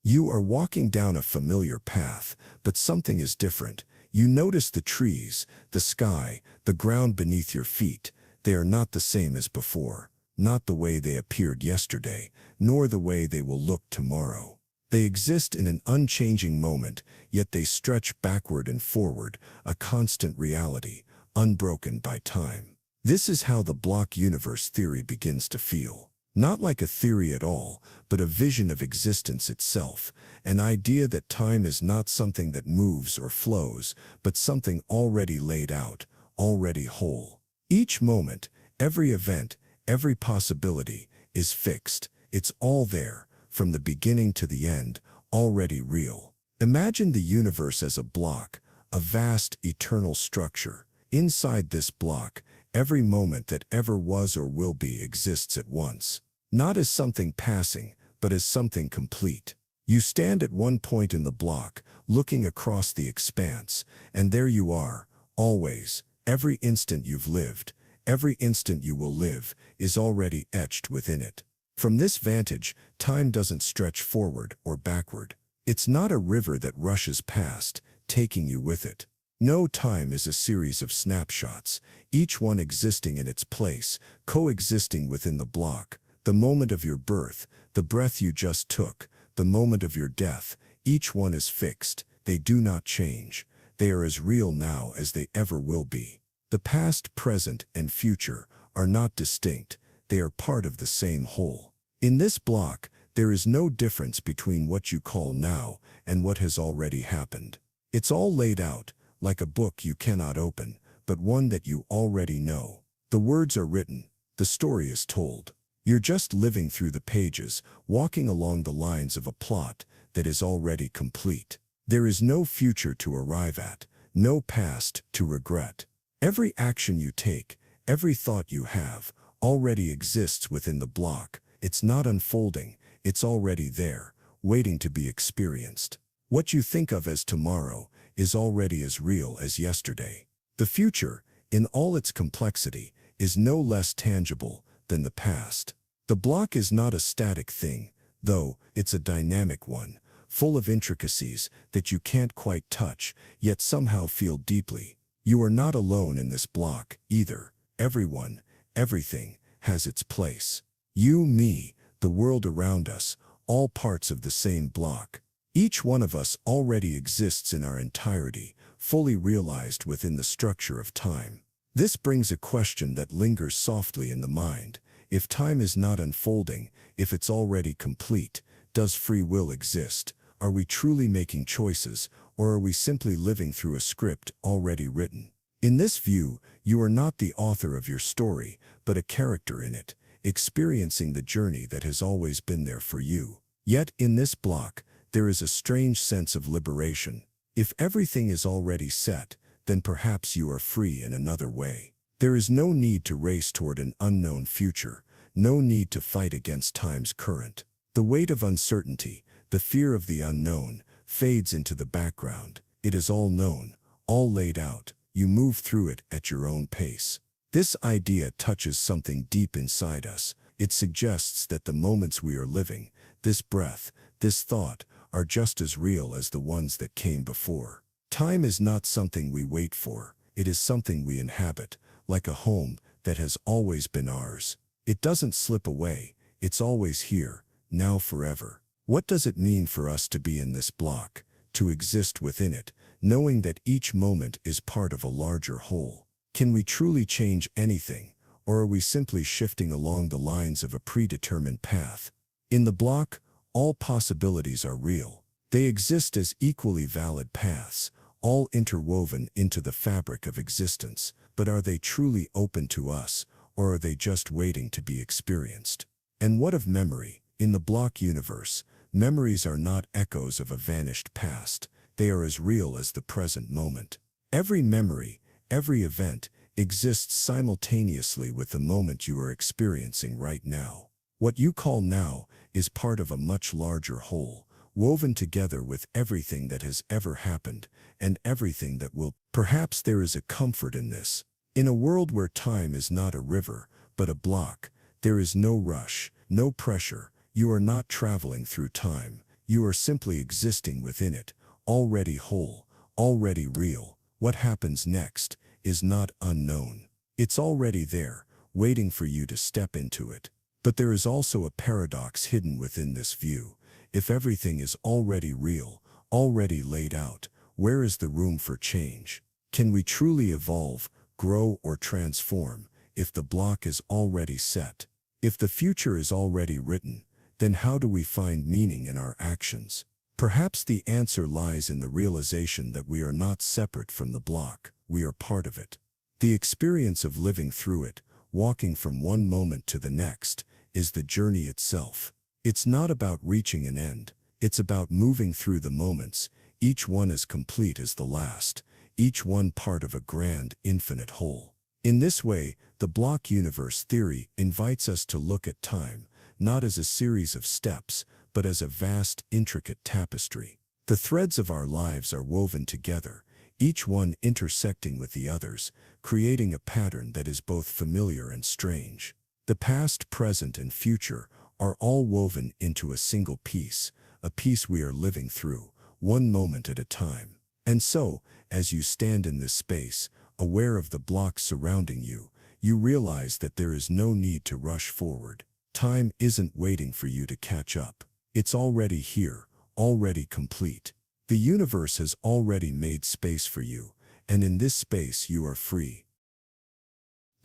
You are walking down a familiar path, but something is different. You notice the trees, the sky, the ground beneath your feet. They are not the same as before, not the way they appeared yesterday, nor the way they will look tomorrow. They exist in an unchanging moment, yet they stretch backward and forward, a constant reality, unbroken by time. This is how the block universe theory begins to feel. Not like a theory at all, but a vision of existence itself, an idea that time is not something that moves or flows, but something already laid out, already whole. Each moment, every event, every possibility is fixed. It's all there, from the beginning to the end, already real. Imagine the universe as a block, a vast, eternal structure. Inside this block, every moment that ever was or will be exists at once. Not as something passing, but as something complete. You stand at one point in the block, looking across the expanse, and there you are, always. Every instant you've lived, every instant you will live, is already etched within it. From this vantage, time doesn't stretch forward or backward. It's not a river that rushes past, taking you with it. No, time is a series of snapshots, each one existing in its place, coexisting within the block. The moment of your birth, the breath you just took, the moment of your death, each one is fixed. They do not change. They are as real now as they ever will be. The past, present, and future are not distinct. They are part of the same whole. In this block, there is no difference between what you call now and what has already happened. It's all laid out, like a book you cannot open, but one that you already know. The words are written, the story is told. You're just living through the pages, walking along the lines of a plot that is already complete. There is no future to arrive at, no past to regret. Every action you take, every thought you have, already exists within the block. It's not unfolding, it's already there, waiting to be experienced. What you think of as tomorrow is already as real as yesterday. The future, in all its complexity, is no less tangible than the past. The block is not a static thing, though it's a dynamic one, full of intricacies that you can't quite touch, yet somehow feel deeply. You are not alone in this block, either. Everyone, everything, has its place. You, me, the world around us, all parts of the same block. Each one of us already exists in our entirety, fully realized within the structure of time. This brings a question that lingers softly in the mind. If time is not unfolding, if it's already complete, does free will exist? Are we truly making choices, or are we simply living through a script already written? In this view, you are not the author of your story, but a character in it, experiencing the journey that has always been there for you. Yet, in this block, there is a strange sense of liberation. If everything is already set, then perhaps you are free in another way. There is no need to race toward an unknown future, no need to fight against time's current. The weight of uncertainty, the fear of the unknown, fades into the background. It is all known, all laid out. You move through it at your own pace. This idea touches something deep inside us. It suggests that the moments we are living, this breath, this thought, are just as real as the ones that came before. Time is not something we wait for. It is something we inhabit, like a home that has always been ours. It doesn't slip away. It's always here, now forever. What does it mean for us to be in this block, to exist within it, knowing that each moment is part of a larger whole? Can we truly change anything, or are we simply shifting along the lines of a predetermined path? In the block, all possibilities are real. They exist as equally valid paths, all interwoven into the fabric of existence. But are they truly open to us, or are they just waiting to be experienced? And what of memory? In the block universe, memories are not echoes of a vanished past. They are as real as the present moment. Every memory, every event, exists simultaneously with the moment you are experiencing right now. What you call now is part of a much larger whole, woven together with everything that has ever happened and everything that will. Perhaps there is a comfort in this. In a world where time is not a river, but a block, there is no rush, no pressure. You are not traveling through time. You are simply existing within it, already whole, already real. What happens next is not unknown. It's already there, waiting for you to step into it. But there is also a paradox hidden within this view. If everything is already real, already laid out, where is the room for change? Can we truly evolve, grow, or transform if the block is already set? If the future is already written, then how do we find meaning in our actions? Perhaps the answer lies in the realization that we are not separate from the block, we are part of it. The experience of living through it, walking from one moment to the next, is the journey itself. It's not about reaching an end, it's about moving through the moments, each one as complete as the last, each one part of a grand, infinite whole. In this way, the block universe theory invites us to look at time, not as a series of steps, but as a vast, intricate tapestry. The threads of our lives are woven together, each one intersecting with the others, creating a pattern that is both familiar and strange. The past, present, and future are all woven into a single piece, a piece we are living through, one moment at a time. And so, as you stand in this space, aware of the blocks surrounding you, you realize that there is no need to rush forward. Time isn't waiting for you to catch up. It's already here, already complete. The universe has already made space for you, and in this space you are free.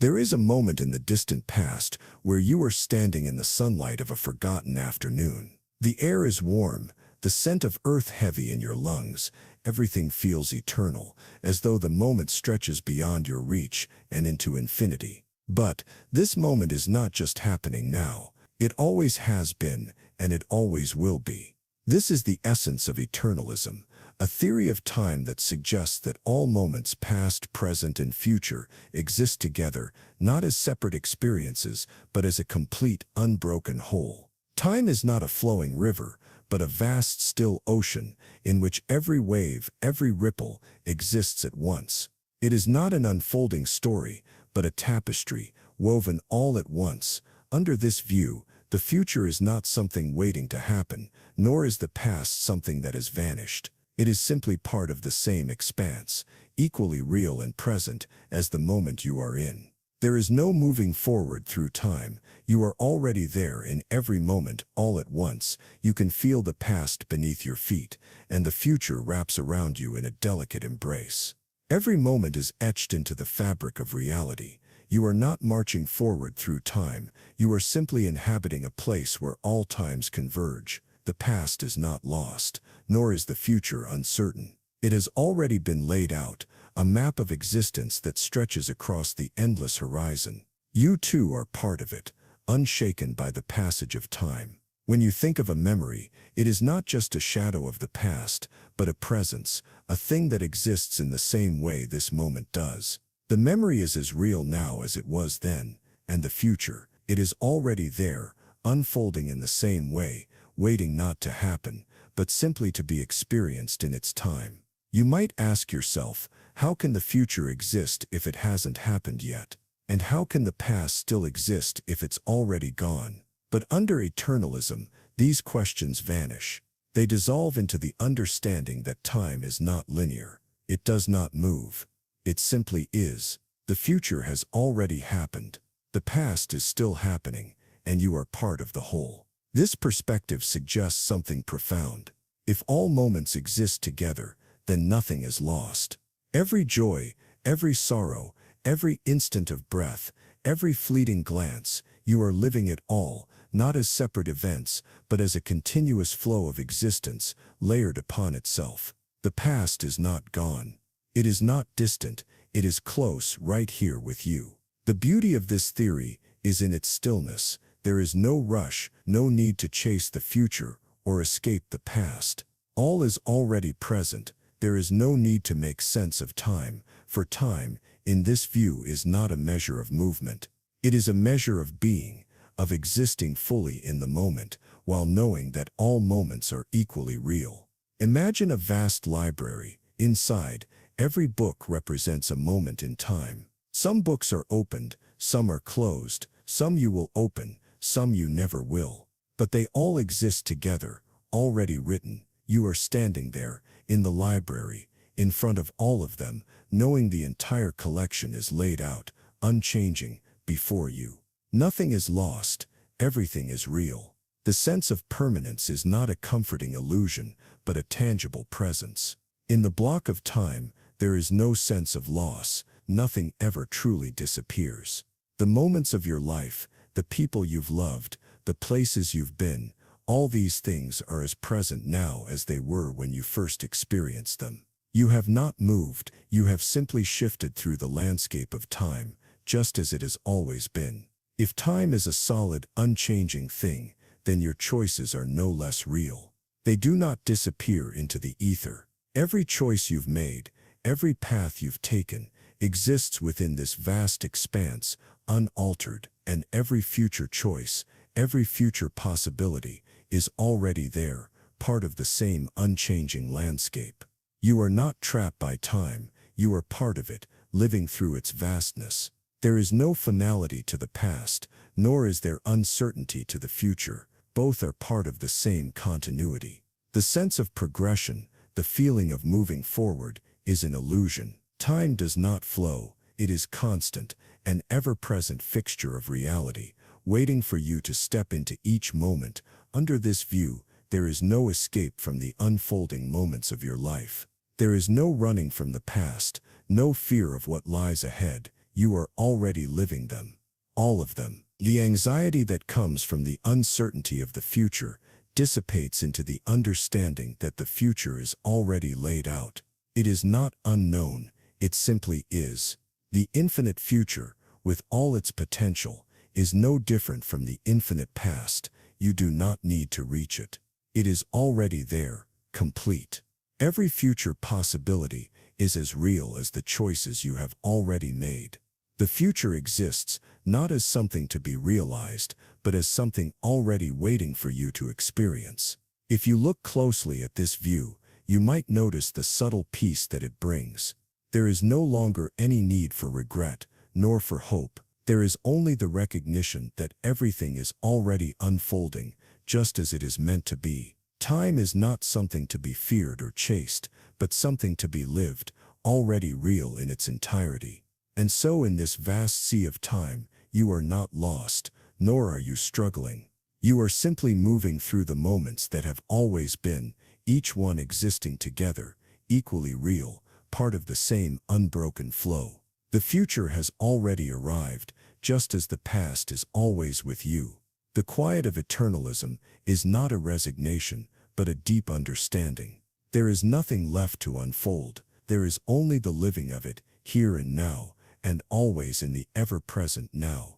There is a moment in the distant past where you are standing in the sunlight of a forgotten afternoon. The air is warm, the scent of earth heavy in your lungs. Everything feels eternal, as though the moment stretches beyond your reach and into infinity. But this moment is not just happening now. It always has been, and it always will be. This is the essence of eternalism, a theory of time that suggests that all moments past, present, and future exist together, not as separate experiences, but as a complete, unbroken whole. Time is not a flowing river, but a vast, still ocean in which every wave, every ripple exists at once. It is not an unfolding story, but a tapestry, woven all at once. Under this view, the future is not something waiting to happen, nor is the past something that has vanished. It is simply part of the same expanse, equally real and present as the moment you are in. There is no moving forward through time. You are already there in every moment, all at once. You can feel the past beneath your feet, and the future wraps around you in a delicate embrace. Every moment is etched into the fabric of reality. You are not marching forward through time. You are simply inhabiting a place where all times converge. The past is not lost, nor is the future uncertain. It has already been laid out, a map of existence that stretches across the endless horizon. You too are part of it, unshaken by the passage of time. When you think of a memory, it is not just a shadow of the past, but a presence, a thing that exists in the same way this moment does. The memory is as real now as it was then, and the future, it is already there, unfolding in the same way, waiting not to happen, but simply to be experienced in its time. You might ask yourself, how can the future exist if it hasn't happened yet? And how can the past still exist if it's already gone? But under eternalism, these questions vanish. They dissolve into the understanding that time is not linear. It does not move. It simply is. The future has already happened. The past is still happening, and you are part of the whole. This perspective suggests something profound. If all moments exist together, then nothing is lost. Every joy, every sorrow, every instant of breath, every fleeting glance, you are living it all, not as separate events, but as a continuous flow of existence, layered upon itself. The past is not gone. It is not distant, it is close, right here with you. The beauty of this theory is in its stillness. There is no rush, no need to chase the future or escape the past. All is already present. There is no need to make sense of time, for time, in this view, is not a measure of movement. It is a measure of being, of existing fully in the moment, while knowing that all moments are equally real. Imagine a vast library. Inside, every book represents a moment in time. Some books are opened, some are closed, some you will open, some you never will. But they all exist together, already written. You are standing there, in the library, in front of all of them, knowing the entire collection is laid out, unchanging, before you. Nothing is lost, everything is real. The sense of permanence is not a comforting illusion, but a tangible presence. In the block of time, there is no sense of loss, nothing ever truly disappears. The moments of your life, the people you've loved, the places you've been, all these things are as present now as they were when you first experienced them. You have not moved, you have simply shifted through the landscape of time, just as it has always been. If time is a solid, unchanging thing, then your choices are no less real. They do not disappear into the ether. Every choice you've made, every path you've taken, exists within this vast expanse, unaltered, and every future choice, every future possibility, is already there, part of the same unchanging landscape. You are not trapped by time, you are part of it, living through its vastness. There is no finality to the past, nor is there uncertainty to the future. Both are part of the same continuity. The sense of progression, the feeling of moving forward, is an illusion. Time does not flow, it is constant, an ever-present fixture of reality, waiting for you to step into each moment. Under this view, there is no escape from the unfolding moments of your life. There is no running from the past, no fear of what lies ahead. You are already living them. All of them. The anxiety that comes from the uncertainty of the future dissipates into the understanding that the future is already laid out. It is not unknown, it simply is. The infinite future, with all its potential, is no different from the infinite past. You do not need to reach it. It is already there, complete. Every future possibility is as real as the choices you have already made. The future exists not as something to be realized, but as something already waiting for you to experience. If you look closely at this view, you might notice the subtle peace that it brings. There is no longer any need for regret, nor for hope. There is only the recognition that everything is already unfolding, just as it is meant to be. Time is not something to be feared or chased, but something to be lived, already real in its entirety. And so in this vast sea of time, you are not lost, nor are you struggling. You are simply moving through the moments that have always been, each one existing together, equally real, part of the same unbroken flow. The future has already arrived, just as the past is always with you. The quiet of eternalism is not a resignation, but a deep understanding. There is nothing left to unfold. There is only the living of it, here and now, and always in the ever-present now.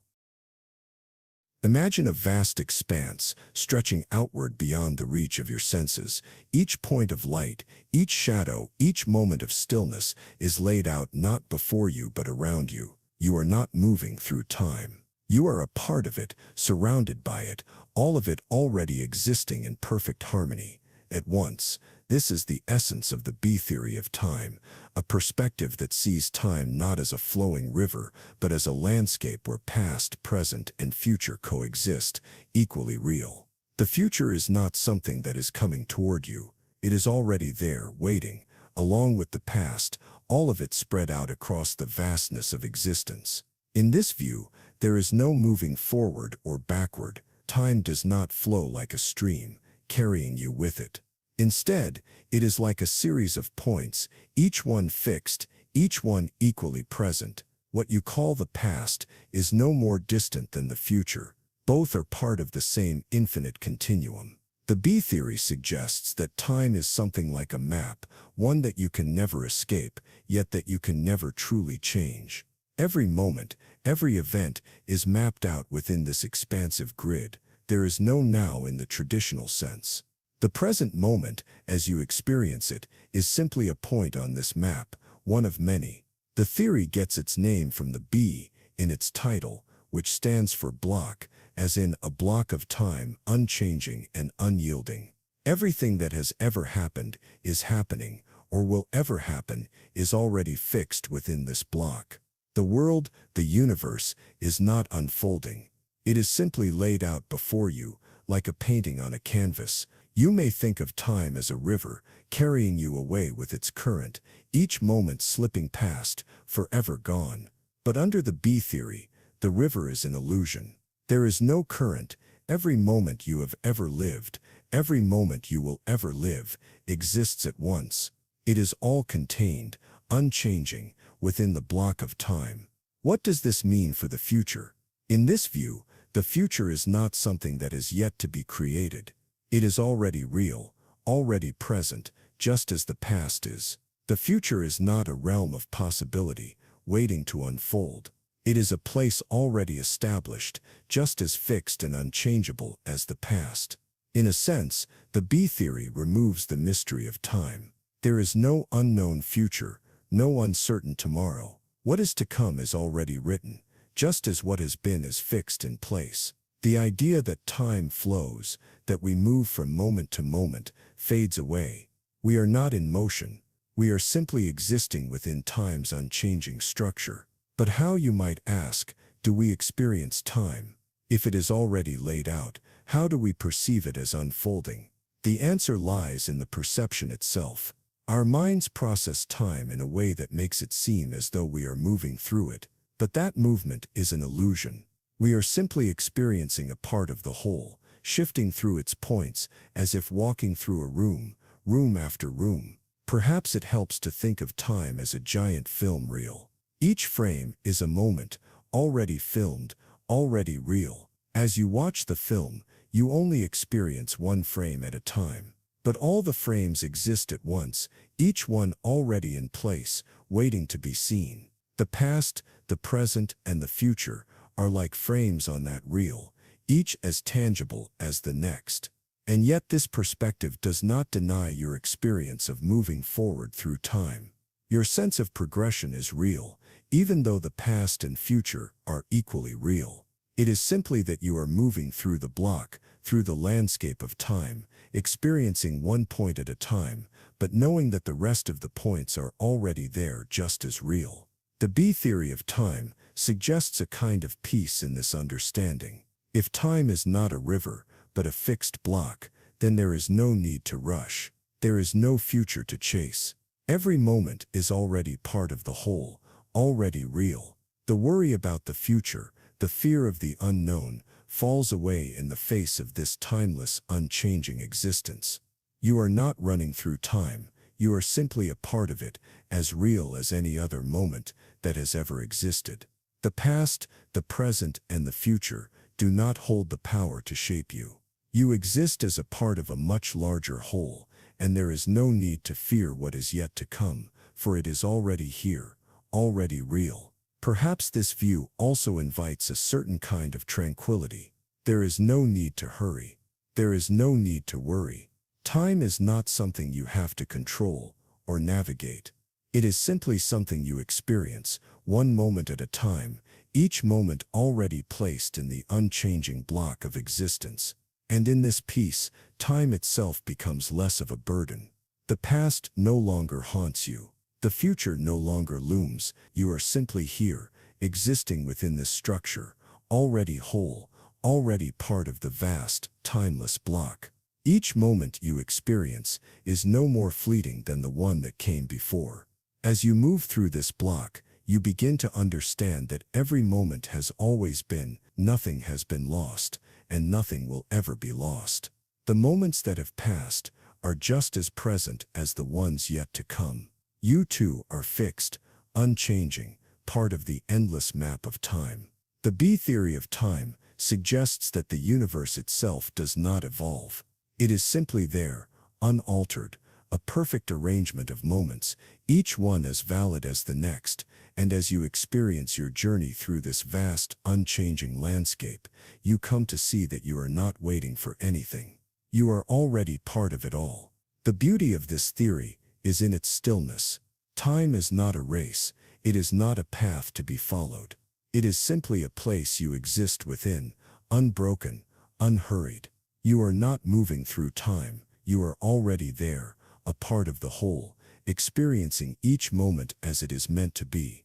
Imagine a vast expanse, stretching outward beyond the reach of your senses. Each point of light, each shadow, each moment of stillness is laid out not before you but around you. You are not moving through time. You are a part of it, surrounded by it, all of it already existing in perfect harmony. At once, this is the essence of the B theory of time, a perspective that sees time not as a flowing river, but as a landscape where past, present, and future coexist, equally real. The future is not something that is coming toward you. It is already there, waiting, along with the past, all of it spread out across the vastness of existence. In this view, there is no moving forward or backward. Time does not flow like a stream, carrying you with it. Instead, it is like a series of points, each one fixed, each one equally present. What you call the past is no more distant than the future. Both are part of the same infinite continuum. The B theory suggests that time is something like a map, one that you can never escape, yet that you can never truly change. Every moment, every event is mapped out within this expansive grid. There is no now in the traditional sense. The present moment, as you experience it, is simply a point on this map, one of many. The theory gets its name from the B in its title, which stands for block, as in a block of time, unchanging and unyielding. Everything that has ever happened, is happening, or will ever happen, is already fixed within this block. The world, the universe, is not unfolding. It is simply laid out before you, like a painting on a canvas. You may think of time as a river, carrying you away with its current, each moment slipping past, forever gone. But under the B theory, the river is an illusion. There is no current. Every moment you have ever lived, every moment you will ever live, exists at once. It is all contained, unchanging, within the block of time. What does this mean for the future? In this view, the future is not something that is yet to be created. It is already real, already present, just as the past is. The future is not a realm of possibility, waiting to unfold. It is a place already established, just as fixed and unchangeable as the past. In a sense, the B theory removes the mystery of time. There is no unknown future, no uncertain tomorrow. What is to come is already written, just as what has been is fixed in place. The idea that time flows, that we move from moment to moment, fades away. We are not in motion. We are simply existing within time's unchanging structure. But how, you might ask, do we experience time? If it is already laid out, how do we perceive it as unfolding? The answer lies in the perception itself. Our minds process time in a way that makes it seem as though we are moving through it. But that movement is an illusion. We are simply experiencing a part of the whole, shifting through its points, as if walking through a room, room after room. Perhaps it helps to think of time as a giant film reel. Each frame is a moment, already filmed, already real. As you watch the film, you only experience one frame at a time. But all the frames exist at once, each one already in place, waiting to be seen. The past, the present, and the future are like frames on that reel, each as tangible as the next. And yet this perspective does not deny your experience of moving forward through time. Your sense of progression is real, even though the past and future are equally real. It is simply that you are moving through the block, through the landscape of time, experiencing one point at a time, but knowing that the rest of the points are already there just as real. The B theory of time suggests a kind of peace in this understanding. If time is not a river, but a fixed block, then there is no need to rush. There is no future to chase. Every moment is already part of the whole, already real. The worry about the future, the fear of the unknown, falls away in the face of this timeless, unchanging existence. You are not running through time. You are simply a part of it, as real as any other moment that has ever existed. The past, the present, and the future do not hold the power to shape you. You exist as a part of a much larger whole, and there is no need to fear what is yet to come, for it is already here, already real. Perhaps this view also invites a certain kind of tranquility. There is no need to hurry. There is no need to worry. Time is not something you have to control or navigate. It is simply something you experience, one moment at a time, each moment already placed in the unchanging block of existence. And in this peace, time itself becomes less of a burden. The past no longer haunts you. The future no longer looms. You are simply here, existing within this structure, already whole, already part of the vast, timeless block. Each moment you experience is no more fleeting than the one that came before. As you move through this block, you begin to understand that every moment has always been, nothing has been lost, and nothing will ever be lost. The moments that have passed are just as present as the ones yet to come. You too are fixed, unchanging, part of the endless map of time. The B theory of time suggests that the universe itself does not evolve. It is simply there, unaltered, a perfect arrangement of moments, each one as valid as the next, and as you experience your journey through this vast, unchanging landscape, you come to see that you are not waiting for anything. You are already part of it all. The beauty of this theory is in its stillness. Time is not a race. It is not a path to be followed. It is simply a place you exist within, unbroken, unhurried. You are not moving through time. You are already there, a part of the whole, experiencing each moment as it is meant to be.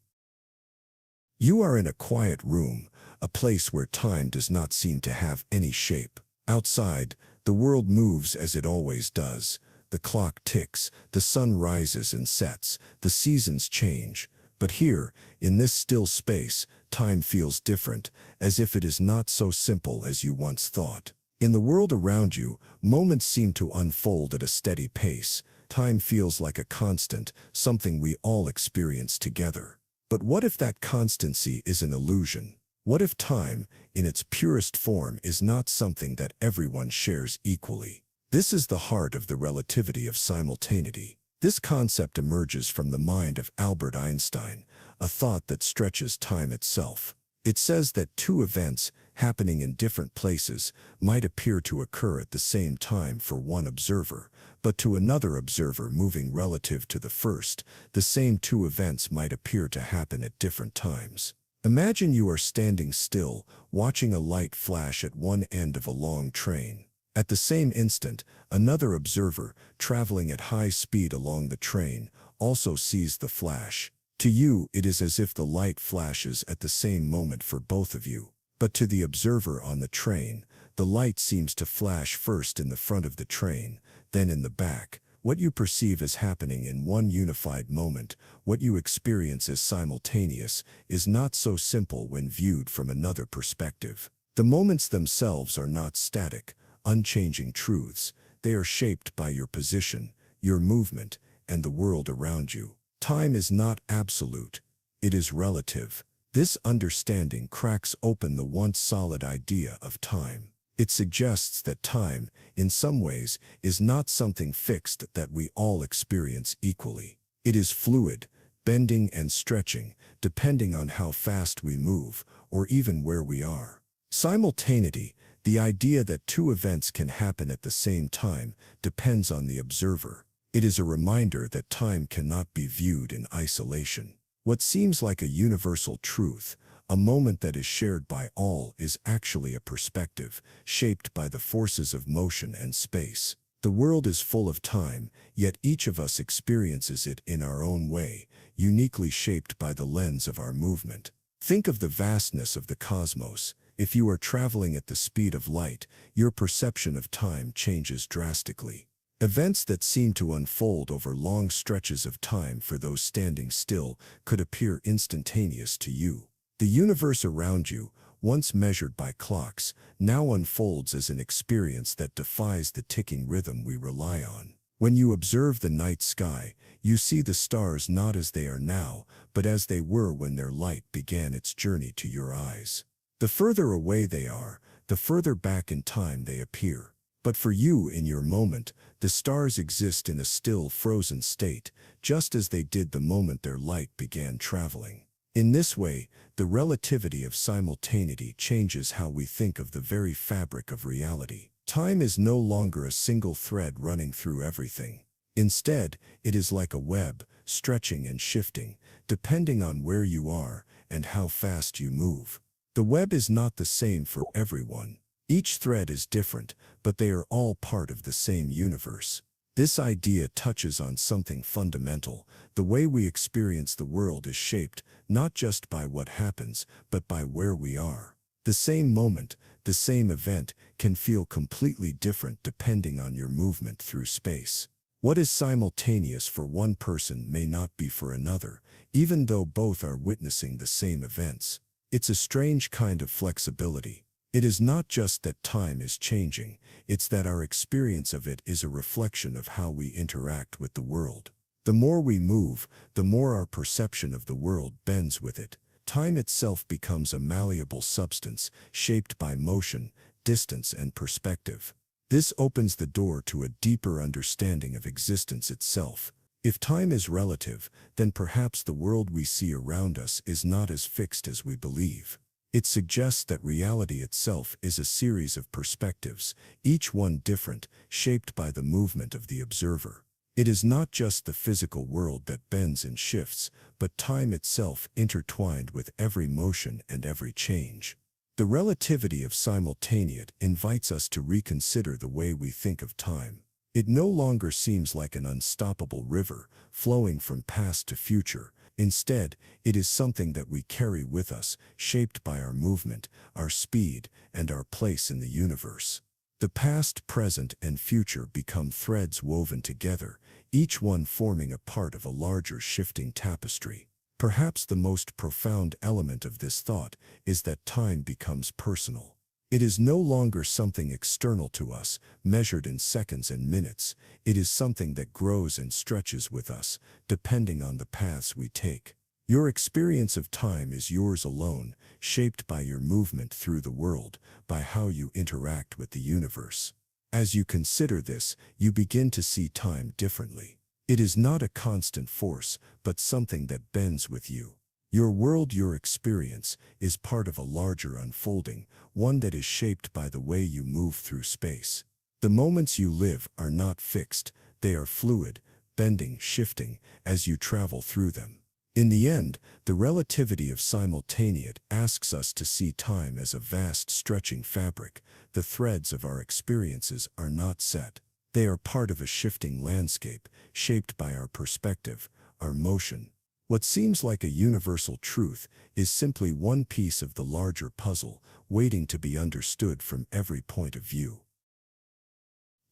You are in a quiet room, a place where time does not seem to have any shape. Outside, The world moves as it always does. The clock ticks, the sun rises and sets, the seasons change. But here, in this still space, time feels different, as if it is not so simple as you once thought. In the world around you, moments seem to unfold at a steady pace. Time feels like a constant, something we all experience together. But what if that constancy is an illusion? What if time, in its purest form, is not something that everyone shares equally? This is the heart of the relativity of simultaneity. This concept emerges from the mind of Albert Einstein, a thought that stretches time itself. It says that two events, happening in different places, might appear to occur at the same time for one observer, but to another observer moving relative to the first, the same two events might appear to happen at different times. Imagine you are standing still, watching a light flash at one end of a long train. At the same instant, another observer, traveling at high speed along the train, also sees the flash. To you, it is as if the light flashes at the same moment for both of you. But to the observer on the train, the light seems to flash first in the front of the train, then in the back. What you perceive as happening in one unified moment, what you experience as simultaneous, is not so simple when viewed from another perspective. The moments themselves are not static, unchanging truths. They are shaped by your position, your movement, and the world around you. Time is not absolute. It is relative. This understanding cracks open the once solid idea of time. It suggests that time, in some ways, is not something fixed that we all experience equally. It is fluid, bending and stretching, depending on how fast we move, or even where we are. Simultaneity, the idea that two events can happen at the same time, depends on the observer. It is a reminder that time cannot be viewed in isolation. What seems like a universal truth, a moment that is shared by all, is actually a perspective, shaped by the forces of motion and space. The world is full of time, yet each of us experiences it in our own way, uniquely shaped by the lens of our movement. Think of the vastness of the cosmos. If you are traveling at the speed of light, your perception of time changes drastically. Events that seem to unfold over long stretches of time for those standing still could appear instantaneous to you. The universe around you, once measured by clocks, now unfolds as an experience that defies the ticking rhythm we rely on. When you observe the night sky, you see the stars not as they are now, but as they were when their light began its journey to your eyes. The further away they are, the further back in time they appear. But for you, in your moment, the stars exist in a still, frozen state, just as they did the moment their light began traveling. In this way, the relativity of simultaneity changes how we think of the very fabric of reality. Time is no longer a single thread running through everything. Instead, it is like a web, stretching and shifting, depending on where you are and how fast you move. The web is not the same for everyone. Each thread is different, but they are all part of the same universe. This idea touches on something fundamental. The way we experience the world is shaped not just by what happens, but by where we are. The same moment, the same event, can feel completely different depending on your movement through space. What is simultaneous for one person may not be for another, even though both are witnessing the same events. It's a strange kind of flexibility. It is not just that time is changing, it's that our experience of it is a reflection of how we interact with the world. The more we move, the more our perception of the world bends with it. Time itself becomes a malleable substance, shaped by motion, distance, and perspective. This opens the door to a deeper understanding of existence itself. If time is relative, then perhaps the world we see around us is not as fixed as we believe. It suggests that reality itself is a series of perspectives, each one different, shaped by the movement of the observer. It is not just the physical world that bends and shifts, but time itself intertwined with every motion and every change. The relativity of simultaneity invites us to reconsider the way we think of time. It no longer seems like an unstoppable river, flowing from past to future. Instead, it is something that we carry with us, shaped by our movement, our speed, and our place in the universe. The past, present, and future become threads woven together, each one forming a part of a larger shifting tapestry. Perhaps the most profound element of this thought is that time becomes personal. It is no longer something external to us, measured in seconds and minutes. It is something that grows and stretches with us, depending on the paths we take. Your experience of time is yours alone, shaped by your movement through the world, by how you interact with the universe. As you consider this, you begin to see time differently. It is not a constant force, but something that bends with you. Your world, your experience, is part of a larger unfolding, one that is shaped by the way you move through space. The moments you live are not fixed, they are fluid, bending, shifting, as you travel through them. In the end, the relativity of simultaneity asks us to see time as a vast stretching fabric. The threads of our experiences are not set. They are part of a shifting landscape, shaped by our perspective, our motion. What seems like a universal truth is simply one piece of the larger puzzle, waiting to be understood from every point of view.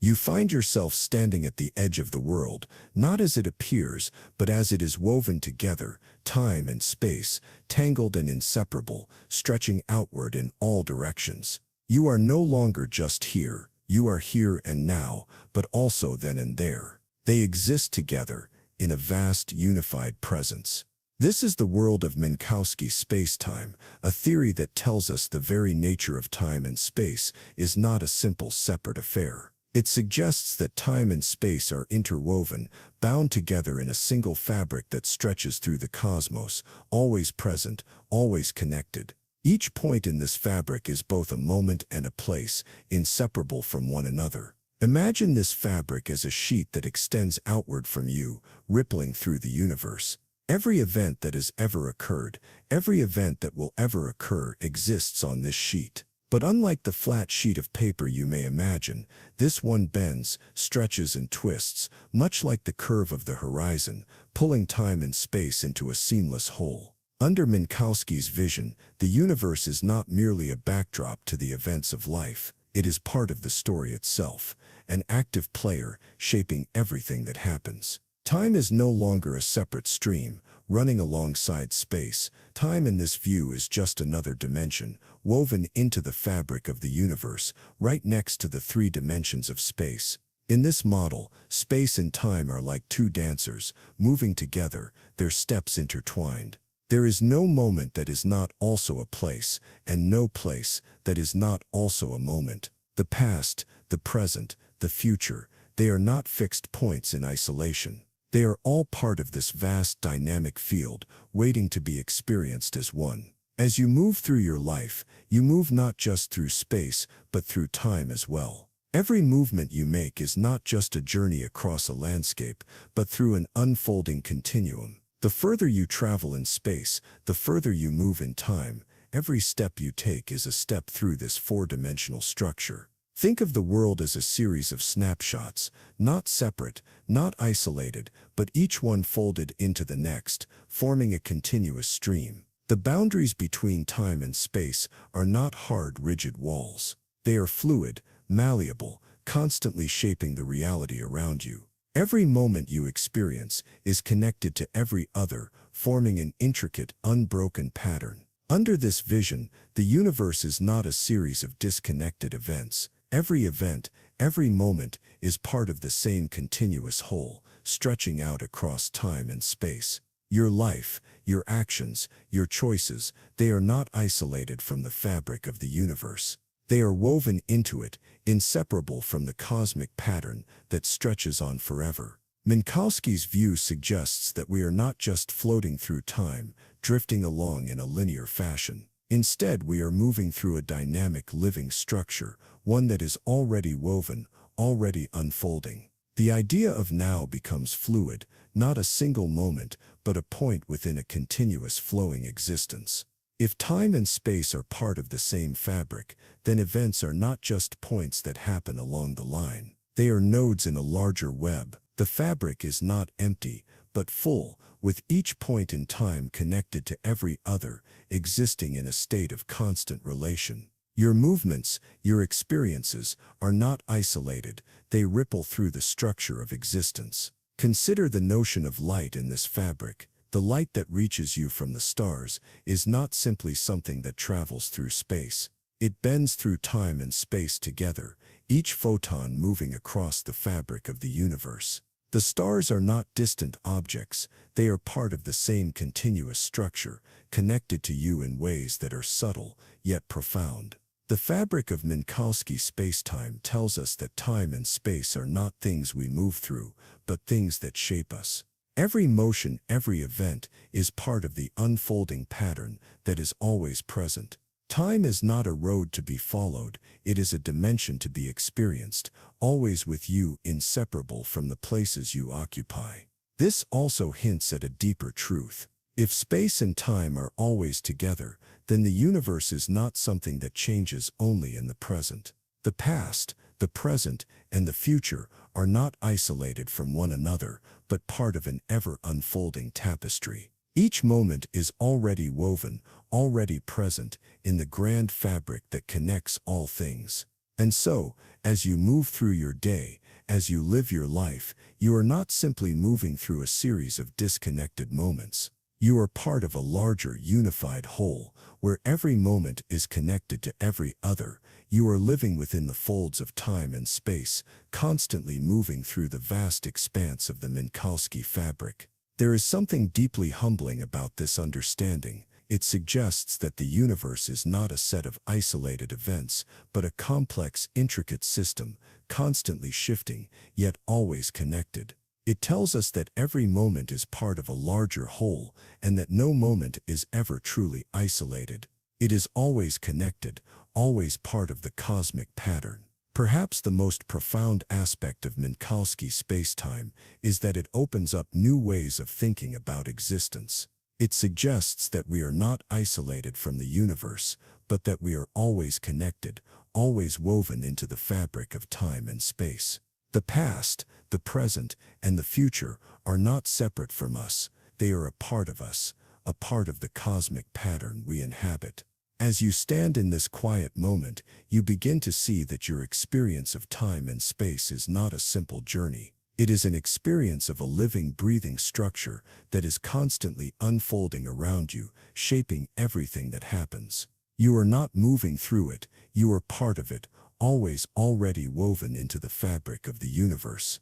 You find yourself standing at the edge of the world, not as it appears, but as it is woven together, time and space, tangled and inseparable, stretching outward in all directions. You are no longer just here, you are here and now, but also then and there. They exist together, in a vast unified presence. This is the world of Minkowski Spacetime, a theory that tells us the very nature of time and space is not a simple separate affair. It suggests that time and space are interwoven, bound together in a single fabric that stretches through the cosmos, always present, always connected. Each point in this fabric is both a moment and a place, inseparable from one another. Imagine this fabric as a sheet that extends outward from you, rippling through the universe. Every event that has ever occurred, every event that will ever occur exists on this sheet. But unlike the flat sheet of paper you may imagine, this one bends, stretches and twists, much like the curve of the horizon, pulling time and space into a seamless whole. Under Minkowski's vision, the universe is not merely a backdrop to the events of life. It is part of the story itself, an active player shaping everything that happens. Time is no longer a separate stream, running alongside space. Time in this view is just another dimension, woven into the fabric of the universe, right next to the three dimensions of space. In this model, space and time are like two dancers, moving together, their steps intertwined. There is no moment that is not also a place, and no place that is not also a moment. The past, the present, the future, they are not fixed points in isolation. They are all part of this vast dynamic field, waiting to be experienced as one. As you move through your life, you move not just through space, but through time as well. Every movement you make is not just a journey across a landscape, but through an unfolding continuum. The further you travel in space, the further you move in time. Every step you take is a step through this four-dimensional structure. Think of the world as a series of snapshots, not separate, not isolated, but each one folded into the next, forming a continuous stream. The boundaries between time and space are not hard, rigid walls. They are fluid, malleable, constantly shaping the reality around you. Every moment you experience is connected to every other, forming an intricate, unbroken pattern. Under this vision, the universe is not a series of disconnected events. Every event, every moment, is part of the same continuous whole, stretching out across time and space. Your life, your actions, your choices, they are not isolated from the fabric of the universe. They are woven into it, inseparable from the cosmic pattern that stretches on forever. Minkowski's view suggests that we are not just floating through time, drifting along in a linear fashion. Instead, we are moving through a dynamic living structure, one that is already woven, already unfolding. The idea of now becomes fluid, not a single moment, but a point within a continuous flowing existence. If time and space are part of the same fabric, then events are not just points that happen along the line. They are nodes in a larger web. The fabric is not empty, but full, with each point in time connected to every other, existing in a state of constant relation. Your movements, your experiences, are not isolated, they ripple through the structure of existence. Consider the notion of light in this fabric. The light that reaches you from the stars is not simply something that travels through space. It bends through time and space together, each photon moving across the fabric of the universe. The stars are not distant objects, they are part of the same continuous structure, connected to you in ways that are subtle, yet profound. The fabric of Minkowski spacetime tells us that time and space are not things we move through, but things that shape us. Every motion, every event, is part of the unfolding pattern that is always present. Time is not a road to be followed, it is a dimension to be experienced, always with you, inseparable from the places you occupy. This also hints at a deeper truth. If space and time are always together, then the universe is not something that changes only in the present. The past, the present, and the future are not isolated from one another, but part of an ever-unfolding tapestry. Each moment is already woven, already present, in the grand fabric that connects all things. And so, as you move through your day, as you live your life, you are not simply moving through a series of disconnected moments. You are part of a larger, unified whole, where every moment is connected to every other. You are living within the folds of time and space, constantly moving through the vast expanse of the Minkowski fabric. There is something deeply humbling about this understanding. It suggests that the universe is not a set of isolated events, but a complex, intricate system, constantly shifting, yet always connected. It tells us that every moment is part of a larger whole, and that no moment is ever truly isolated. It is always connected, always part of the cosmic pattern. Perhaps the most profound aspect of Minkowski spacetime is that it opens up new ways of thinking about existence. It suggests that we are not isolated from the universe, but that we are always connected, always woven into the fabric of time and space. The past, the present, and the future are not separate from us. They are a part of us, a part of the cosmic pattern we inhabit. As you stand in this quiet moment, you begin to see that your experience of time and space is not a simple journey. It is an experience of a living, breathing structure that is constantly unfolding around you, shaping everything that happens. You are not moving through it, you are part of it, always already woven into the fabric of the universe.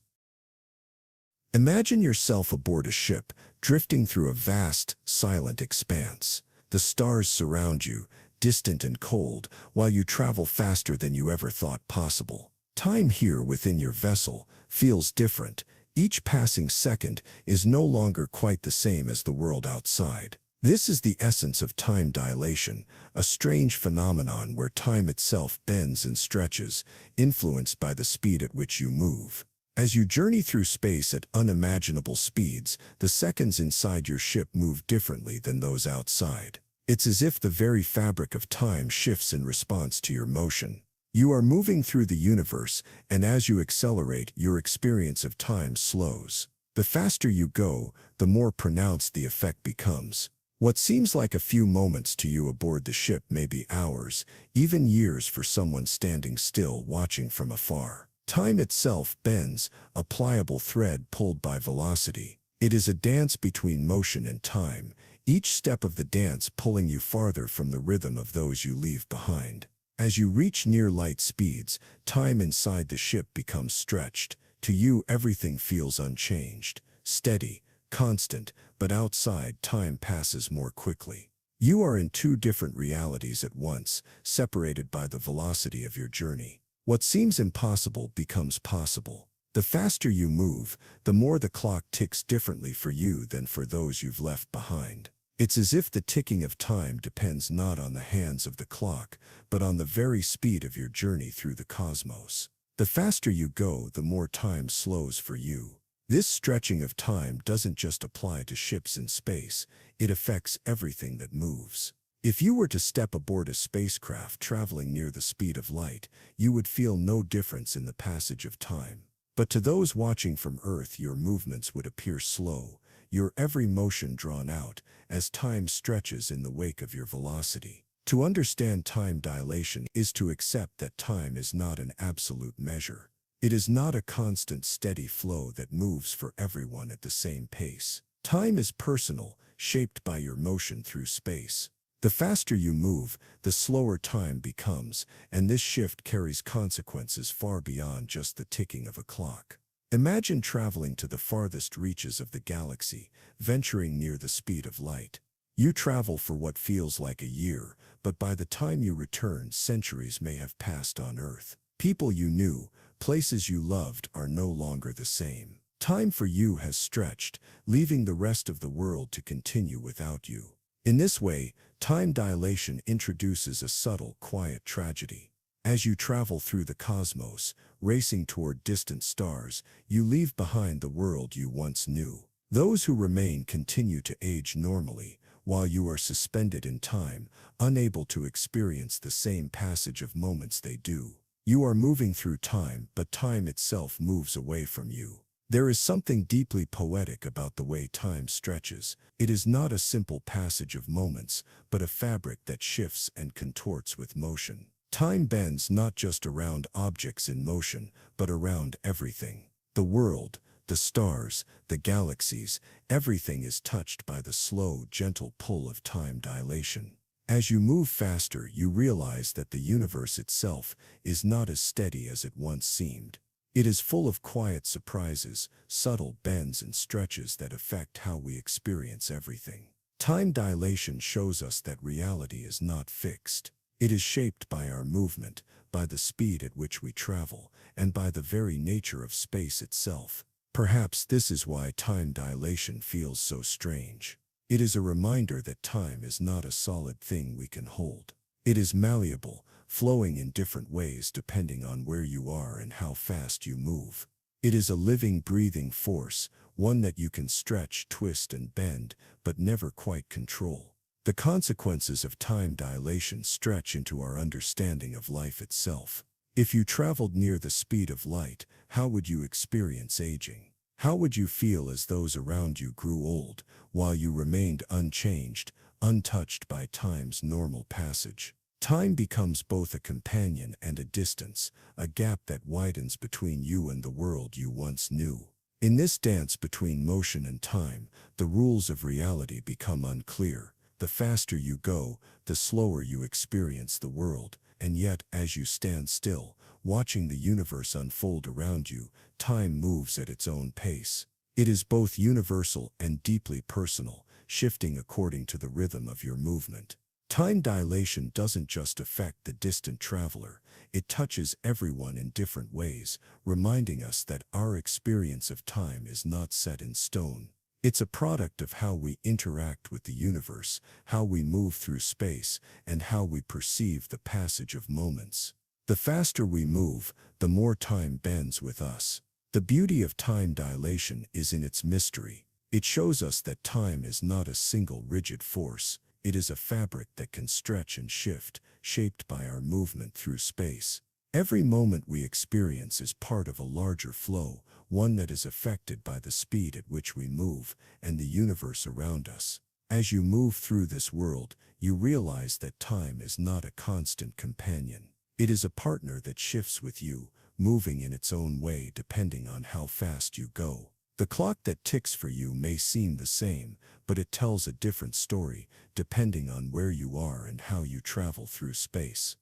Imagine yourself aboard a ship, drifting through a vast, silent expanse. The stars surround you, distant and cold, while you travel faster than you ever thought possible. Time here within your vessel feels different. Each passing second is no longer quite the same as the world outside. This is the essence of time dilation, a strange phenomenon where time itself bends and stretches, influenced by the speed at which you move. As you journey through space at unimaginable speeds, the seconds inside your ship move differently than those outside. It's as if the very fabric of time shifts in response to your motion. You are moving through the universe, and as you accelerate, your experience of time slows. The faster you go, the more pronounced the effect becomes. What seems like a few moments to you aboard the ship may be hours, even years for someone standing still watching from afar. Time itself bends, a pliable thread pulled by velocity. It is a dance between motion and time, each step of the dance pulling you farther from the rhythm of those you leave behind. As you reach near light speeds, time inside the ship becomes stretched. To you, everything feels unchanged, steady, constant, but outside, time passes more quickly. You are in two different realities at once, separated by the velocity of your journey. What seems impossible becomes possible. The faster you move, the more the clock ticks differently for you than for those you've left behind. It's as if the ticking of time depends not on the hands of the clock, but on the very speed of your journey through the cosmos. The faster you go, the more time slows for you. This stretching of time doesn't just apply to ships in space, it affects everything that moves. If you were to step aboard a spacecraft traveling near the speed of light, you would feel no difference in the passage of time. But to those watching from Earth, your movements would appear slow, your every motion drawn out, as time stretches in the wake of your velocity. To understand time dilation is to accept that time is not an absolute measure. It is not a constant steady flow that moves for everyone at the same pace. Time is personal, shaped by your motion through space. The faster you move, the slower time becomes, and this shift carries consequences far beyond just the ticking of a clock. Imagine traveling to the farthest reaches of the galaxy, venturing near the speed of light. You travel for what feels like a year, but by the time you return, centuries may have passed on Earth. People you knew, places you loved are no longer the same. Time for you has stretched, leaving the rest of the world to continue without you. In this way, time dilation introduces a subtle, quiet tragedy. As you travel through the cosmos, racing toward distant stars, you leave behind the world you once knew. Those who remain continue to age normally, while you are suspended in time, unable to experience the same passage of moments they do. You are moving through time, but time itself moves away from you. There is something deeply poetic about the way time stretches. It is not a simple passage of moments, but a fabric that shifts and contorts with motion. Time bends not just around objects in motion, but around everything. The world, the stars, the galaxies, everything is touched by the slow, gentle pull of time dilation. As you move faster, you realize that the universe itself is not as steady as it once seemed. It is full of quiet surprises, subtle bends and stretches that affect how we experience everything. Time dilation shows us that reality is not fixed. It is shaped by our movement, by the speed at which we travel, and by the very nature of space itself. Perhaps this is why time dilation feels so strange. It is a reminder that time is not a solid thing we can hold. It is malleable, flowing in different ways depending on where you are and how fast you move. It is a living, breathing force, one that you can stretch, twist, and bend, but never quite control. The consequences of time dilation stretch into our understanding of life itself. If you traveled near the speed of light, how would you experience aging? How would you feel as those around you grew old, while you remained unchanged, untouched by time's normal passage? Time becomes both a companion and a distance, a gap that widens between you and the world you once knew. In this dance between motion and time, the rules of reality become unclear. The faster you go, the slower you experience the world, and yet, as you stand still, watching the universe unfold around you, time moves at its own pace. It is both universal and deeply personal, shifting according to the rhythm of your movement. Time dilation doesn't just affect the distant traveler, it touches everyone in different ways, reminding us that our experience of time is not set in stone. It's a product of how we interact with the universe, how we move through space, and how we perceive the passage of moments. The faster we move, the more time bends with us. The beauty of time dilation is in its mystery. It shows us that time is not a single rigid force. It is a fabric that can stretch and shift, shaped by our movement through space. Every moment we experience is part of a larger flow, one that is affected by the speed at which we move and the universe around us. As you move through this world, you realize that time is not a constant companion. It is a partner that shifts with you, moving in its own way depending on how fast you go. The clock that ticks for you may seem the same, but it tells a different story, depending on where you are and how you travel through space.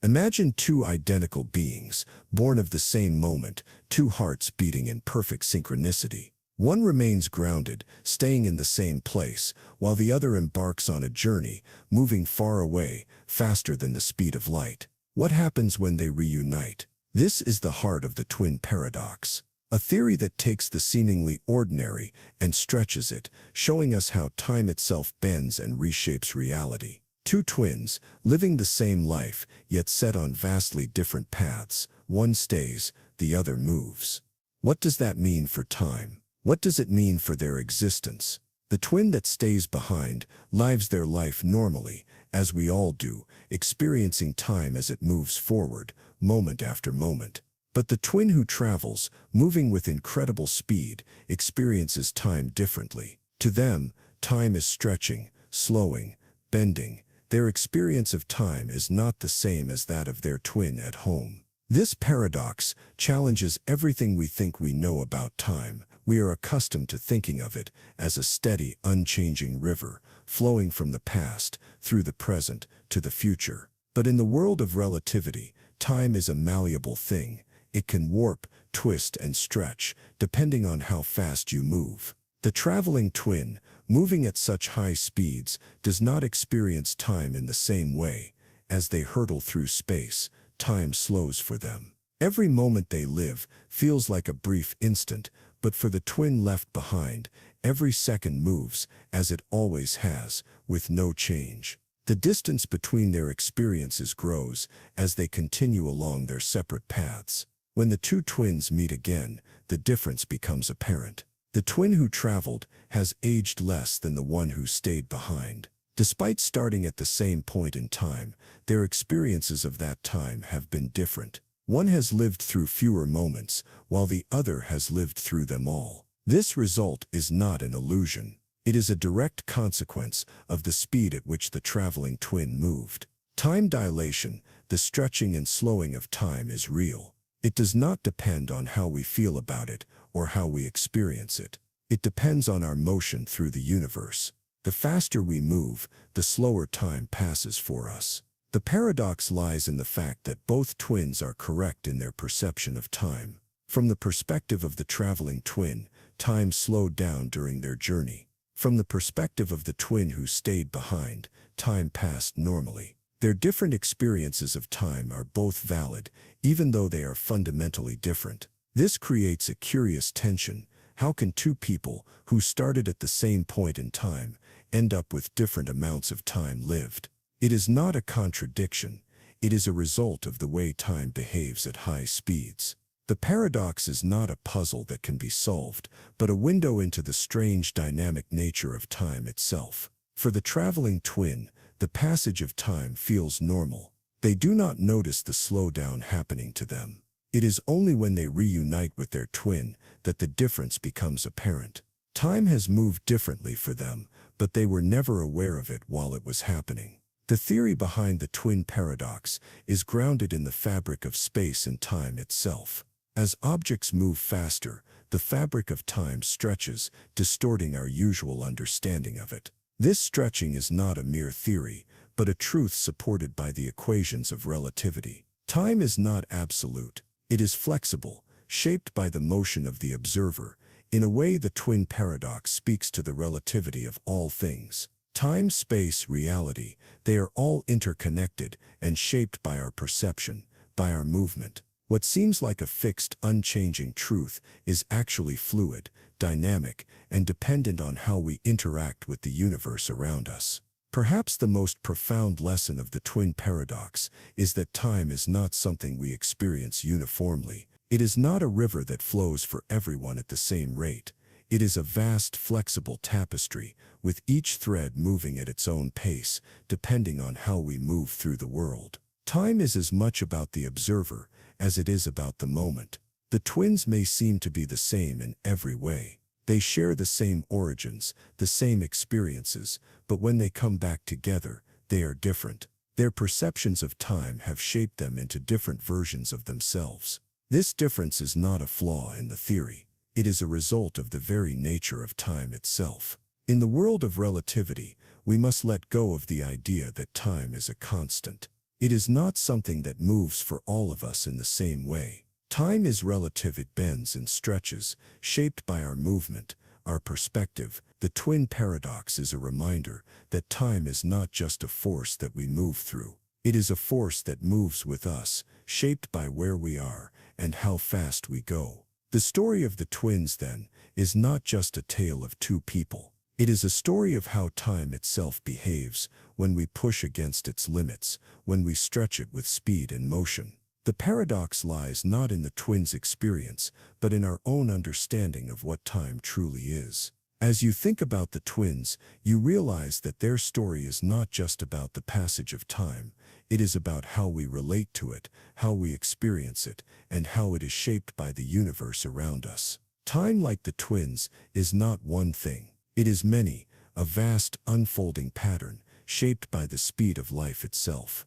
Imagine two identical beings, born of the same moment, two hearts beating in perfect synchronicity. One remains grounded, staying in the same place, while the other embarks on a journey, moving far away, faster than the speed of light. What happens when they reunite? This is the heart of the twin paradox. A theory that takes the seemingly ordinary and stretches it, showing us how time itself bends and reshapes reality. Two twins, living the same life, yet set on vastly different paths. One stays, the other moves. What does that mean for time? What does it mean for their existence? The twin that stays behind lives their life normally, as we all do, experiencing time as it moves forward, moment after moment. But the twin who travels, moving with incredible speed, experiences time differently. To them, time is stretching, slowing, bending, their experience of time is not the same as that of their twin at home. This paradox challenges everything we think we know about time. We are accustomed to thinking of it as a steady, unchanging river, flowing from the past, through the present, to the future. But in the world of relativity, time is a malleable thing. It can warp, twist, and stretch, depending on how fast you move. The traveling twin, moving at such high speeds, does not experience time in the same way. As they hurtle through space, time slows for them. Every moment they live feels like a brief instant, but for the twin left behind, every second moves, as it always has, with no change. The distance between their experiences grows as they continue along their separate paths. When the two twins meet again, the difference becomes apparent. The twin who traveled has aged less than the one who stayed behind. Despite starting at the same point in time, their experiences of that time have been different. One has lived through fewer moments, while the other has lived through them all. This result is not an illusion. It is a direct consequence of the speed at which the traveling twin moved. Time dilation, the stretching and slowing of time, is real. It does not depend on how we feel about it or how we experience it. It depends on our motion through the universe. The faster we move, the slower time passes for us. The paradox lies in the fact that both twins are correct in their perception of time. From the perspective of the traveling twin, time slowed down during their journey. From the perspective of the twin who stayed behind, time passed normally. Their different experiences of time are both valid, even though they are fundamentally different. This creates a curious tension. How can two people who started at the same point in time end up with different amounts of time lived? It is not a contradiction. It is a result of the way time behaves at high speeds. The paradox is not a puzzle that can be solved, but a window into the strange dynamic nature of time itself. For the traveling twin, the passage of time feels normal. They do not notice the slowdown happening to them. It is only when they reunite with their twin that the difference becomes apparent. Time has moved differently for them, but they were never aware of it while it was happening. The theory behind the twin paradox is grounded in the fabric of space and time itself. As objects move faster, the fabric of time stretches, distorting our usual understanding of it. This stretching is not a mere theory, but a truth supported by the equations of relativity. Time is not absolute. It is flexible, shaped by the motion of the observer. In a way, the twin paradox speaks to the relativity of all things. Time, space, reality, they are all interconnected and shaped by our perception, by our movement. What seems like a fixed, unchanging truth is actually fluid, dynamic, and dependent on how we interact with the universe around us. Perhaps the most profound lesson of the twin paradox is that time is not something we experience uniformly. It is not a river that flows for everyone at the same rate. It is a vast, flexible tapestry, with each thread moving at its own pace, depending on how we move through the world. Time is as much about the observer as it is about the moment. The twins may seem to be the same in every way. They share the same origins, the same experiences, but when they come back together, they are different. Their perceptions of time have shaped them into different versions of themselves. This difference is not a flaw in the theory. It is a result of the very nature of time itself. In the world of relativity, we must let go of the idea that time is a constant. It is not something that moves for all of us in the same way. Time is relative. It bends and stretches, shaped by our movement, our perspective. The twin paradox is a reminder that time is not just a force that we move through. It is a force that moves with us, shaped by where we are and how fast we go. The story of the twins, then, is not just a tale of two people. It is a story of how time itself behaves when we push against its limits, when we stretch it with speed and motion. The paradox lies not in the twins' experience, but in our own understanding of what time truly is. As you think about the twins, you realize that their story is not just about the passage of time. It is about how we relate to it, how we experience it, and how it is shaped by the universe around us. Time, like the twins, is not one thing. It is many, a vast, unfolding pattern, shaped by the speed of life itself.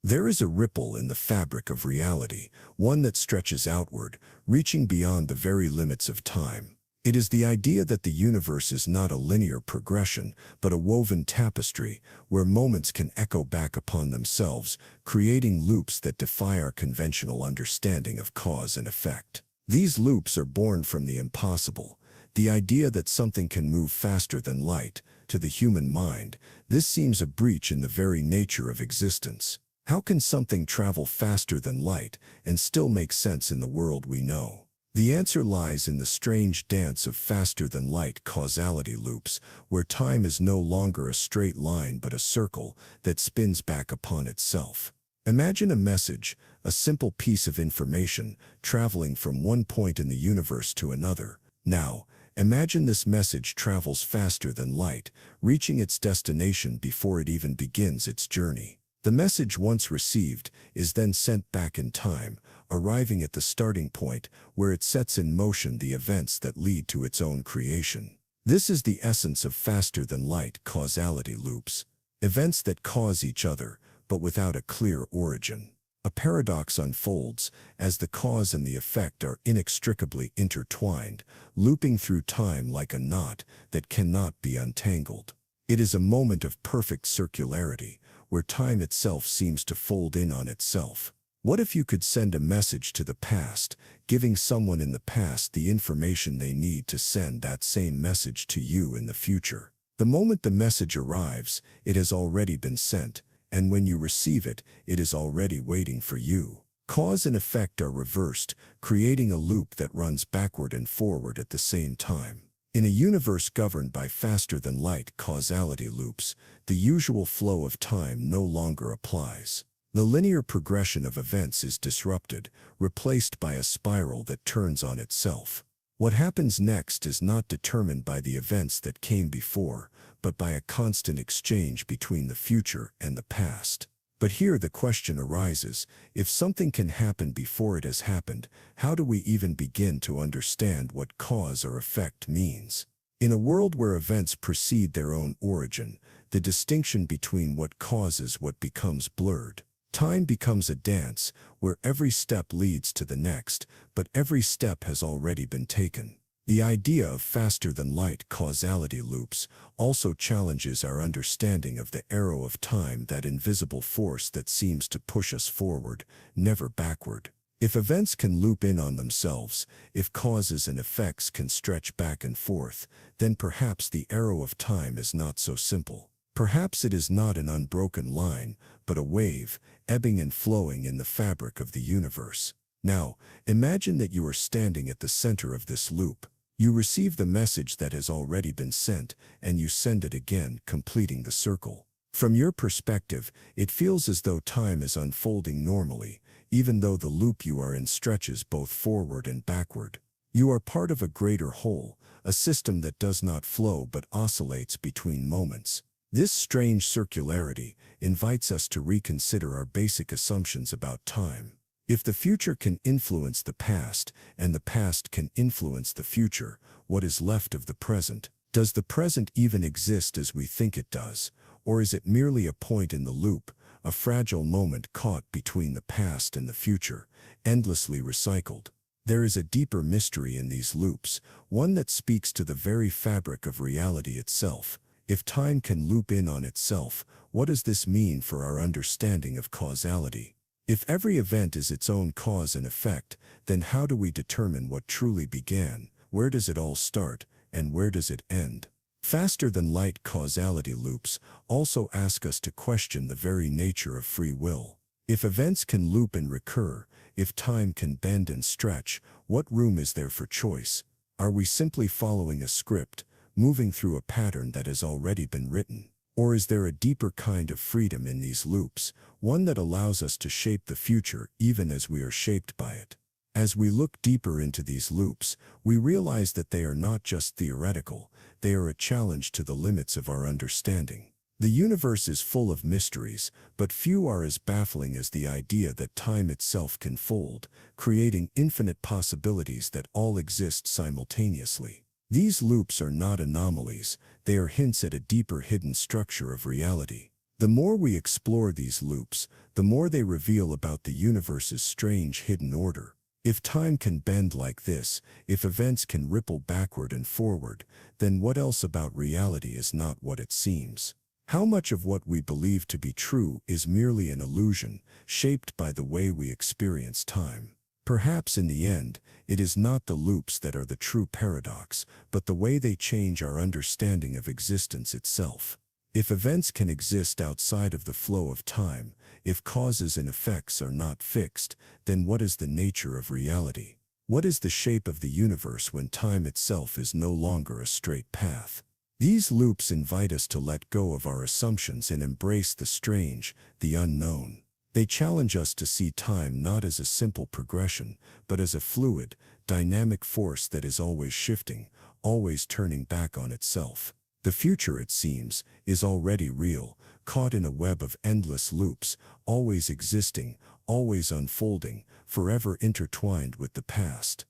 There is a ripple in the fabric of reality, one that stretches outward, reaching beyond the very limits of time. It is the idea that the universe is not a linear progression, but a woven tapestry, where moments can echo back upon themselves, creating loops that defy our conventional understanding of cause and effect. These loops are born from the impossible, the idea that something can move faster than light. To the human mind, this seems a breach in the very nature of existence. How can something travel faster than light and still make sense in the world we know? The answer lies in the strange dance of faster-than-light causality loops, where time is no longer a straight line but a circle that spins back upon itself. Imagine a message, a simple piece of information, traveling from one point in the universe to another. Now, imagine this message travels faster than light, reaching its destination before it even begins its journey. The message once received is then sent back in time, arriving at the starting point where it sets in motion the events that lead to its own creation. This is the essence of faster-than-light causality loops, events that cause each other, but without a clear origin. A paradox unfolds as the cause and the effect are inextricably intertwined, looping through time like a knot that cannot be untangled. It is a moment of perfect circularity, where time itself seems to fold in on itself. What if you could send a message to the past, giving someone in the past the information they need to send that same message to you in the future? The moment the message arrives, it has already been sent, and when you receive it, it is already waiting for you. Cause and effect are reversed, creating a loop that runs backward and forward at the same time. In a universe governed by faster-than-light causality loops, the usual flow of time no longer applies. The linear progression of events is disrupted, replaced by a spiral that turns on itself. What happens next is not determined by the events that came before, but by a constant exchange between the future and the past. But here the question arises, if something can happen before it has happened, how do we even begin to understand what cause or effect means? In a world where events precede their own origin, the distinction between what causes what becomes blurred. Time becomes a dance where every step leads to the next, but every step has already been taken. The idea of faster-than-light causality loops also challenges our understanding of the arrow of time, that invisible force that seems to push us forward, never backward. If events can loop in on themselves, if causes and effects can stretch back and forth, then perhaps the arrow of time is not so simple. Perhaps it is not an unbroken line, but a wave, ebbing and flowing in the fabric of the universe. Now, imagine that you are standing at the center of this loop. You receive the message that has already been sent, and you send it again, completing the circle. From your perspective, it feels as though time is unfolding normally, even though the loop you are in stretches both forward and backward. You are part of a greater whole, a system that does not flow but oscillates between moments. This strange circularity invites us to reconsider our basic assumptions about time. If the future can influence the past, and the past can influence the future, what is left of the present? Does the present even exist as we think it does, or is it merely a point in the loop, a fragile moment caught between the past and the future, endlessly recycled? There is a deeper mystery in these loops, one that speaks to the very fabric of reality itself. If time can loop in on itself, what does this mean for our understanding of causality? If every event is its own cause and effect, then how do we determine what truly began? Where does it all start, and where does it end? Faster-than-light causality loops also ask us to question the very nature of free will. If events can loop and recur, if time can bend and stretch, what room is there for choice? Are we simply following a script, moving through a pattern that has already been written? Or is there a deeper kind of freedom in these loops, one that allows us to shape the future even as we are shaped by it? As we look deeper into these loops, we realize that they are not just theoretical, they are a challenge to the limits of our understanding. The universe is full of mysteries, but few are as baffling as the idea that time itself can fold, creating infinite possibilities that all exist simultaneously. These loops are not anomalies, they are hints at a deeper hidden structure of reality. The more we explore these loops, the more they reveal about the universe's strange hidden order. If time can bend like this, if events can ripple backward and forward, then what else about reality is not what it seems? How much of what we believe to be true is merely an illusion, shaped by the way we experience time? Perhaps in the end, it is not the loops that are the true paradox, but the way they change our understanding of existence itself. If events can exist outside of the flow of time, if causes and effects are not fixed, then what is the nature of reality? What is the shape of the universe when time itself is no longer a straight path? These loops invite us to let go of our assumptions and embrace the strange, the unknown. They challenge us to see time not as a simple progression, but as a fluid, dynamic force that is always shifting, always turning back on itself. The future, it seems, is already real, caught in a web of endless loops, always existing, always unfolding, forever intertwined with the past.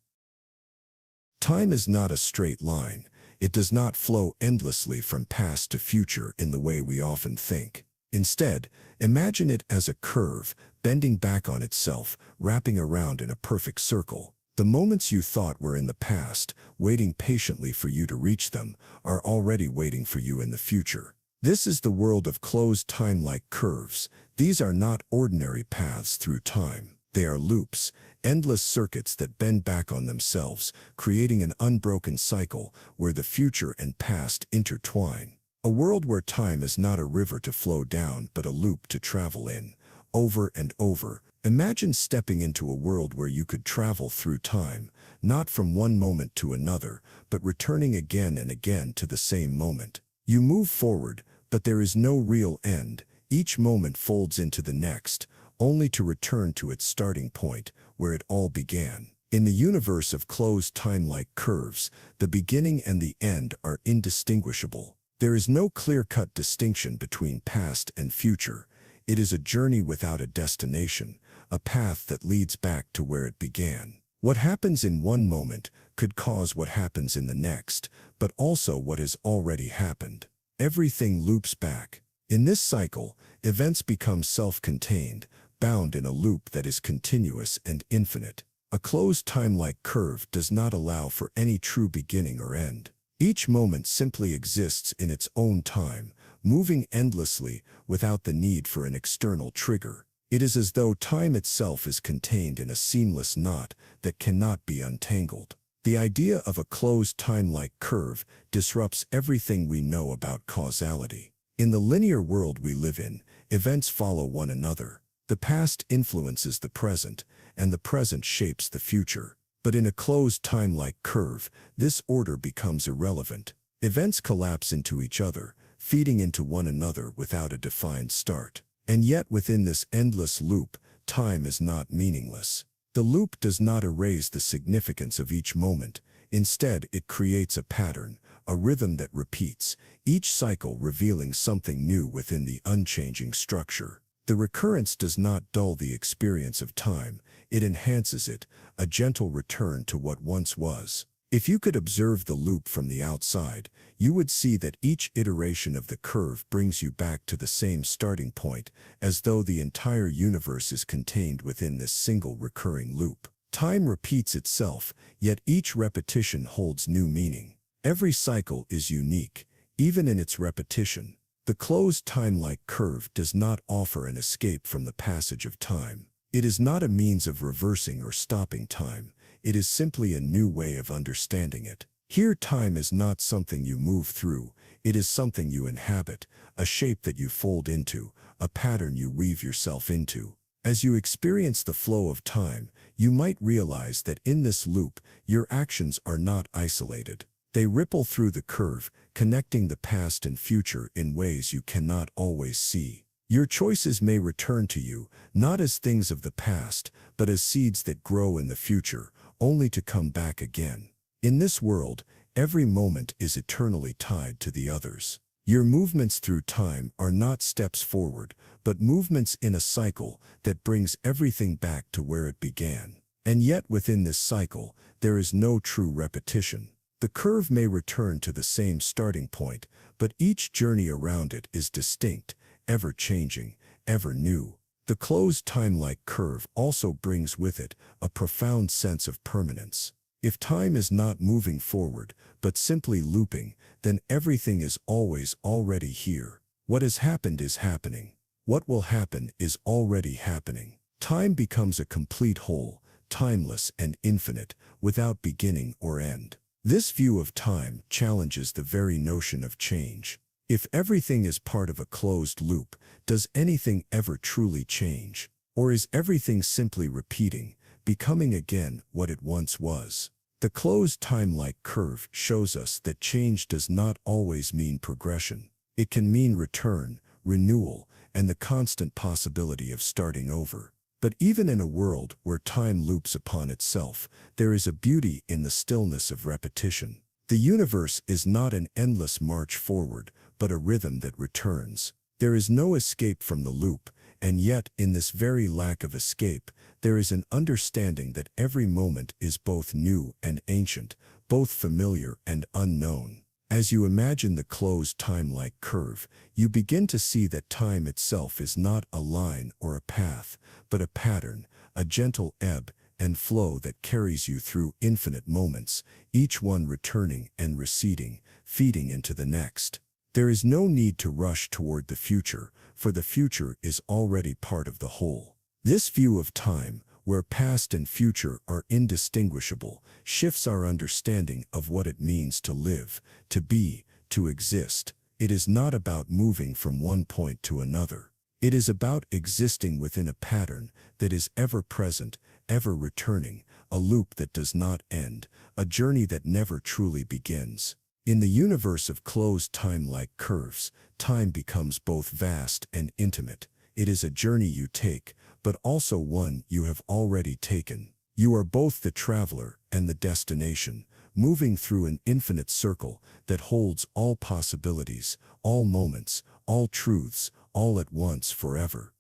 Time is not a straight line. It does not flow endlessly from past to future in the way we often think. Instead, imagine it as a curve, bending back on itself, wrapping around in a perfect circle. The moments you thought were in the past, waiting patiently for you to reach them, are already waiting for you in the future. This is the world of closed time-like curves. These are not ordinary paths through time. They are loops, endless circuits that bend back on themselves, creating an unbroken cycle where the future and past intertwine. A world where time is not a river to flow down but a loop to travel in, over and over. Imagine stepping into a world where you could travel through time, not from one moment to another, but returning again and again to the same moment. You move forward, but there is no real end. Each moment folds into the next, only to return to its starting point, where it all began. In the universe of closed time-like curves, the beginning and the end are indistinguishable. There is no clear-cut distinction between past and future. It is a journey without a destination, a path that leads back to where it began. What happens in one moment could cause what happens in the next, but also what has already happened. Everything loops back. In this cycle, events become self-contained, bound in a loop that is continuous and infinite. A closed time-like curve does not allow for any true beginning or end. Each moment simply exists in its own time, moving endlessly without the need for an external trigger. It is as though time itself is contained in a seamless knot that cannot be untangled. The idea of a closed time-like curve disrupts everything we know about causality. In the linear world we live in, events follow one another. The past influences the present, and the present shapes the future. But in a closed time-like curve, this order becomes irrelevant. Events collapse into each other, feeding into one another without a defined start. And yet within this endless loop, time is not meaningless. The loop does not erase the significance of each moment. Instead, it creates a pattern, a rhythm that repeats, each cycle revealing something new within the unchanging structure. The recurrence does not dull the experience of time, it enhances it, a gentle return to what once was. If you could observe the loop from the outside, you would see that each iteration of the curve brings you back to the same starting point, as though the entire universe is contained within this single recurring loop. Time repeats itself, yet each repetition holds new meaning. Every cycle is unique, even in its repetition. The closed time-like curve does not offer an escape from the passage of time. It is not a means of reversing or stopping time. It is simply a new way of understanding it. Here, time is not something you move through. It is something you inhabit, a shape that you fold into, a pattern you weave yourself into. As you experience the flow of time, you might realize that in this loop, your actions are not isolated. They ripple through the curve, connecting the past and future in ways you cannot always see. Your choices may return to you, not as things of the past, but as seeds that grow in the future, only to come back again. In this world, every moment is eternally tied to the others. Your movements through time are not steps forward, but movements in a cycle that brings everything back to where it began. And yet within this cycle, there is no true repetition. The curve may return to the same starting point, but each journey around it is distinct, ever-changing, ever new. The closed time-like curve also brings with it a profound sense of permanence. If time is not moving forward, but simply looping, then everything is always already here. What has happened is happening. What will happen is already happening. Time becomes a complete whole, timeless and infinite, without beginning or end. This view of time challenges the very notion of change. If everything is part of a closed loop, does anything ever truly change? Or is everything simply repeating, becoming again what it once was? The closed time-like curve shows us that change does not always mean progression. It can mean return, renewal, and the constant possibility of starting over. But even in a world where time loops upon itself, there is a beauty in the stillness of repetition. The universe is not an endless march forward, but a rhythm that returns. There is no escape from the loop, and yet in this very lack of escape, there is an understanding that every moment is both new and ancient, both familiar and unknown. As you imagine the closed time-like curve, you begin to see that time itself is not a line or a path, but a pattern, a gentle ebb and flow that carries you through infinite moments, each one returning and receding, feeding into the next. There is no need to rush toward the future, for the future is already part of the whole. This view of time, where past and future are indistinguishable, shifts our understanding of what it means to live, to be, to exist. It is not about moving from one point to another. It is about existing within a pattern that is ever present, ever returning, a loop that does not end, a journey that never truly begins. In the universe of closed time-like curves, time becomes both vast and intimate. It is a journey you take, but also one you have already taken. You are both the traveler and the destination, moving through an infinite circle that holds all possibilities, all moments, all truths, all at once forever.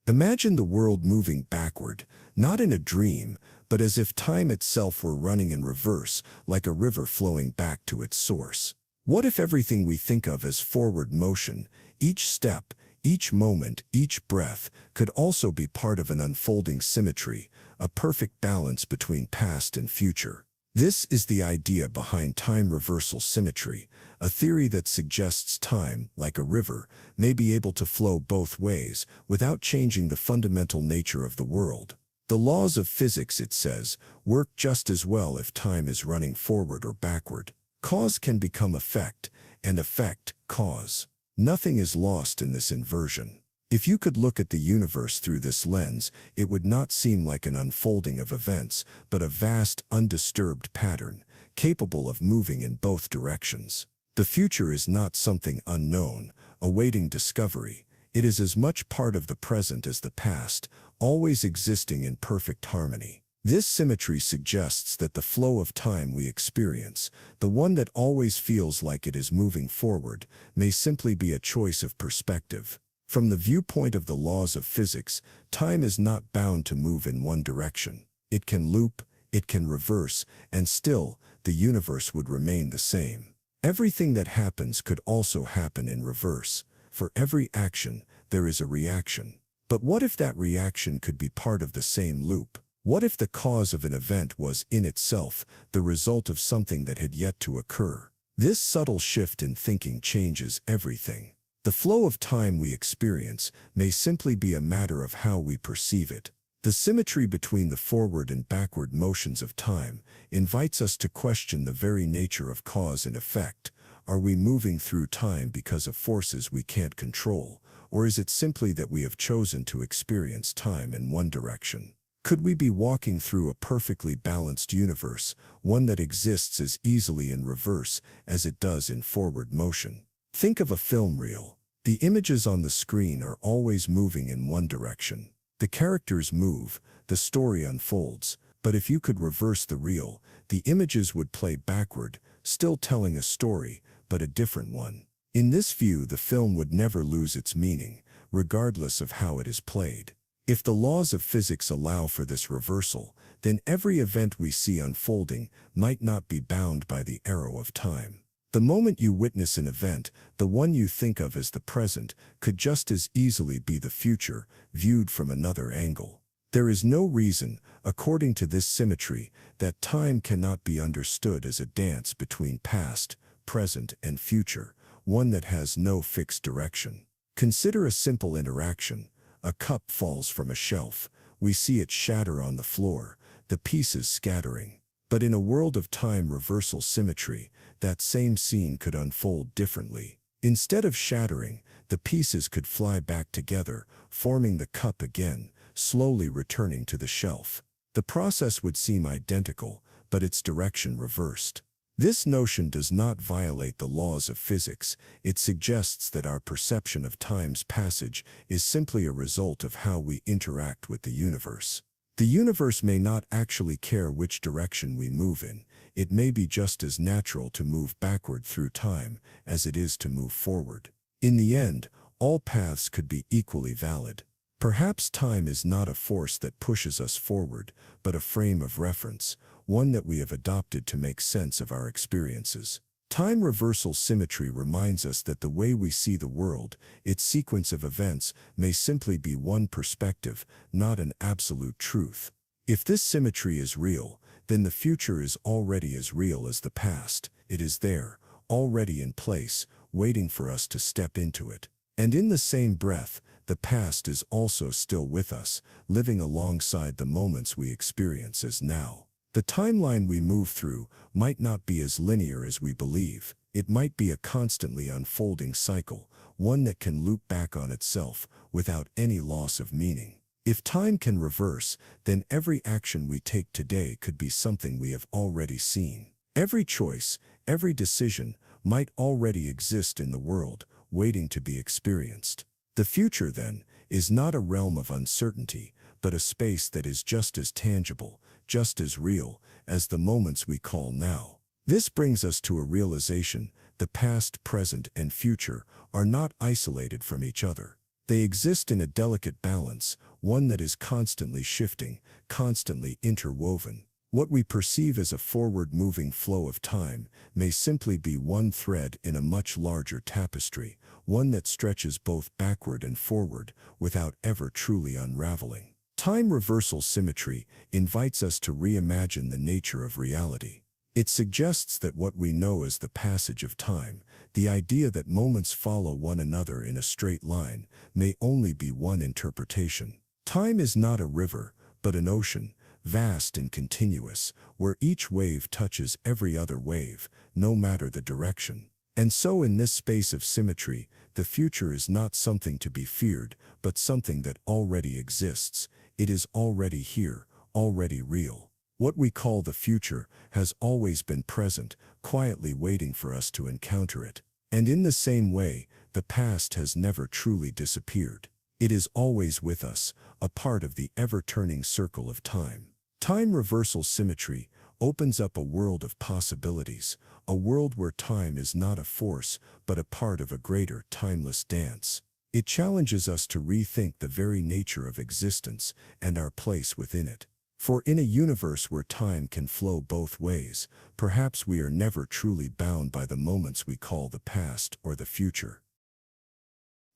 Imagine the world moving backward, not in a dream, but as if time itself were running in reverse, like a river flowing back to its source. What if everything we think of as forward motion, each step, each moment, each breath, could also be part of an unfolding symmetry, a perfect balance between past and future? This is the idea behind time reversal symmetry, a theory that suggests time, like a river, may be able to flow both ways without changing the fundamental nature of the world. The laws of physics, it says, work just as well if time is running forward or backward. Cause can become effect, and effect, cause. Nothing is lost in this inversion. If you could look at the universe through this lens, it would not seem like an unfolding of events, but a vast, undisturbed pattern, capable of moving in both directions. The future is not something unknown, awaiting discovery. It is as much part of the present as the past, always existing in perfect harmony. This symmetry suggests that the flow of time we experience, the one that always feels like it is moving forward, may simply be a choice of perspective. From the viewpoint of the laws of physics, time is not bound to move in one direction. It can loop, it can reverse, and still, the universe would remain the same. Everything that happens could also happen in reverse. For every action, there is a reaction. But what if that reaction could be part of the same loop? What if the cause of an event was, in itself, the result of something that had yet to occur? This subtle shift in thinking changes everything. The flow of time we experience may simply be a matter of how we perceive it. The symmetry between the forward and backward motions of time invites us to question the very nature of cause and effect. Are we moving through time because of forces we can't control, or is it simply that we have chosen to experience time in one direction? Could we be walking through a perfectly balanced universe, one that exists as easily in reverse as it does in forward motion? Think of a film reel. The images on the screen are always moving in one direction. The characters move, the story unfolds, but if you could reverse the reel, the images would play backward, still telling a story, but a different one. In this view, the film would never lose its meaning, regardless of how it is played. If the laws of physics allow for this reversal, then every event we see unfolding might not be bound by the arrow of time. The moment you witness an event, the one you think of as the present, could just as easily be the future, viewed from another angle. There is no reason, according to this symmetry, that time cannot be understood as a dance between past, present, and future, one that has no fixed direction. Consider a simple interaction. A cup falls from a shelf. We see it shatter on the floor, the pieces scattering. But in a world of time reversal symmetry, that same scene could unfold differently. Instead of shattering, the pieces could fly back together, forming the cup again, slowly returning to the shelf. The process would seem identical, but its direction reversed. This notion does not violate the laws of physics. It suggests that our perception of time's passage is simply a result of how we interact with the universe. The universe may not actually care which direction we move in. It may be just as natural to move backward through time as it is to move forward. In the end, all paths could be equally valid. Perhaps time is not a force that pushes us forward, but a frame of reference, one that we have adopted to make sense of our experiences. Time reversal symmetry reminds us that the way we see the world, its sequence of events, may simply be one perspective, not an absolute truth. If this symmetry is real, then the future is already as real as the past. It is there, already in place, waiting for us to step into it. And in the same breath, the past is also still with us, living alongside the moments we experience as now. The timeline we move through might not be as linear as we believe. It might be a constantly unfolding cycle, one that can loop back on itself without any loss of meaning. If time can reverse, then every action we take today could be something we have already seen. Every choice, every decision might already exist in the world, waiting to be experienced. The future, then, is not a realm of uncertainty, but a space that is just as tangible, just as real, as the moments we call now. This brings us to a realization: the past, present, and future are not isolated from each other. They exist in a delicate balance, one that is constantly shifting, constantly interwoven. What we perceive as a forward-moving flow of time may simply be one thread in a much larger tapestry, one that stretches both backward and forward without ever truly unraveling. Time reversal symmetry invites us to reimagine the nature of reality. It suggests that what we know as the passage of time, the idea that moments follow one another in a straight line, may only be one interpretation. Time is not a river, but an ocean, vast and continuous, where each wave touches every other wave, no matter the direction. And so in this space of symmetry, the future is not something to be feared, but something that already exists. It is already here, already real. What we call the future has always been present, quietly waiting for us to encounter it. And in the same way, the past has never truly disappeared. It is always with us, a part of the ever-turning circle of time. Time reversal symmetry opens up a world of possibilities, a world where time is not a force, but a part of a greater, timeless dance. It challenges us to rethink the very nature of existence and our place within it. For in a universe where time can flow both ways, perhaps we are never truly bound by the moments we call the past or the future.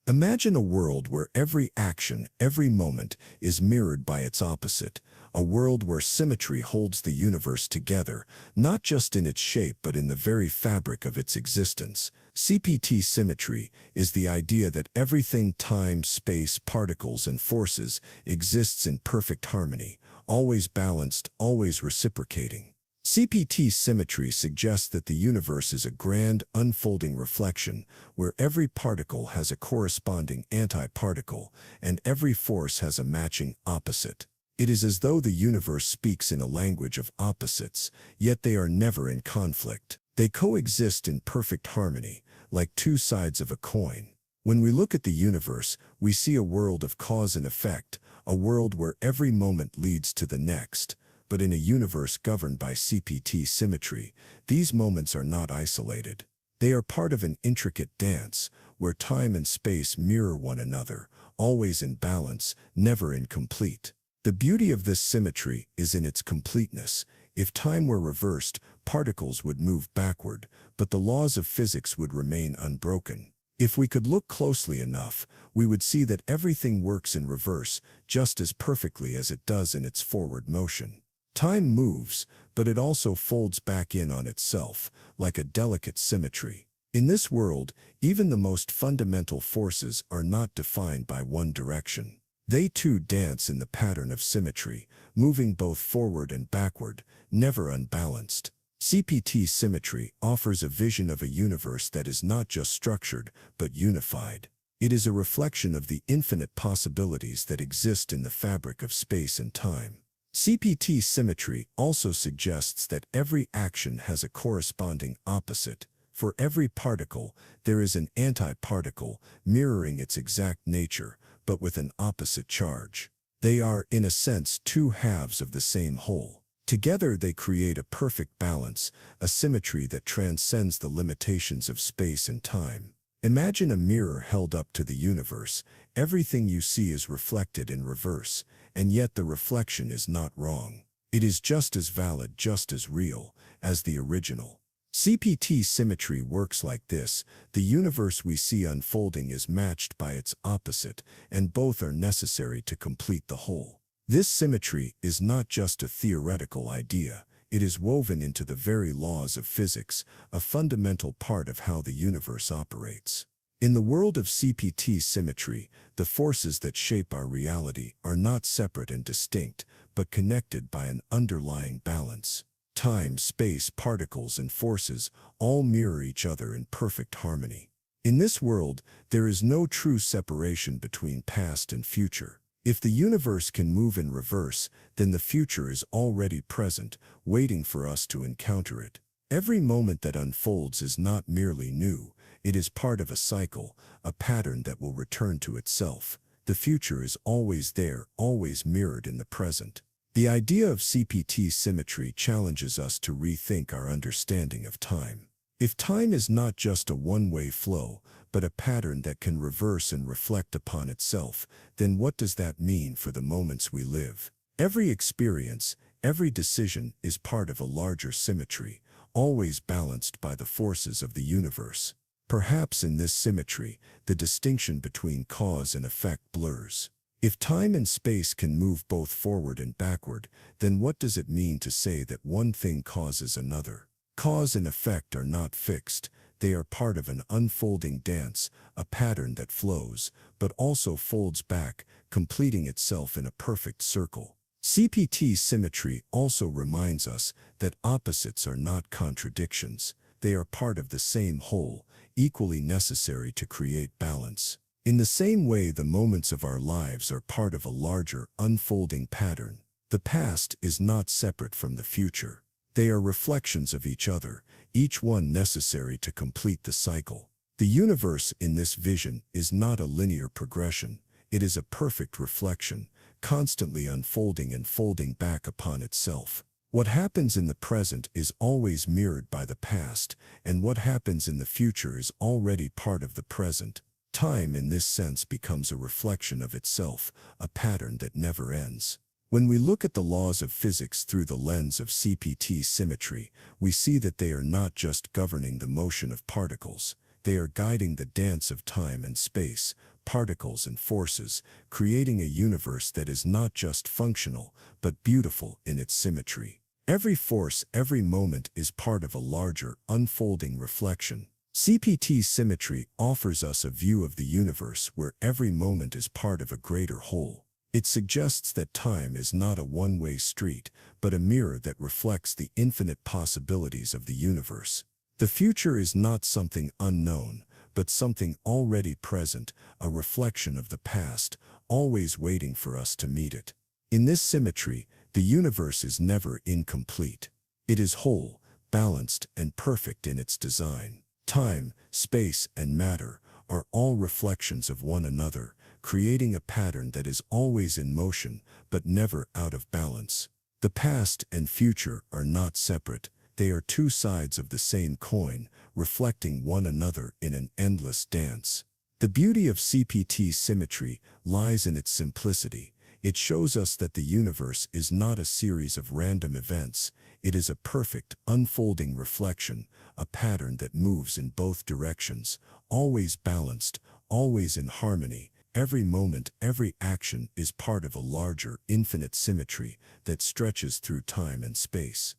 Imagine a world where every action, every moment, is mirrored by its opposite, a world where symmetry holds the universe together, not just in its shape but in the very fabric of its existence. CPT symmetry is the idea that everything, time, space, particles, and forces, exists in perfect harmony, always balanced, always reciprocating. CPT symmetry suggests that the universe is a grand, unfolding reflection, where every particle has a corresponding antiparticle, and every force has a matching opposite. It is as though the universe speaks in a language of opposites, yet they are never in conflict. They coexist in perfect harmony, like two sides of a coin. When we look at the universe, we see a world of cause and effect, a world where every moment leads to the next. But in a universe governed by CPT symmetry, these moments are not isolated. They are part of an intricate dance, where time and space mirror one another, always in balance, never incomplete. The beauty of this symmetry is in its completeness. If time were reversed, particles would move backward, but the laws of physics would remain unbroken. If we could look closely enough, we would see that everything works in reverse just as perfectly as it does in its forward motion. Time moves, but it also folds back in on itself, like a delicate symmetry. In this world, even the most fundamental forces are not defined by one direction. They too dance in the pattern of symmetry, moving both forward and backward, never unbalanced. CPT symmetry offers a vision of a universe that is not just structured, but unified. It is a reflection of the infinite possibilities that exist in the fabric of space and time. CPT symmetry also suggests that every action has a corresponding opposite. For every particle, there is an antiparticle mirroring its exact nature, but with an opposite charge. They are, in a sense, two halves of the same whole. Together they create a perfect balance, a symmetry that transcends the limitations of space and time. Imagine a mirror held up to the universe. Everything you see is reflected in reverse, and yet the reflection is not wrong. It is just as valid, just as real, as the original. CPT symmetry works like this. The universe we see unfolding is matched by its opposite, and both are necessary to complete the whole. This symmetry is not just a theoretical idea. It is woven into the very laws of physics, a fundamental part of how the universe operates. In the world of CPT symmetry, the forces that shape our reality are not separate and distinct, but connected by an underlying balance. Time, space, particles, and forces all mirror each other in perfect harmony. In this world, there is no true separation between past and future. If the universe can move in reverse, then the future is already present, waiting for us to encounter it. Every moment that unfolds is not merely new, it is part of a cycle, a pattern that will return to itself. The future is always there, always mirrored in the present. The idea of CPT symmetry challenges us to rethink our understanding of time. If time is not just a one-way flow, but a pattern that can reverse and reflect upon itself, then what does that mean for the moments we live? Every experience, every decision is part of a larger symmetry, always balanced by the forces of the universe. Perhaps in this symmetry, the distinction between cause and effect blurs. If time and space can move both forward and backward, then what does it mean to say that one thing causes another? Cause and effect are not fixed. They are part of an unfolding dance, a pattern that flows, but also folds back, completing itself in a perfect circle. CPT symmetry also reminds us that opposites are not contradictions. They are part of the same whole, equally necessary to create balance. In the same way, the moments of our lives are part of a larger, unfolding pattern. The past is not separate from the future. They are reflections of each other, each one necessary to complete the cycle. The universe in this vision is not a linear progression. It is a perfect reflection, constantly unfolding and folding back upon itself. What happens in the present is always mirrored by the past, and what happens in the future is already part of the present. Time in this sense becomes a reflection of itself, a pattern that never ends. When we look at the laws of physics through the lens of CPT symmetry, we see that they are not just governing the motion of particles. They are guiding the dance of time and space, particles and forces, creating a universe that is not just functional, but beautiful in its symmetry. Every force, every moment is part of a larger, unfolding reflection. CPT symmetry offers us a view of the universe where every moment is part of a greater whole. It suggests that time is not a one-way street, but a mirror that reflects the infinite possibilities of the universe. The future is not something unknown, but something already present, a reflection of the past, always waiting for us to meet it. In this symmetry, the universe is never incomplete. It is whole, balanced, and perfect in its design. Time, space, and matter are all reflections of one another, creating a pattern that is always in motion, but never out of balance. The past and future are not separate. They are two sides of the same coin, reflecting one another in an endless dance. The beauty of CPT symmetry lies in its simplicity. It shows us that the universe is not a series of random events. It is a perfect, unfolding reflection, a pattern that moves in both directions, always balanced, always in harmony. Every moment, every action is part of a larger, infinite symmetry that stretches through time and space.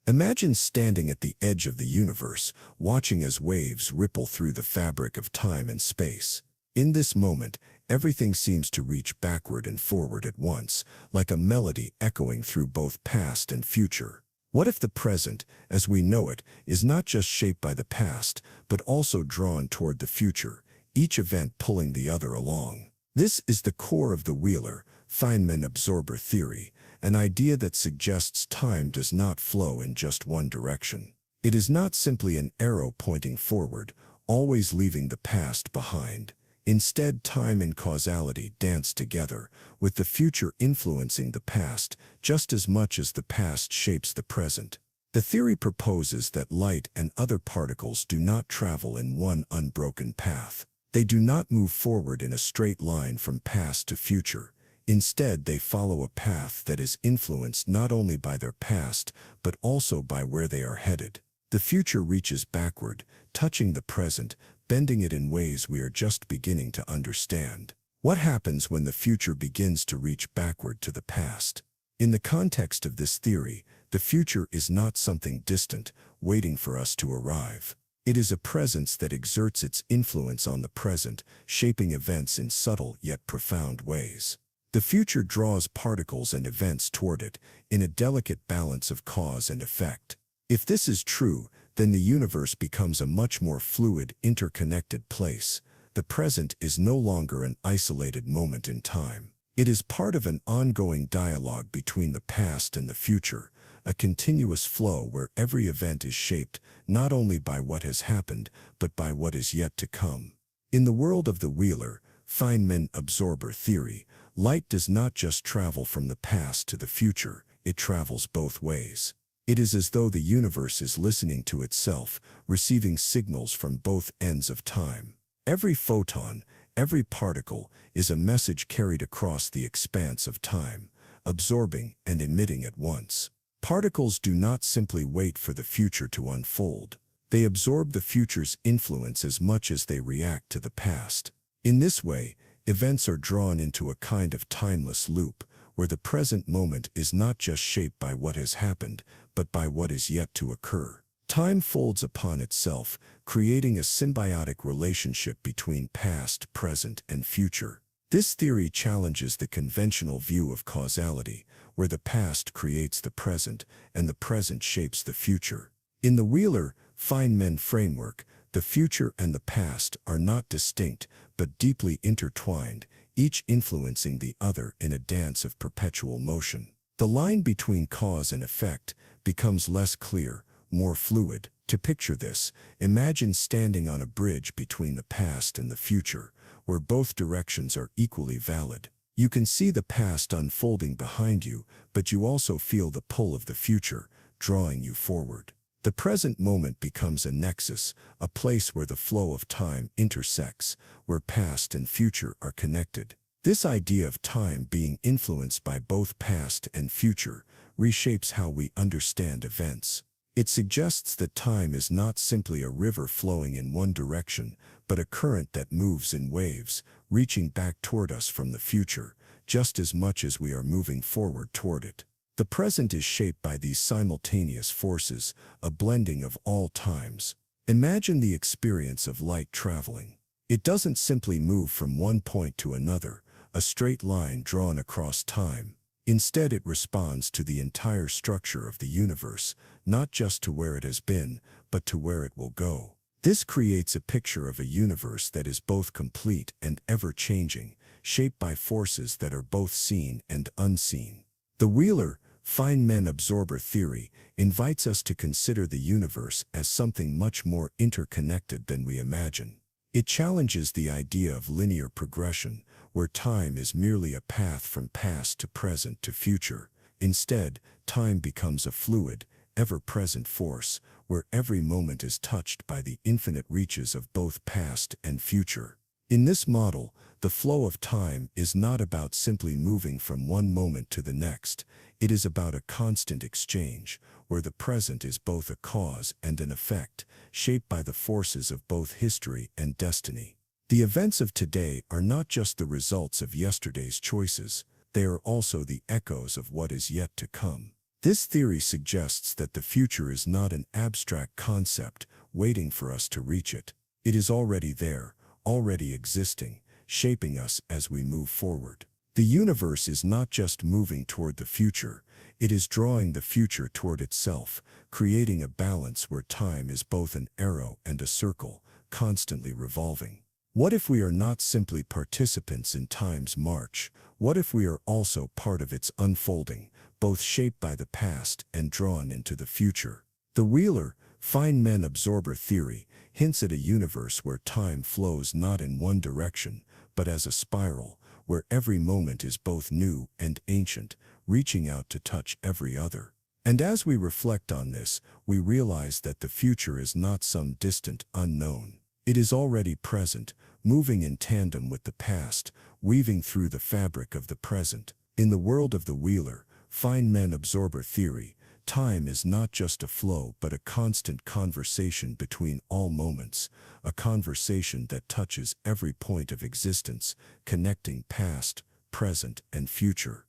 Imagine standing at the edge of the universe, watching as waves ripple through the fabric of time and space. In this moment, everything seems to reach backward and forward at once, like a melody echoing through both past and future. What if the present, as we know it, is not just shaped by the past, but also drawn toward the future, each event pulling the other along? This is the core of the Wheeler-Feynman absorber theory, an idea that suggests time does not flow in just one direction. It is not simply an arrow pointing forward, always leaving the past behind. Instead, time and causality dance together, with the future influencing the past just as much as the past shapes the present. The theory proposes that light and other particles do not travel in one unbroken path. They do not move forward in a straight line from past to future. Instead, they follow a path that is influenced not only by their past, but also by where they are headed. The future reaches backward, touching the present, bending it in ways we are just beginning to understand. What happens when the future begins to reach backward to the past? In the context of this theory, the future is not something distant, waiting for us to arrive. It is a presence that exerts its influence on the present, shaping events in subtle yet profound ways. The future draws particles and events toward it, in a delicate balance of cause and effect. If this is true, then the universe becomes a much more fluid, interconnected place. The present is no longer an isolated moment in time. It is part of an ongoing dialogue between the past and the future, a continuous flow where every event is shaped not only by what has happened, but by what is yet to come. In the world of the Wheeler-Feynman absorber theory, light does not just travel from the past to the future, it travels both ways. It is as though the universe is listening to itself, receiving signals from both ends of time. Every photon, every particle, is a message carried across the expanse of time, absorbing and emitting at once. Particles do not simply wait for the future to unfold. They absorb the future's influence as much as they react to the past. In this way, events are drawn into a kind of timeless loop, where the present moment is not just shaped by what has happened, but by what is yet to occur. Time folds upon itself, creating a symbiotic relationship between past, present, and future. This theory challenges the conventional view of causality, where the past creates the present, and the present shapes the future. In the Wheeler-Feynman framework, the future and the past are not distinct, but deeply intertwined, each influencing the other in a dance of perpetual motion. The line between cause and effect becomes less clear, more fluid. To picture this, imagine standing on a bridge between the past and the future, where both directions are equally valid. You can see the past unfolding behind you, but you also feel the pull of the future, drawing you forward. The present moment becomes a nexus, a place where the flow of time intersects, where past and future are connected. This idea of time being influenced by both past and future reshapes how we understand events. It suggests that time is not simply a river flowing in one direction, but a current that moves in waves, reaching back toward us from the future, just as much as we are moving forward toward it. The present is shaped by these simultaneous forces, a blending of all times. Imagine the experience of light traveling. It doesn't simply move from one point to another, a straight line drawn across time. Instead, it responds to the entire structure of the universe, not just to where it has been, but to where it will go. This creates a picture of a universe that is both complete and ever-changing, shaped by forces that are both seen and unseen. The Wheeler-Feynman absorber theory invites us to consider the universe as something much more interconnected than we imagine. It challenges the idea of linear progression, where time is merely a path from past to present to future. Instead, time becomes a fluid, ever-present force, where every moment is touched by the infinite reaches of both past and future. In this model, the flow of time is not about simply moving from one moment to the next. It is about a constant exchange, where the present is both a cause and an effect, shaped by the forces of both history and destiny. The events of today are not just the results of yesterday's choices, they are also the echoes of what is yet to come. This theory suggests that the future is not an abstract concept waiting for us to reach it. It is already there, already existing, shaping us as we move forward. The universe is not just moving toward the future, it is drawing the future toward itself, creating a balance where time is both an arrow and a circle, constantly revolving. What if we are not simply participants in time's march? What if we are also part of its unfolding, both shaped by the past and drawn into the future? The Wheeler, Feynman absorber theory hints at a universe where time flows not in one direction, but as a spiral, where every moment is both new and ancient, reaching out to touch every other. And as we reflect on this, we realize that the future is not some distant unknown. It is already present, moving in tandem with the past, weaving through the fabric of the present. In the world of the Wheeler, Feynman absorber theory, time is not just a flow but a constant conversation between all moments, a conversation that touches every point of existence, connecting past, present, and future.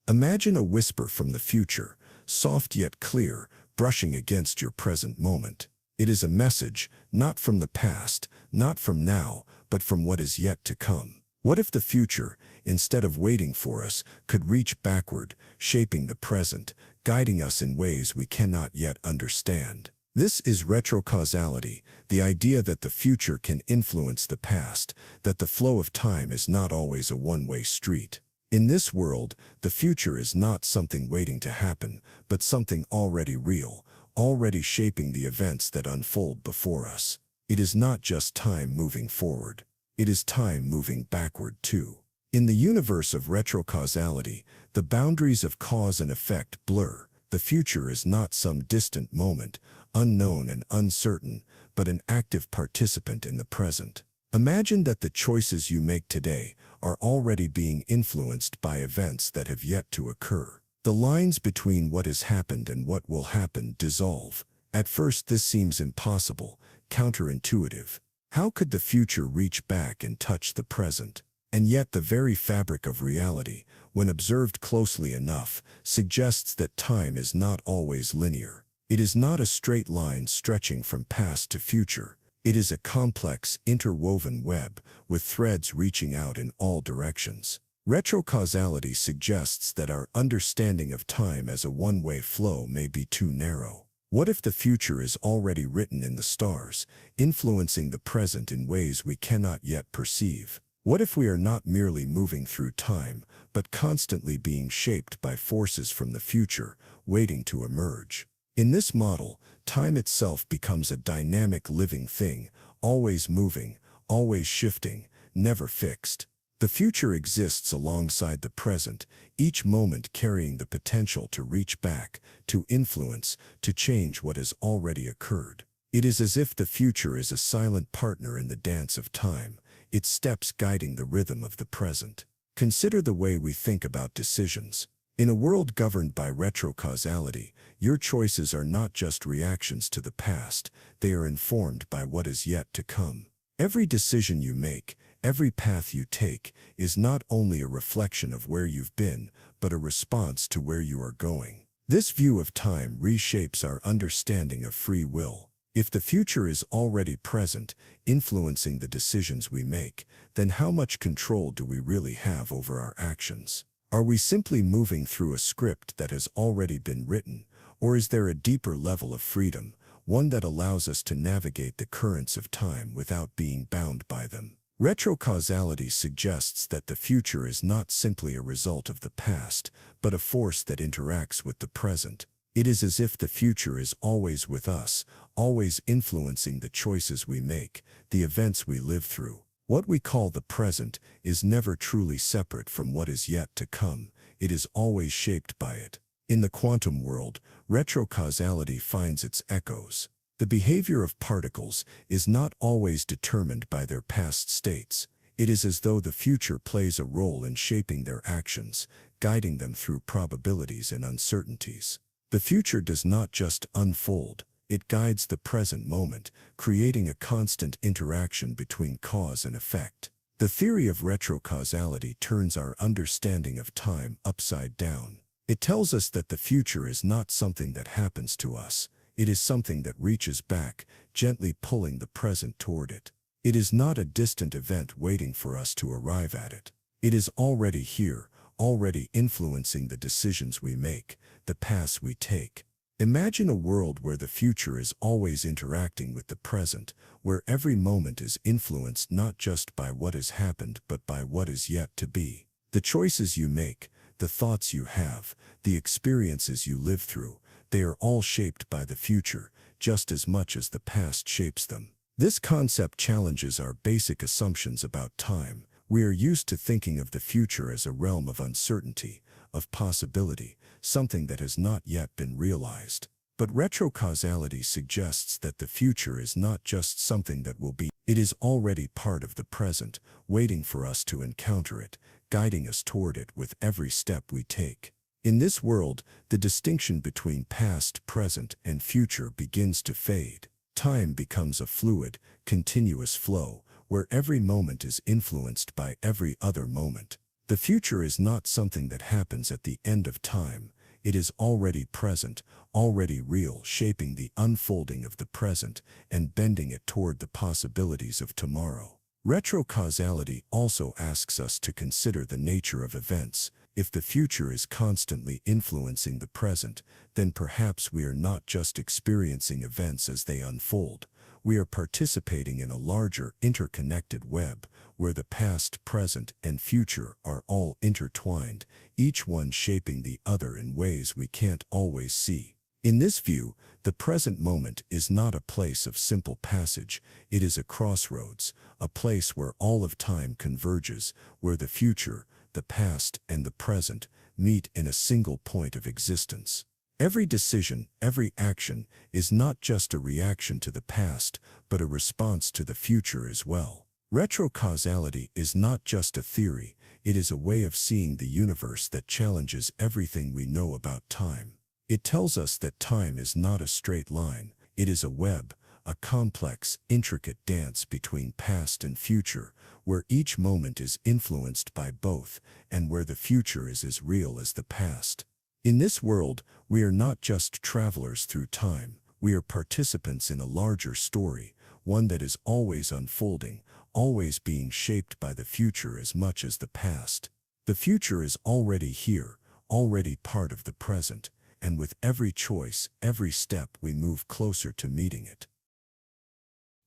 Imagine a whisper from the future, soft yet clear, brushing against your present moment. It is a message, not from the past, not from now, but from what is yet to come. What if the future, instead of waiting for us, could reach backward, shaping the present, guiding us in ways we cannot yet understand? This is retrocausality, the idea that the future can influence the past, that the flow of time is not always a one-way street. In this world, the future is not something waiting to happen, but something already real, already shaping the events that unfold before us. It is not just time moving forward. It is time moving backward too. In the universe of retrocausality, the boundaries of cause and effect blur. The future is not some distant moment, unknown and uncertain, but an active participant in the present. Imagine that the choices you make today are already being influenced by events that have yet to occur. The lines between what has happened and what will happen dissolve. At first this seems impossible, counterintuitive. How could the future reach back and touch the present? And yet the very fabric of reality, when observed closely enough, suggests that time is not always linear. It is not a straight line stretching from past to future. It is a complex, interwoven web, with threads reaching out in all directions. Retrocausality suggests that our understanding of time as a one-way flow may be too narrow. What if the future is already written in the stars, influencing the present in ways we cannot yet perceive? What if we are not merely moving through time, but constantly being shaped by forces from the future, waiting to emerge? In this model, time itself becomes a dynamic living thing, always moving, always shifting, never fixed. The future exists alongside the present, each moment carrying the potential to reach back, to influence, to change what has already occurred. It is as if the future is a silent partner in the dance of time, its steps guiding the rhythm of the present. Consider the way we think about decisions. In a world governed by retrocausality, your choices are not just reactions to the past, they are informed by what is yet to come. Every decision you make, every path you take, is not only a reflection of where you've been, but a response to where you are going. This view of time reshapes our understanding of free will. If the future is already present, influencing the decisions we make, then how much control do we really have over our actions? Are we simply moving through a script that has already been written, or is there a deeper level of freedom, one that allows us to navigate the currents of time without being bound by them? Retrocausality suggests that the future is not simply a result of the past, but a force that interacts with the present. It is as if the future is always with us, always influencing the choices we make, the events we live through. What we call the present is never truly separate from what is yet to come. It is always shaped by it. In the quantum world, retrocausality finds its echoes. The behavior of particles is not always determined by their past states. It is as though the future plays a role in shaping their actions, guiding them through probabilities and uncertainties. The future does not just unfold, it guides the present moment, creating a constant interaction between cause and effect. The theory of retrocausality turns our understanding of time upside down. It tells us that the future is not something that happens to us. It is something that reaches back, gently pulling the present toward it. It is not a distant event waiting for us to arrive at it. It is already here, already influencing the decisions we make, the paths we take. Imagine a world where the future is always interacting with the present, where every moment is influenced not just by what has happened but by what is yet to be. The choices you make, the thoughts you have, the experiences you live through, they are all shaped by the future, just as much as the past shapes them. This concept challenges our basic assumptions about time. We are used to thinking of the future as a realm of uncertainty, of possibility, something that has not yet been realized. But retrocausality suggests that the future is not just something that will be. It is already part of the present, waiting for us to encounter it, guiding us toward it with every step we take. In this world, the distinction between past, present, and future begins to fade. Time becomes a fluid, continuous flow, where every moment is influenced by every other moment. The future is not something that happens at the end of time. It is already present, already real, shaping the unfolding of the present and bending it toward the possibilities of tomorrow. Retrocausality also asks us to consider the nature of events. If the future is constantly influencing the present, then perhaps we are not just experiencing events as they unfold. We are participating in a larger, interconnected web, where the past, present, and future are all intertwined, each one shaping the other in ways we can't always see. In this view, the present moment is not a place of simple passage. It is a crossroads, a place where all of time converges, where the future, the past, and the present meet in a single point of existence. Every decision, every action is not just a reaction to the past, but a response to the future as well. Retrocausality is not just a theory, it is a way of seeing the universe that challenges everything we know about time. It tells us that time is not a straight line, it is a web, a complex, intricate dance between past and future, where each moment is influenced by both, and where the future is as real as the past. In this world, we are not just travelers through time, we are participants in a larger story, one that is always unfolding, always being shaped by the future as much as the past. The future is already here, already part of the present, and with every choice, every step, we move closer to meeting it.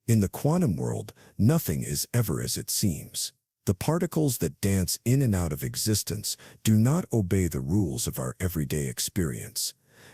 In the quantum world, nothing is ever as it seems. The particles that dance in and out of existence do not obey the rules of our everyday experience.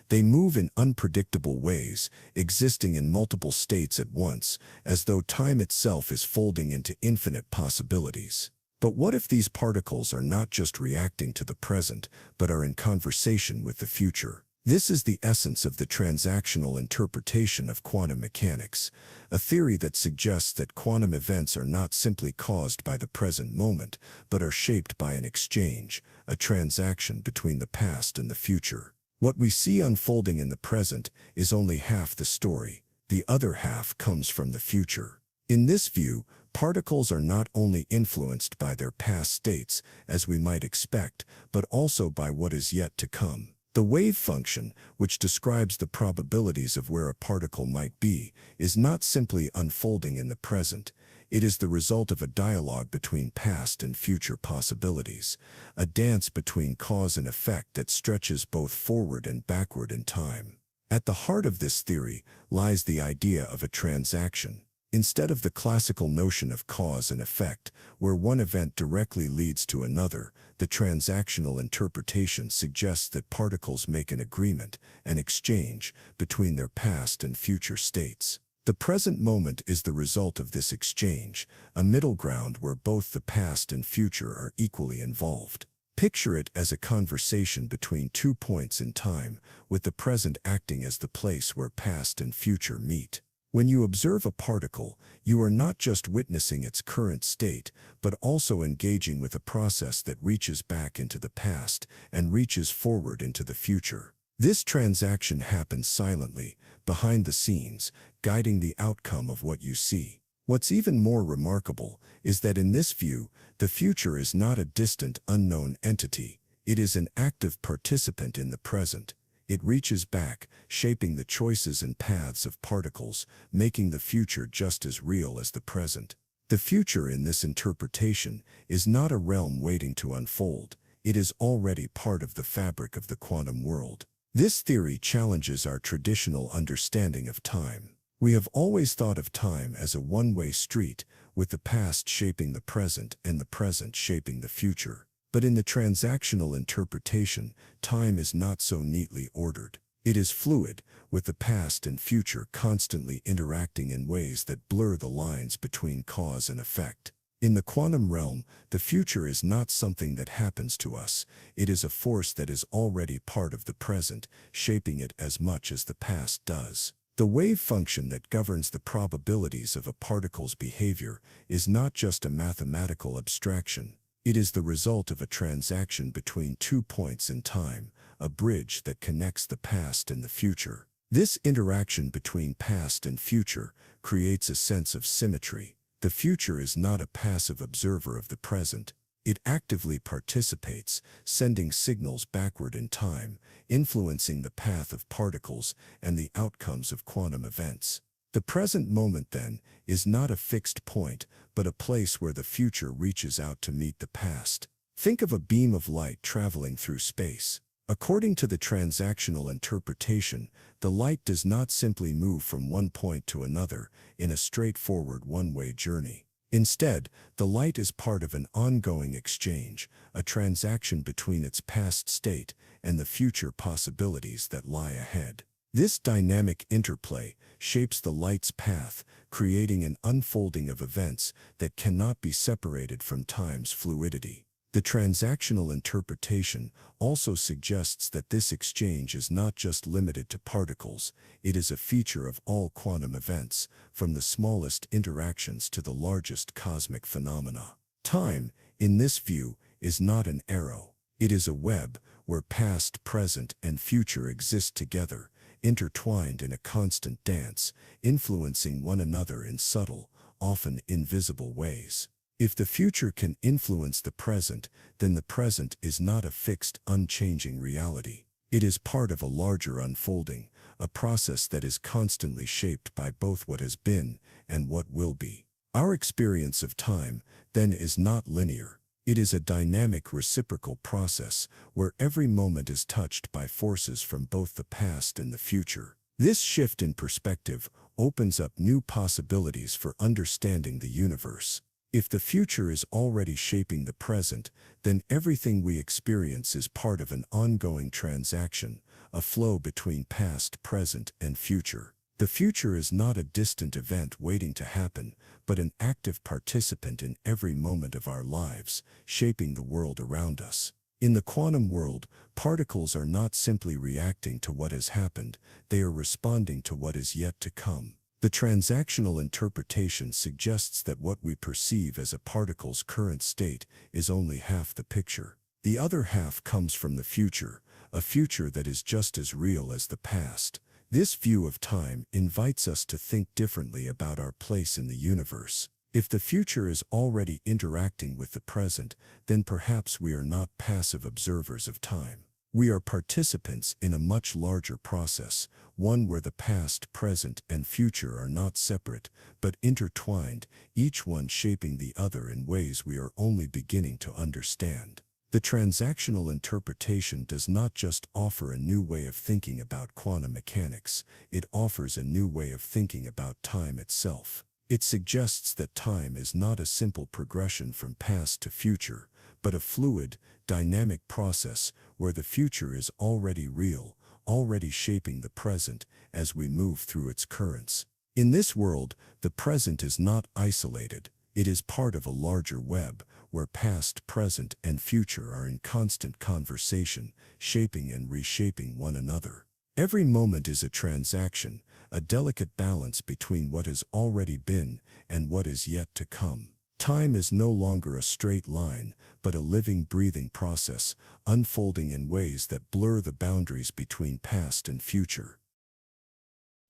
They move in unpredictable ways, existing in multiple states at once, as though time itself is folding into infinite possibilities. But what if these particles are not just reacting to the present, but are in conversation with the future? This is the essence of the transactional interpretation of quantum mechanics, a theory that suggests that quantum events are not simply caused by the present moment, but are shaped by an exchange, a transaction between the past and the future. What we see unfolding in the present is only half the story. The other half comes from the future. In this view, particles are not only influenced by their past states, as we might expect, but also by what is yet to come. The wave function, which describes the probabilities of where a particle might be, is not simply unfolding in the present. It is the result of a dialogue between past and future possibilities, a dance between cause and effect that stretches both forward and backward in time. At the heart of this theory lies the idea of a transaction. Instead of the classical notion of cause and effect, where one event directly leads to another, the transactional interpretation suggests that particles make an agreement, an exchange, between their past and future states. The present moment is the result of this exchange, a middle ground where both the past and future are equally involved. Picture it as a conversation between 2 points in time, with the present acting as the place where past and future meet. When you observe a particle, you are not just witnessing its current state, but also engaging with a process that reaches back into the past and reaches forward into the future. This transaction happens silently, behind the scenes, guiding the outcome of what you see. What's even more remarkable is that in this view, the future is not a distant, unknown entity. It is an active participant in the present. It reaches back, shaping the choices and paths of particles, making the future just as real as the present. The future in this interpretation is not a realm waiting to unfold. It is already part of the fabric of the quantum world. This theory challenges our traditional understanding of time. We have always thought of time as a one-way street, with the past shaping the present and the present shaping the future. But in the transactional interpretation, time is not so neatly ordered. It is fluid, with the past and future constantly interacting in ways that blur the lines between cause and effect. In the quantum realm, the future is not something that happens to us. It is a force that is already part of the present, shaping it as much as the past does. The wave function that governs the probabilities of a particle's behavior is not just a mathematical abstraction. It is the result of a transaction between 2 points in time, a bridge that connects the past and the future. This interaction between past and future creates a sense of symmetry. The future is not a passive observer of the present. It actively participates, sending signals backward in time, influencing the path of particles and the outcomes of quantum events. The present moment, then, is not a fixed point, but a place where the future reaches out to meet the past. Think of a beam of light traveling through space. According to the transactional interpretation, the light does not simply move from one point to another in a straightforward one-way journey. Instead, the light is part of an ongoing exchange, a transaction between its past state and the future possibilities that lie ahead. This dynamic interplay shapes the light's path, creating an unfolding of events that cannot be separated from time's fluidity. The transactional interpretation also suggests that this exchange is not just limited to particles. It is a feature of all quantum events, from the smallest interactions to the largest cosmic phenomena. Time, in this view, is not an arrow. It is a web where past, present, and future exist together, intertwined in a constant dance, influencing one another in subtle, often invisible ways. If the future can influence the present, then the present is not a fixed, unchanging reality. It is part of a larger unfolding, a process that is constantly shaped by both what has been and what will be. Our experience of time, then, is not linear. It is a dynamic reciprocal process where every moment is touched by forces from both the past and the future. This shift in perspective opens up new possibilities for understanding the universe. If the future is already shaping the present, then everything we experience is part of an ongoing transaction, a flow between past, present, and future. The future is not a distant event waiting to happen, but an active participant in every moment of our lives, shaping the world around us. In the quantum world, particles are not simply reacting to what has happened, they are responding to what is yet to come. The transactional interpretation suggests that what we perceive as a particle's current state is only half the picture. The other half comes from the future, a future that is just as real as the past. This view of time invites us to think differently about our place in the universe. If the future is already interacting with the present, then perhaps we are not passive observers of time. We are participants in a much larger process, one where the past, present, and future are not separate, but intertwined, each one shaping the other in ways we are only beginning to understand. The transactional interpretation does not just offer a new way of thinking about quantum mechanics, it offers a new way of thinking about time itself. It suggests that time is not a simple progression from past to future, but a fluid, dynamic process where the future is already real, already shaping the present as we move through its currents. In this world, the present is not isolated. It is part of a larger web where past, present, and future are in constant conversation, shaping and reshaping one another. Every moment is a transaction, a delicate balance between what has already been and what is yet to come. Time is no longer a straight line, but a living, breathing process, unfolding in ways that blur the boundaries between past and future.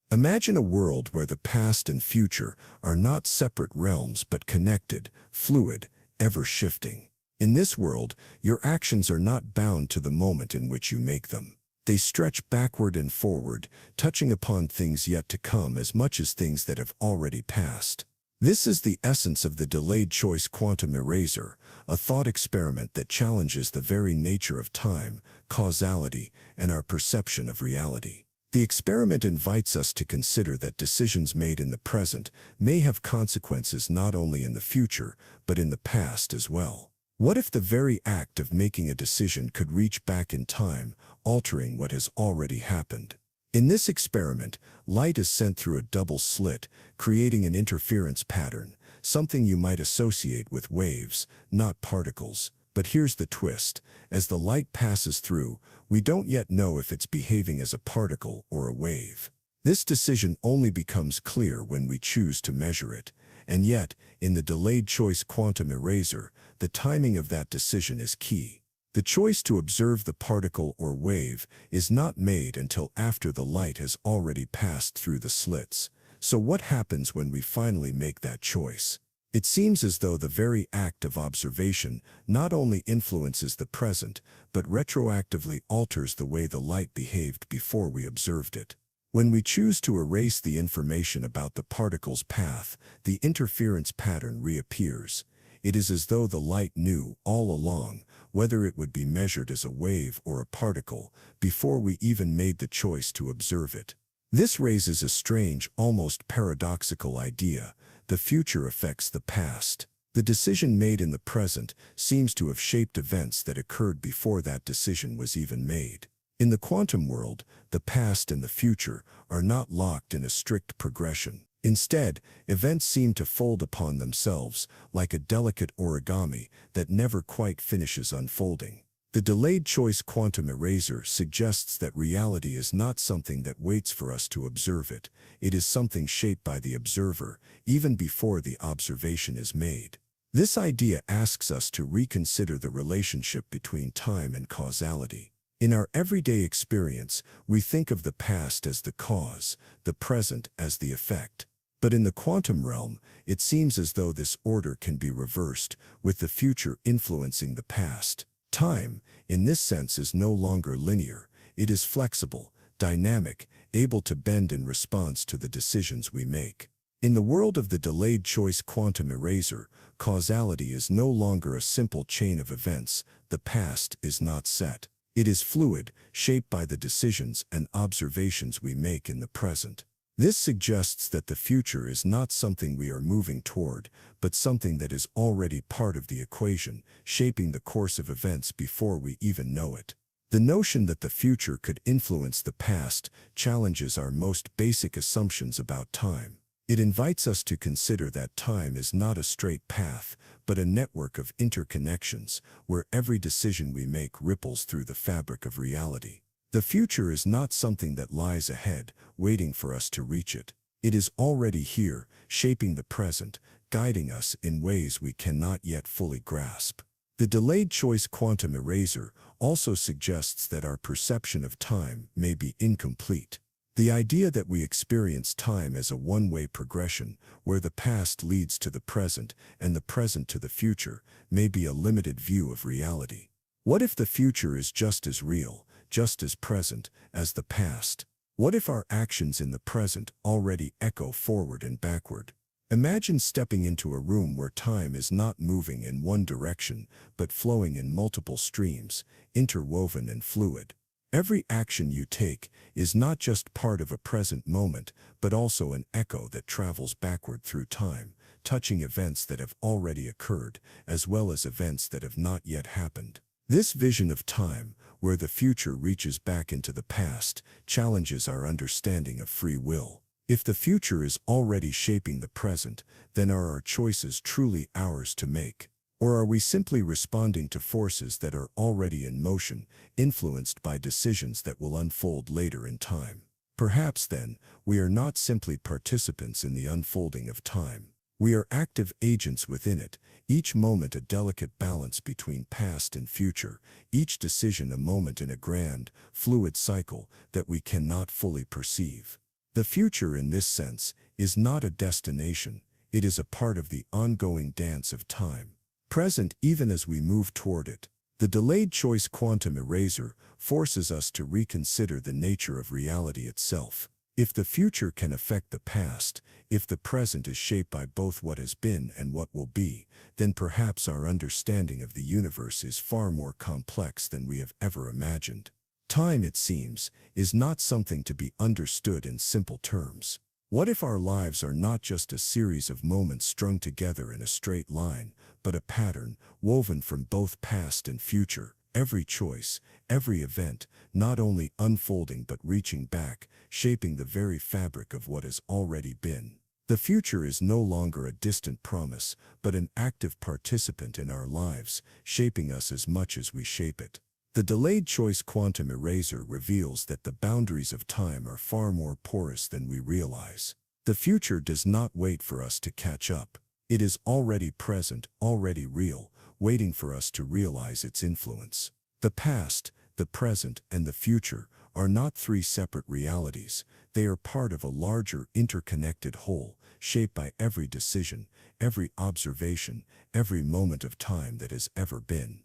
Imagine a world where the past and future are not separate realms but connected, fluid, ever-shifting. In this world, your actions are not bound to the moment in which you make them. They stretch backward and forward, touching upon things yet to come as much as things that have already passed. This is the essence of the delayed choice quantum eraser, a thought experiment that challenges the very nature of time, causality, and our perception of reality. The experiment invites us to consider that decisions made in the present may have consequences not only in the future, but in the past as well. What if the very act of making a decision could reach back in time, altering what has already happened? In this experiment, light is sent through a double slit, creating an interference pattern, something you might associate with waves, not particles. But here's the twist. As the light passes through, we don't yet know if it's behaving as a particle or a wave. This decision only becomes clear when we choose to measure it. And yet, in the delayed choice quantum eraser, the timing of that decision is key. The choice to observe the particle or wave is not made until after the light has already passed through the slits. So what happens when we finally make that choice? It seems as though the very act of observation not only influences the present, but retroactively alters the way the light behaved before we observed it. When we choose to erase the information about the particle's path, the interference pattern reappears. It is as though the light knew all along whether it would be measured as a wave or a particle before we even made the choice to observe it. This raises a strange, almost paradoxical idea. The future affects the past. The decision made in the present seems to have shaped events that occurred before that decision was even made. In the quantum world, the past and the future are not locked in a strict progression. Instead, events seem to fold upon themselves like a delicate origami that never quite finishes unfolding. The delayed choice quantum eraser suggests that reality is not something that waits for us to observe it. It is something shaped by the observer, even before the observation is made. This idea asks us to reconsider the relationship between time and causality. In our everyday experience, we think of the past as the cause, the present as the effect. But in the quantum realm, it seems as though this order can be reversed, with the future influencing the past. Time, in this sense, is no longer linear. It is flexible, dynamic, able to bend in response to the decisions we make. In the world of the delayed choice quantum eraser, causality is no longer a simple chain of events. The past is not set. It is fluid, shaped by the decisions and observations we make in the present. This suggests that the future is not something we are moving toward, but something that is already part of the equation, shaping the course of events before we even know it. The notion that the future could influence the past challenges our most basic assumptions about time. It invites us to consider that time is not a straight path, but a network of interconnections, where every decision we make ripples through the fabric of reality. The future is not something that lies ahead, waiting for us to reach it. It is already here, shaping the present, guiding us in ways we cannot yet fully grasp. The delayed choice quantum eraser also suggests that our perception of time may be incomplete. The idea that we experience time as a one-way progression, where the past leads to the present and the present to the future, may be a limited view of reality. What if the future is just as real, just as present, as the past? What if our actions in the present already echo forward and backward? Imagine stepping into a room where time is not moving in one direction, but flowing in multiple streams, interwoven and fluid. Every action you take is not just part of a present moment, but also an echo that travels backward through time, touching events that have already occurred, as well as events that have not yet happened. This vision of time, where the future reaches back into the past, challenges our understanding of free will. If the future is already shaping the present, then are our choices truly ours to make? Or are we simply responding to forces that are already in motion, influenced by decisions that will unfold later in time? Perhaps then, we are not simply participants in the unfolding of time. We are active agents within it, each moment a delicate balance between past and future, each decision a moment in a grand, fluid cycle that we cannot fully perceive. The future, in this sense, is not a destination, it is a part of the ongoing dance of time, present even as we move toward it. The delayed choice quantum eraser forces us to reconsider the nature of reality itself. If the future can affect the past, if the present is shaped by both what has been and what will be, then perhaps our understanding of the universe is far more complex than we have ever imagined. Time, it seems, is not something to be understood in simple terms. What if our lives are not just a series of moments strung together in a straight line, but a pattern woven from both past and future, every choice, every event, not only unfolding but reaching back, shaping the very fabric of what has already been? The future is no longer a distant promise, but an active participant in our lives, shaping us as much as we shape it. The delayed choice quantum eraser reveals that the boundaries of time are far more porous than we realize. The future does not wait for us to catch up. It is already present, already real, waiting for us to realize its influence. The past, the present, and the future are not three separate realities. They are part of a larger, interconnected whole, shaped by every decision, every observation, every moment of time that has ever been.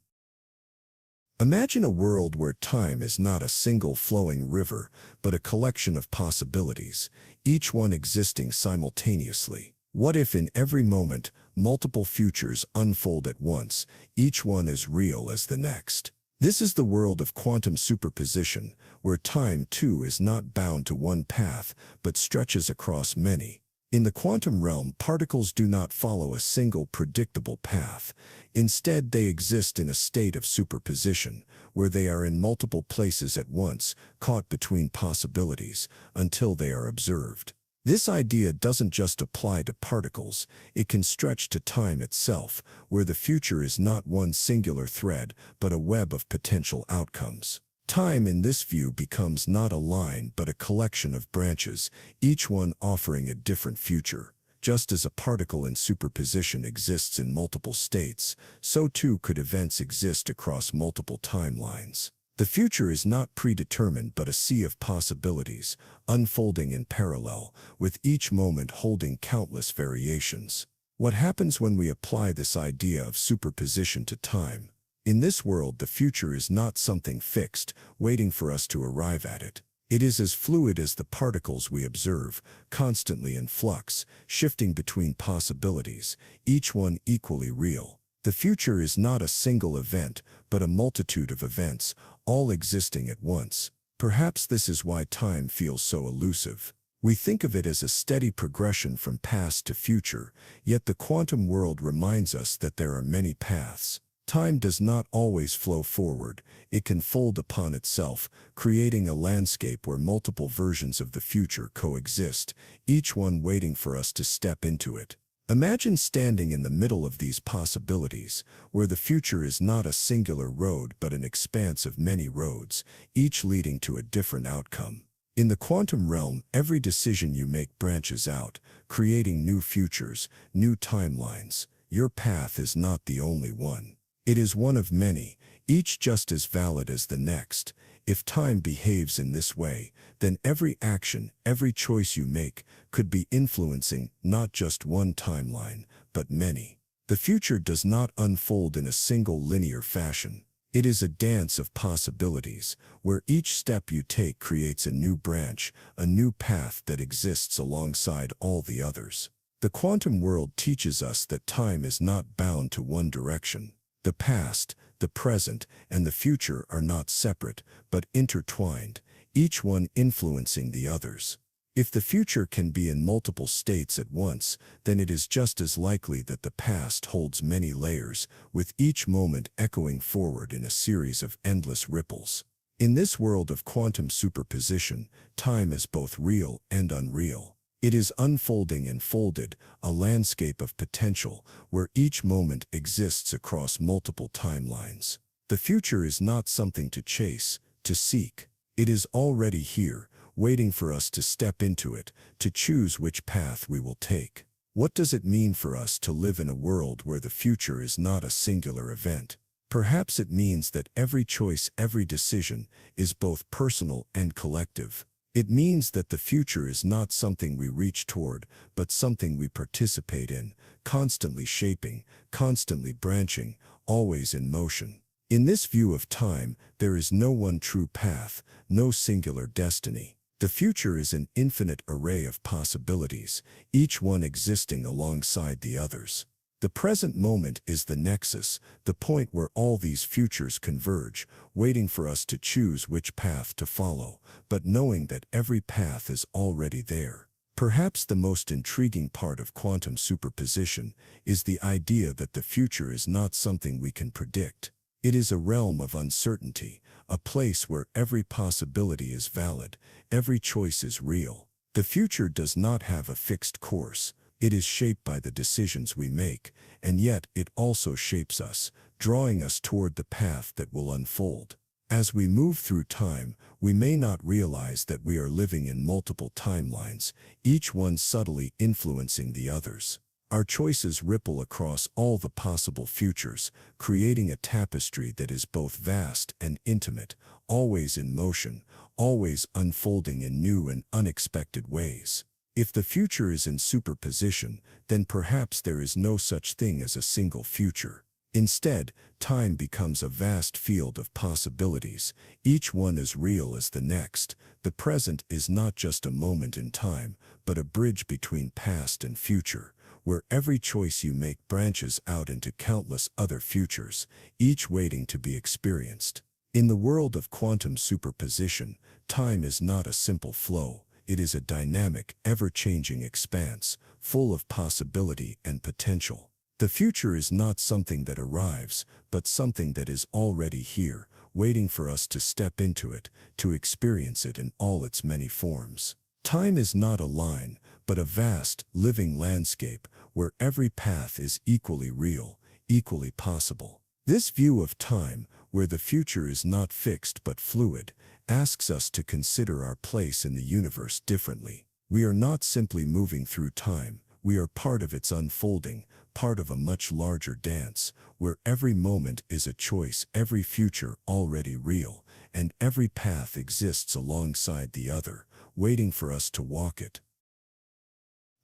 Imagine a world where time is not a single flowing river, but a collection of possibilities, each one existing simultaneously. What if in every moment, multiple futures unfold at once, each one as real as the next? This is the world of quantum superposition, where time too is not bound to one path, but stretches across many. In the quantum realm, particles do not follow a single predictable path. Instead, they exist in a state of superposition, where they are in multiple places at once, caught between possibilities, until they are observed. This idea doesn't just apply to particles, it can stretch to time itself, where the future is not one singular thread, but a web of potential outcomes. Time in this view becomes not a line but a collection of branches, each one offering a different future. Just as a particle in superposition exists in multiple states, so too could events exist across multiple timelines. The future is not predetermined but a sea of possibilities, unfolding in parallel, with each moment holding countless variations. What happens when we apply this idea of superposition to time? In this world, the future is not something fixed, waiting for us to arrive at it. It is as fluid as the particles we observe, constantly in flux, shifting between possibilities, each one equally real. The future is not a single event, but a multitude of events, all existing at once. Perhaps this is why time feels so elusive. We think of it as a steady progression from past to future, yet the quantum world reminds us that there are many paths. Time does not always flow forward, it can fold upon itself, creating a landscape where multiple versions of the future coexist, each one waiting for us to step into it. Imagine standing in the middle of these possibilities, where the future is not a singular road but an expanse of many roads, each leading to a different outcome. In the quantum realm, every decision you make branches out, creating new futures, new timelines. Your path is not the only one. It is one of many, each just as valid as the next. If time behaves in this way, then every action, every choice you make, could be influencing not just one timeline, but many. The future does not unfold in a single linear fashion. It is a dance of possibilities, where each step you take creates a new branch, a new path that exists alongside all the others. The quantum world teaches us that time is not bound to one direction. The past, the present, and the future are not separate, but intertwined, each one influencing the others. If the future can be in multiple states at once, then it is just as likely that the past holds many layers, with each moment echoing forward in a series of endless ripples. In this world of quantum superposition, time is both real and unreal. It is unfolding and folded, a landscape of potential, where each moment exists across multiple timelines. The future is not something to chase, to seek. It is already here, waiting for us to step into it, to choose which path we will take. What does it mean for us to live in a world where the future is not a singular event? Perhaps it means that every choice, every decision, is both personal and collective. It means that the future is not something we reach toward, but something we participate in, constantly shaping, constantly branching, always in motion. In this view of time, there is no one true path, no singular destiny. The future is an infinite array of possibilities, each one existing alongside the others. The present moment is the nexus, the point where all these futures converge, waiting for us to choose which path to follow, but knowing that every path is already there. Perhaps the most intriguing part of quantum superposition is the idea that the future is not something we can predict. It is a realm of uncertainty, a place where every possibility is valid, every choice is real. The future does not have a fixed course. It is shaped by the decisions we make, and yet it also shapes us, drawing us toward the path that will unfold. As we move through time, we may not realize that we are living in multiple timelines, each one subtly influencing the others. Our choices ripple across all the possible futures, creating a tapestry that is both vast and intimate, always in motion, always unfolding in new and unexpected ways. If the future is in superposition, then perhaps there is no such thing as a single future. Instead, time becomes a vast field of possibilities, each one as real as the next. The present is not just a moment in time, but a bridge between past and future, where every choice you make branches out into countless other futures, each waiting to be experienced. In the world of quantum superposition, time is not a simple flow. It is a dynamic, ever-changing expanse, full of possibility and potential. The future is not something that arrives, but something that is already here, waiting for us to step into it, to experience it in all its many forms. Time is not a line, but a vast, living landscape where every path is equally real, equally possible. This view of time, where the future is not fixed but fluid, asks us to consider our place in the universe differently. We are not simply moving through time, we are part of its unfolding, part of a much larger dance, where every moment is a choice, every future already real, and every path exists alongside the other, waiting for us to walk it.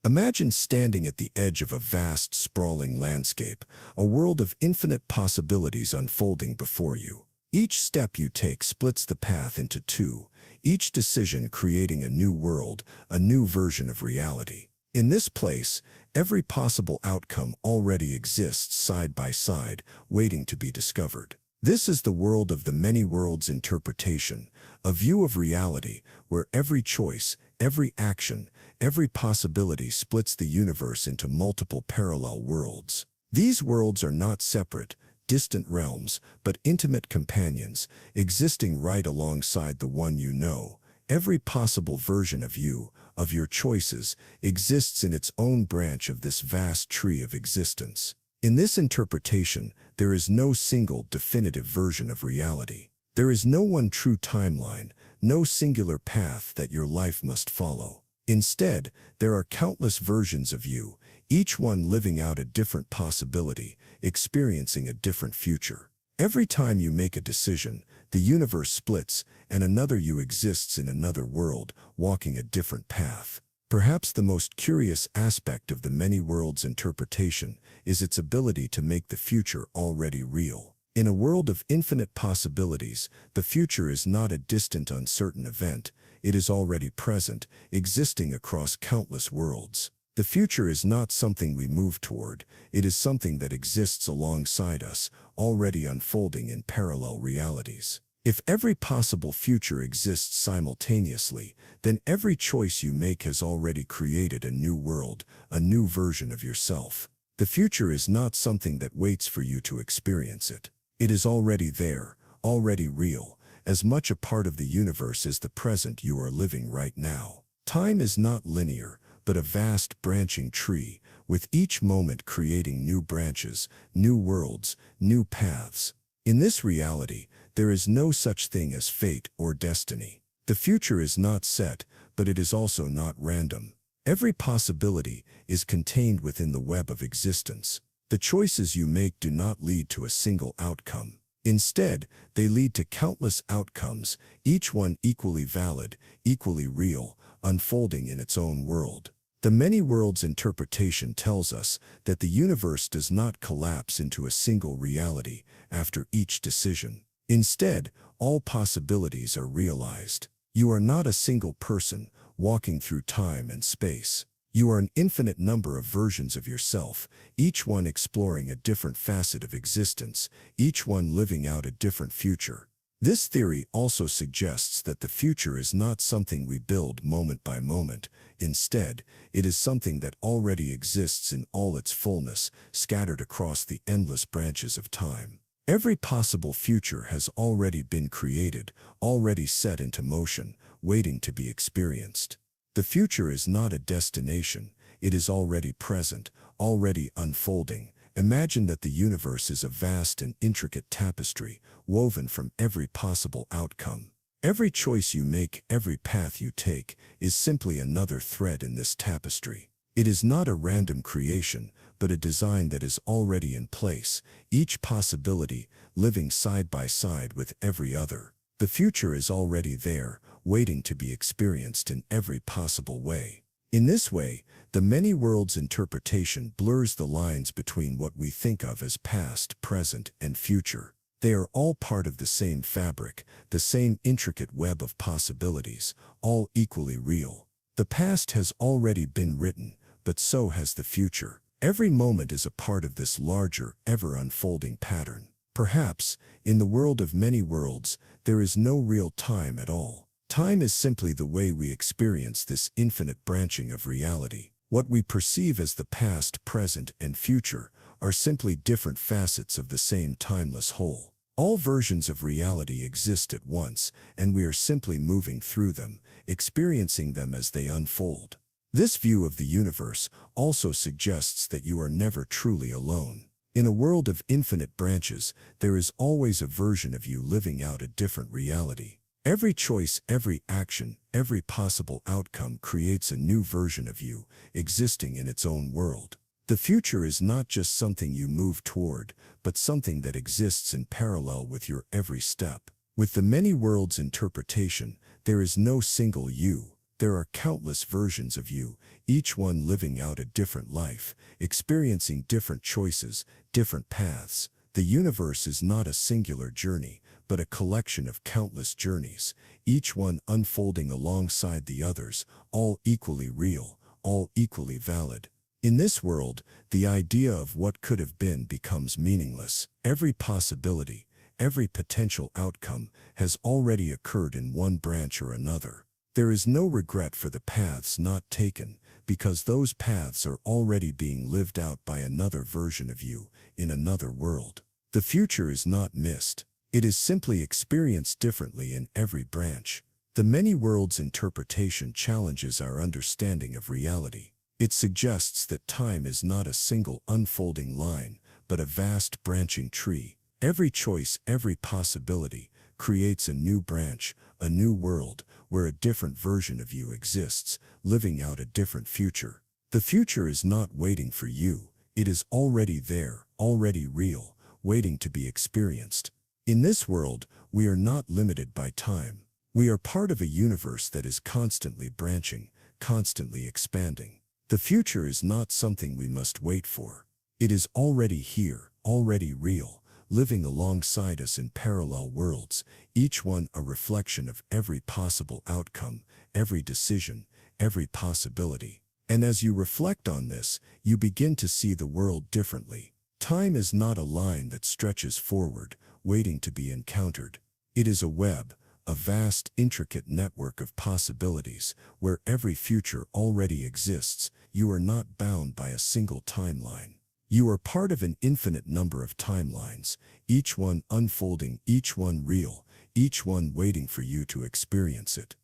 Imagine standing at the edge of a vast, sprawling landscape, a world of infinite possibilities unfolding before you. Each step you take splits the path into two, each decision creating a new world, a new version of reality. In this place, every possible outcome already exists side by side, waiting to be discovered. This is the world of the many worlds interpretation, a view of reality where every choice, every action, every possibility splits the universe into multiple parallel worlds. These worlds are not separate, distant realms, but intimate companions, existing right alongside the one you know. Every possible version of you, of your choices, exists in its own branch of this vast tree of existence. In this interpretation, there is no single definitive version of reality. There is no one true timeline, no singular path that your life must follow. Instead, there are countless versions of you, each one living out a different possibility, experiencing a different future. Every time you make a decision, the universe splits, and another you exists in another world, walking a different path. Perhaps the most curious aspect of the many worlds interpretation is its ability to make the future already real. In a world of infinite possibilities, the future is not a distant, uncertain event. It is already present, existing across countless worlds. The future is not something we move toward. It is something that exists alongside us, already unfolding in parallel realities. If every possible future exists simultaneously, then every choice you make has already created a new world, a new version of yourself. The future is not something that waits for you to experience it. It is already there, already real, as much a part of the universe as the present you are living right now. Time is not linear, but a vast branching tree, with each moment creating new branches, new worlds, new paths. In this reality, there is no such thing as fate or destiny. The future is not set, but it is also not random. Every possibility is contained within the web of existence. The choices you make do not lead to a single outcome. Instead, they lead to countless outcomes, each one equally valid, equally real, unfolding in its own world. The many worlds interpretation tells us that the universe does not collapse into a single reality after each decision. Instead, all possibilities are realized. You are not a single person walking through time and space. You are an infinite number of versions of yourself, each one exploring a different facet of existence, each one living out a different future. This theory also suggests that the future is not something we build moment by moment. Instead, it is something that already exists in all its fullness, scattered across the endless branches of time. Every possible future has already been created, already set into motion, waiting to be experienced. The future is not a destination, it is already present, already unfolding. Imagine that the universe is a vast and intricate tapestry, woven from every possible outcome. Every choice you make, every path you take, is simply another thread in this tapestry. It is not a random creation, but a design that is already in place, each possibility living side by side with every other. The future is already there, waiting to be experienced in every possible way. In this way, the many worlds interpretation blurs the lines between what we think of as past, present, and future. They are all part of the same fabric, the same intricate web of possibilities, all equally real. The past has already been written, but so has the future. Every moment is a part of this larger, ever-unfolding pattern. Perhaps, in the world of many worlds, there is no real time at all. Time is simply the way we experience this infinite branching of reality. What we perceive as the past, present, and future are simply different facets of the same timeless whole. All versions of reality exist at once, and we are simply moving through them, experiencing them as they unfold. This view of the universe also suggests that you are never truly alone. In a world of infinite branches, there is always a version of you living out a different reality. Every choice, every action, every possible outcome creates a new version of you, existing in its own world. The future is not just something you move toward, but something that exists in parallel with your every step. With the many worlds interpretation, there is no single you. There are countless versions of you, each one living out a different life, experiencing different choices, different paths. The universe is not a singular journey, but a collection of countless journeys, each one unfolding alongside the others, all equally real, all equally valid. In this world, the idea of what could have been becomes meaningless. Every possibility, every potential outcome has already occurred in one branch or another. There is no regret for the paths not taken, because those paths are already being lived out by another version of you, in another world. The future is not missed. It is simply experienced differently in every branch. The many worlds interpretation challenges our understanding of reality. It suggests that time is not a single unfolding line, but a vast branching tree. Every choice, every possibility, creates a new branch, a new world, where a different version of you exists, living out a different future. The future is not waiting for you. It is already there, already real, waiting to be experienced. In this world, we are not limited by time. We are part of a universe that is constantly branching, constantly expanding. The future is not something we must wait for. It is already here, already real, living alongside us in parallel worlds, each one a reflection of every possible outcome, every decision, every possibility. And as you reflect on this, you begin to see the world differently. Time is not a line that stretches forward, waiting to be encountered. It is a web, a vast, intricate network of possibilities, where every future already exists. You are not bound by a single timeline. You are part of an infinite number of timelines, each one unfolding, each one real, each one waiting for you to experience it.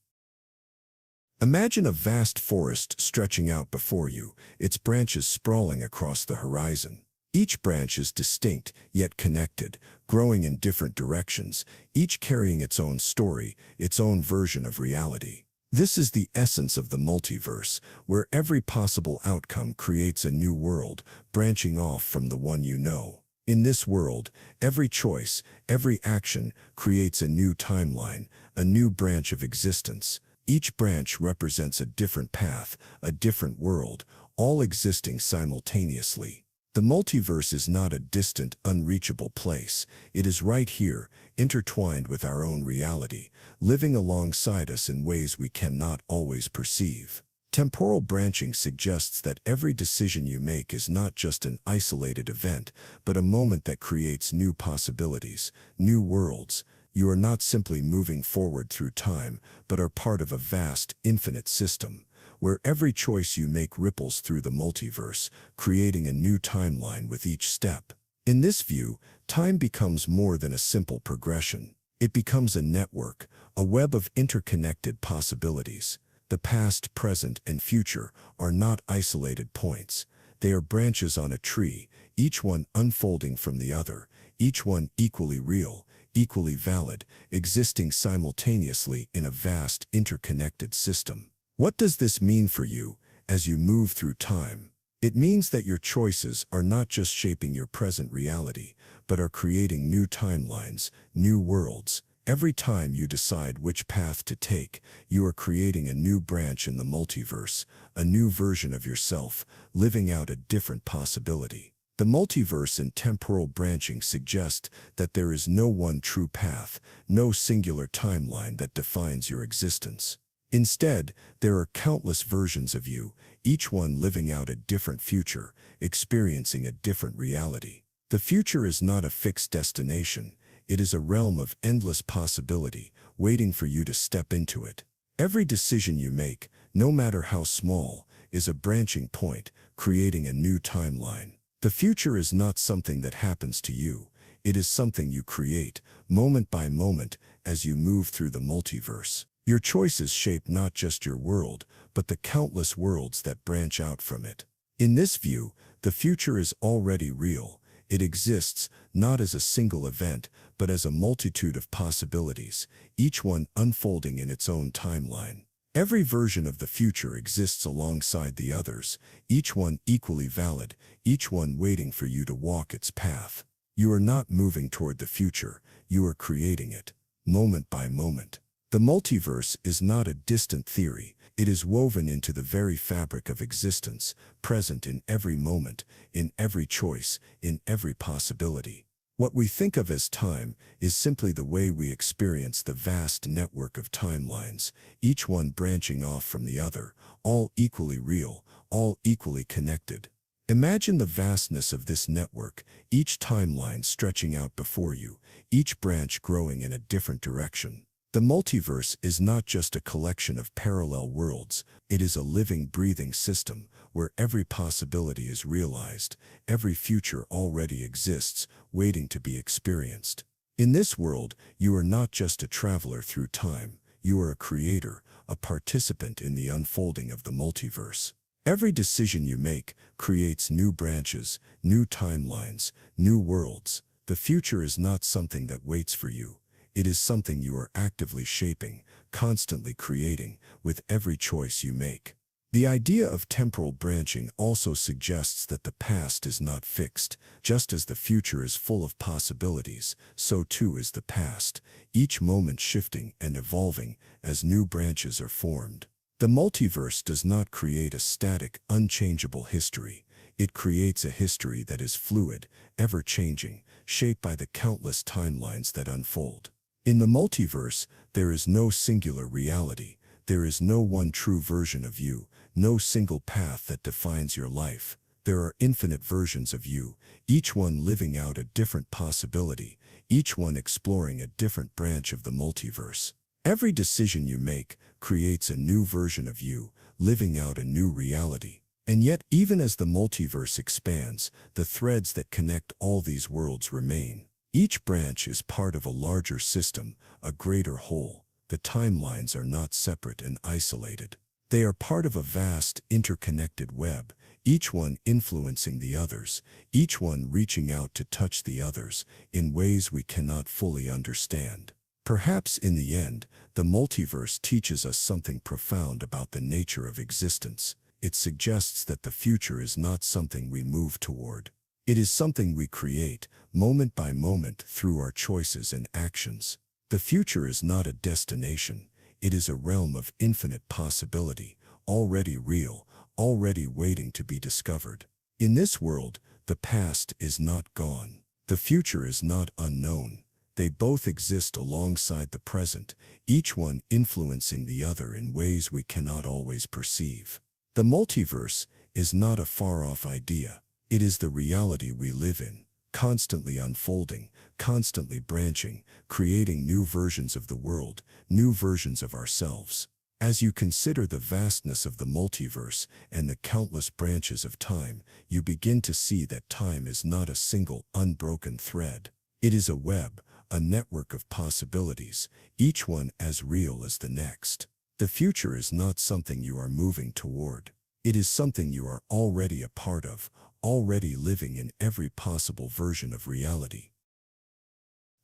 Imagine a vast forest stretching out before you, its branches sprawling across the horizon. Each branch is distinct, yet connected, growing in different directions, each carrying its own story, its own version of reality. This is the essence of the multiverse, where every possible outcome creates a new world, branching off from the one you know. In this world, every choice, every action creates a new timeline, a new branch of existence. Each branch represents a different path, a different world, all existing simultaneously. The multiverse is not a distant, unreachable place. It is right here, intertwined with our own reality, living alongside us in ways we cannot always perceive. Temporal branching suggests that every decision you make is not just an isolated event, but a moment that creates new possibilities, new worlds. You are not simply moving forward through time, but are part of a vast, infinite system, where every choice you make ripples through the multiverse, creating a new timeline with each step. In this view, time becomes more than a simple progression. It becomes a network, a web of interconnected possibilities. The past, present, and future are not isolated points. They are branches on a tree, each one unfolding from the other, each one equally real, equally valid, existing simultaneously in a vast, interconnected system. What does this mean for you as you move through time? It means that your choices are not just shaping your present reality, but are creating new timelines, new worlds. Every time you decide which path to take, you are creating a new branch in the multiverse, a new version of yourself, living out a different possibility. The multiverse and temporal branching suggest that there is no one true path, no singular timeline that defines your existence. Instead, there are countless versions of you, each one living out a different future, experiencing a different reality. The future is not a fixed destination. It is a realm of endless possibility, waiting for you to step into it. Every decision you make, no matter how small, is a branching point, creating a new timeline. The future is not something that happens to you. It is something you create, moment by moment, as you move through the multiverse. Your choices shape not just your world, but the countless worlds that branch out from it. In this view, the future is already real. It exists, not as a single event, but as a multitude of possibilities, each one unfolding in its own timeline. Every version of the future exists alongside the others, each one equally valid, each one waiting for you to walk its path. You are not moving toward the future, you are creating it, moment by moment. The multiverse is not a distant theory. It is woven into the very fabric of existence, present in every moment, in every choice, in every possibility. What we think of as time is simply the way we experience the vast network of timelines, each one branching off from the other, all equally real, all equally connected. Imagine the vastness of this network, each timeline stretching out before you, each branch growing in a different direction. The multiverse is not just a collection of parallel worlds. It is a living, breathing system where every possibility is realized, every future already exists, waiting to be experienced. In this world, you are not just a traveler through time. You are a creator, a participant in the unfolding of the multiverse. Every decision you make creates new branches, new timelines, new worlds. The future is not something that waits for you. It is something you are actively shaping, constantly creating, with every choice you make. The idea of temporal branching also suggests that the past is not fixed. Just as the future is full of possibilities, so too is the past, each moment shifting and evolving as new branches are formed. The multiverse does not create a static, unchangeable history. It creates a history that is fluid, ever-changing, shaped by the countless timelines that unfold. In the multiverse, there is no singular reality. There is no one true version of you, no single path that defines your life. There are infinite versions of you, each one living out a different possibility, each one exploring a different branch of the multiverse. Every decision you make creates a new version of you, living out a new reality. And yet, even as the multiverse expands, the threads that connect all these worlds remain. Each branch is part of a larger system, a greater whole. The timelines are not separate and isolated. They are part of a vast, interconnected web, each one influencing the others, each one reaching out to touch the others in ways we cannot fully understand. Perhaps in the end, the multiverse teaches us something profound about the nature of existence. It suggests that the future is not something we move toward. It is something we create, moment by moment, through our choices and actions. The future is not a destination. It is a realm of infinite possibility, already real, already waiting to be discovered. In this world, the past is not gone. The future is not unknown. They both exist alongside the present, each one influencing the other in ways we cannot always perceive. The multiverse is not a far-off idea. It is the reality we live in, constantly unfolding, constantly branching, creating new versions of the world, new versions of ourselves. As you consider the vastness of the multiverse and the countless branches of time, you begin to see that time is not a single, unbroken thread. It is a web, a network of possibilities, each one as real as the next. The future is not something you are moving toward. It is something you are already a part of, already living in every possible version of reality.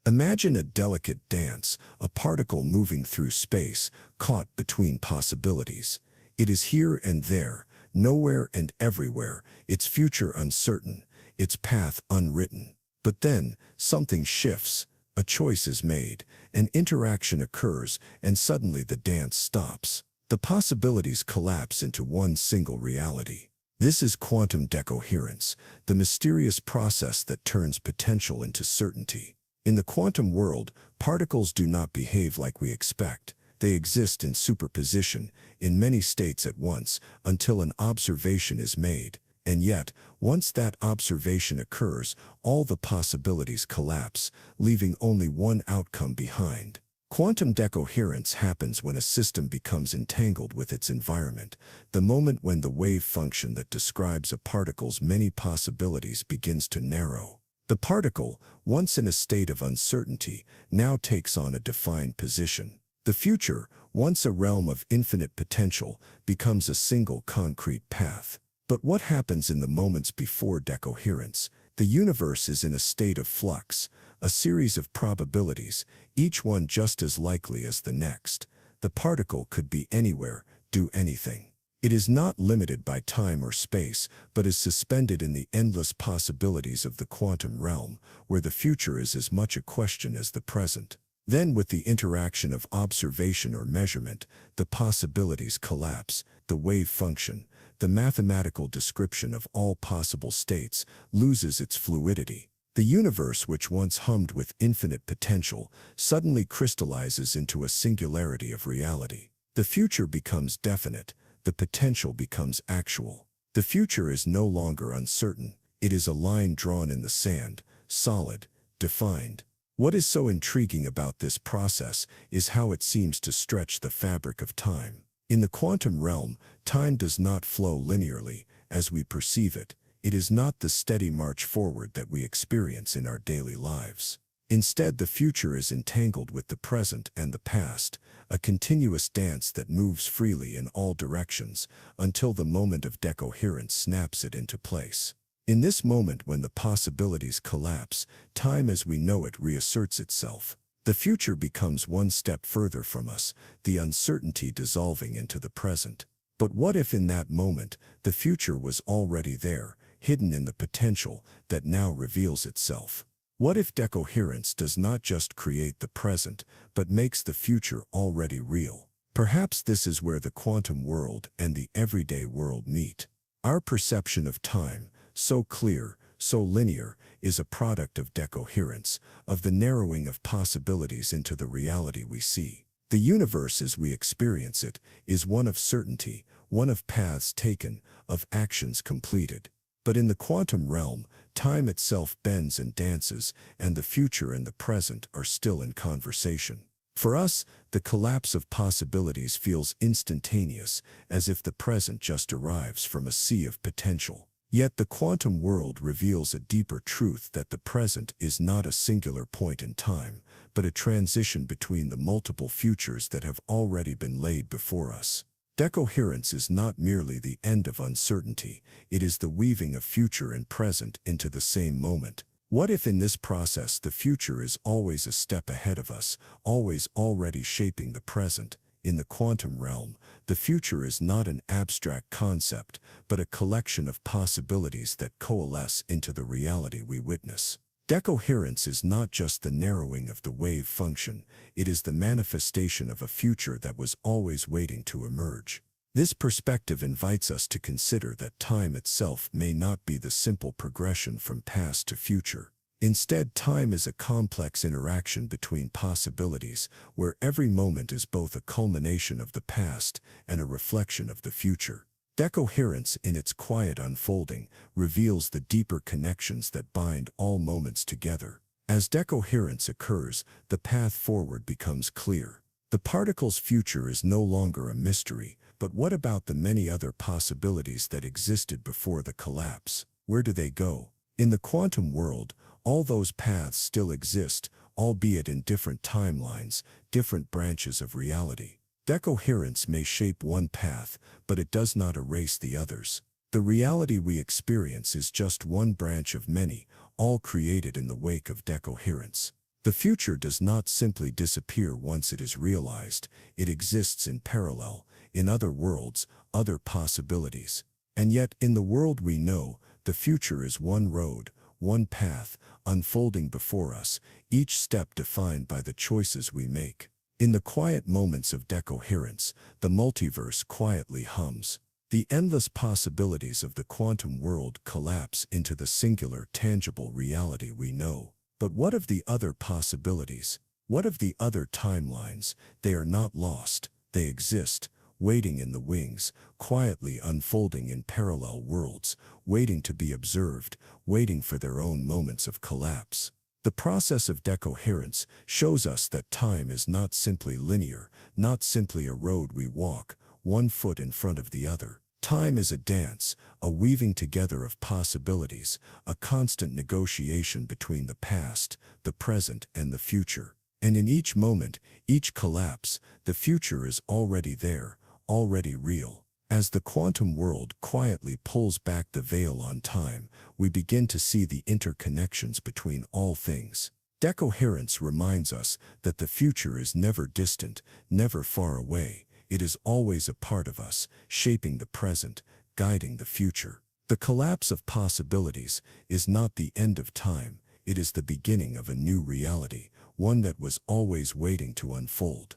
Imagine a delicate dance, a particle moving through space, caught between possibilities. It is here and there, nowhere and everywhere, its future uncertain, its path unwritten. But then, something shifts. A choice is made, an interaction occurs, and suddenly the dance stops. The possibilities collapse into one single reality. This is quantum decoherence, the mysterious process that turns potential into certainty. In the quantum world, particles do not behave like we expect. They exist in superposition, in many states at once, until an observation is made. And yet, once that observation occurs, all the possibilities collapse, leaving only one outcome behind. Quantum decoherence happens when a system becomes entangled with its environment, the moment when the wave function that describes a particle's many possibilities begins to narrow. The particle, once in a state of uncertainty, now takes on a defined position. The future, once a realm of infinite potential, becomes a single concrete path. But what happens in the moments before decoherence? The universe is in a state of flux, a series of probabilities, each one just as likely as the next. The particle could be anywhere, do anything. It is not limited by time or space, but is suspended in the endless possibilities of the quantum realm, where the future is as much a question as the present. Then, with the interaction of observation or measurement, the possibilities collapse. The wave function, the mathematical description of all possible states, loses its fluidity. The universe, which once hummed with infinite potential, suddenly crystallizes into a singularity of reality. The future becomes definite. The potential becomes actual. The future is no longer uncertain. It is a line drawn in the sand, solid, defined. What is so intriguing about this process is how it seems to stretch the fabric of time. In the quantum realm, time does not flow linearly as we perceive it. It is not the steady march forward that we experience in our daily lives. Instead, the future is entangled with the present and the past, a continuous dance that moves freely in all directions until the moment of decoherence snaps it into place. In this moment, when the possibilities collapse, time as we know it reasserts itself. The future becomes one step further from us, the uncertainty dissolving into the present. But what if in that moment, the future was already there, hidden in the potential that now reveals itself? What if decoherence does not just create the present, but makes the future already real? Perhaps this is where the quantum world and the everyday world meet. Our perception of time, so clear, so linear, is a product of decoherence, of the narrowing of possibilities into the reality we see. The universe as we experience it is one of certainty, one of paths taken, of actions completed. But in the quantum realm, time itself bends and dances, and the future and the present are still in conversation. For us, the collapse of possibilities feels instantaneous, as if the present just arrives from a sea of potential. Yet the quantum world reveals a deeper truth, that the present is not a singular point in time, but a transition between the multiple futures that have already been laid before us. Decoherence is not merely the end of uncertainty, it is the weaving of future and present into the same moment. What if in this process the future is always a step ahead of us, always already shaping the present? In the quantum realm, the future is not an abstract concept, but a collection of possibilities that coalesce into the reality we witness. Decoherence is not just the narrowing of the wave function, it is the manifestation of a future that was always waiting to emerge. This perspective invites us to consider that time itself may not be the simple progression from past to future. Instead, time is a complex interaction between possibilities, where every moment is both a culmination of the past and a reflection of the future. Decoherence, in its quiet unfolding, reveals the deeper connections that bind all moments together. As decoherence occurs, the path forward becomes clear. The particle's future is no longer a mystery, but what about the many other possibilities that existed before the collapse? Where do they go? In the quantum world, all those paths still exist, albeit in different timelines, different branches of reality. Decoherence may shape one path, but it does not erase the others. The reality we experience is just one branch of many, all created in the wake of decoherence. The future does not simply disappear once it is realized, it exists in parallel, in other worlds, other possibilities. And yet, in the world we know, the future is one road, one path, unfolding before us, each step defined by the choices we make. In the quiet moments of decoherence, the multiverse quietly hums. The endless possibilities of the quantum world collapse into the singular, tangible reality we know. But what of the other possibilities? What of the other timelines? They are not lost. They exist, waiting in the wings, quietly unfolding in parallel worlds, waiting to be observed, waiting for their own moments of collapse. The process of decoherence shows us that time is not simply linear, not simply a road we walk, one foot in front of the other. Time is a dance, a weaving together of possibilities, a constant negotiation between the past, the present, and the future. And in each moment, each collapse, the future is already there, already real. As the quantum world quietly pulls back the veil on time, we begin to see the interconnections between all things. Decoherence reminds us that the future is never distant, never far away. It is always a part of us, shaping the present, guiding the future. The collapse of possibilities is not the end of time, it is the beginning of a new reality, one that was always waiting to unfold.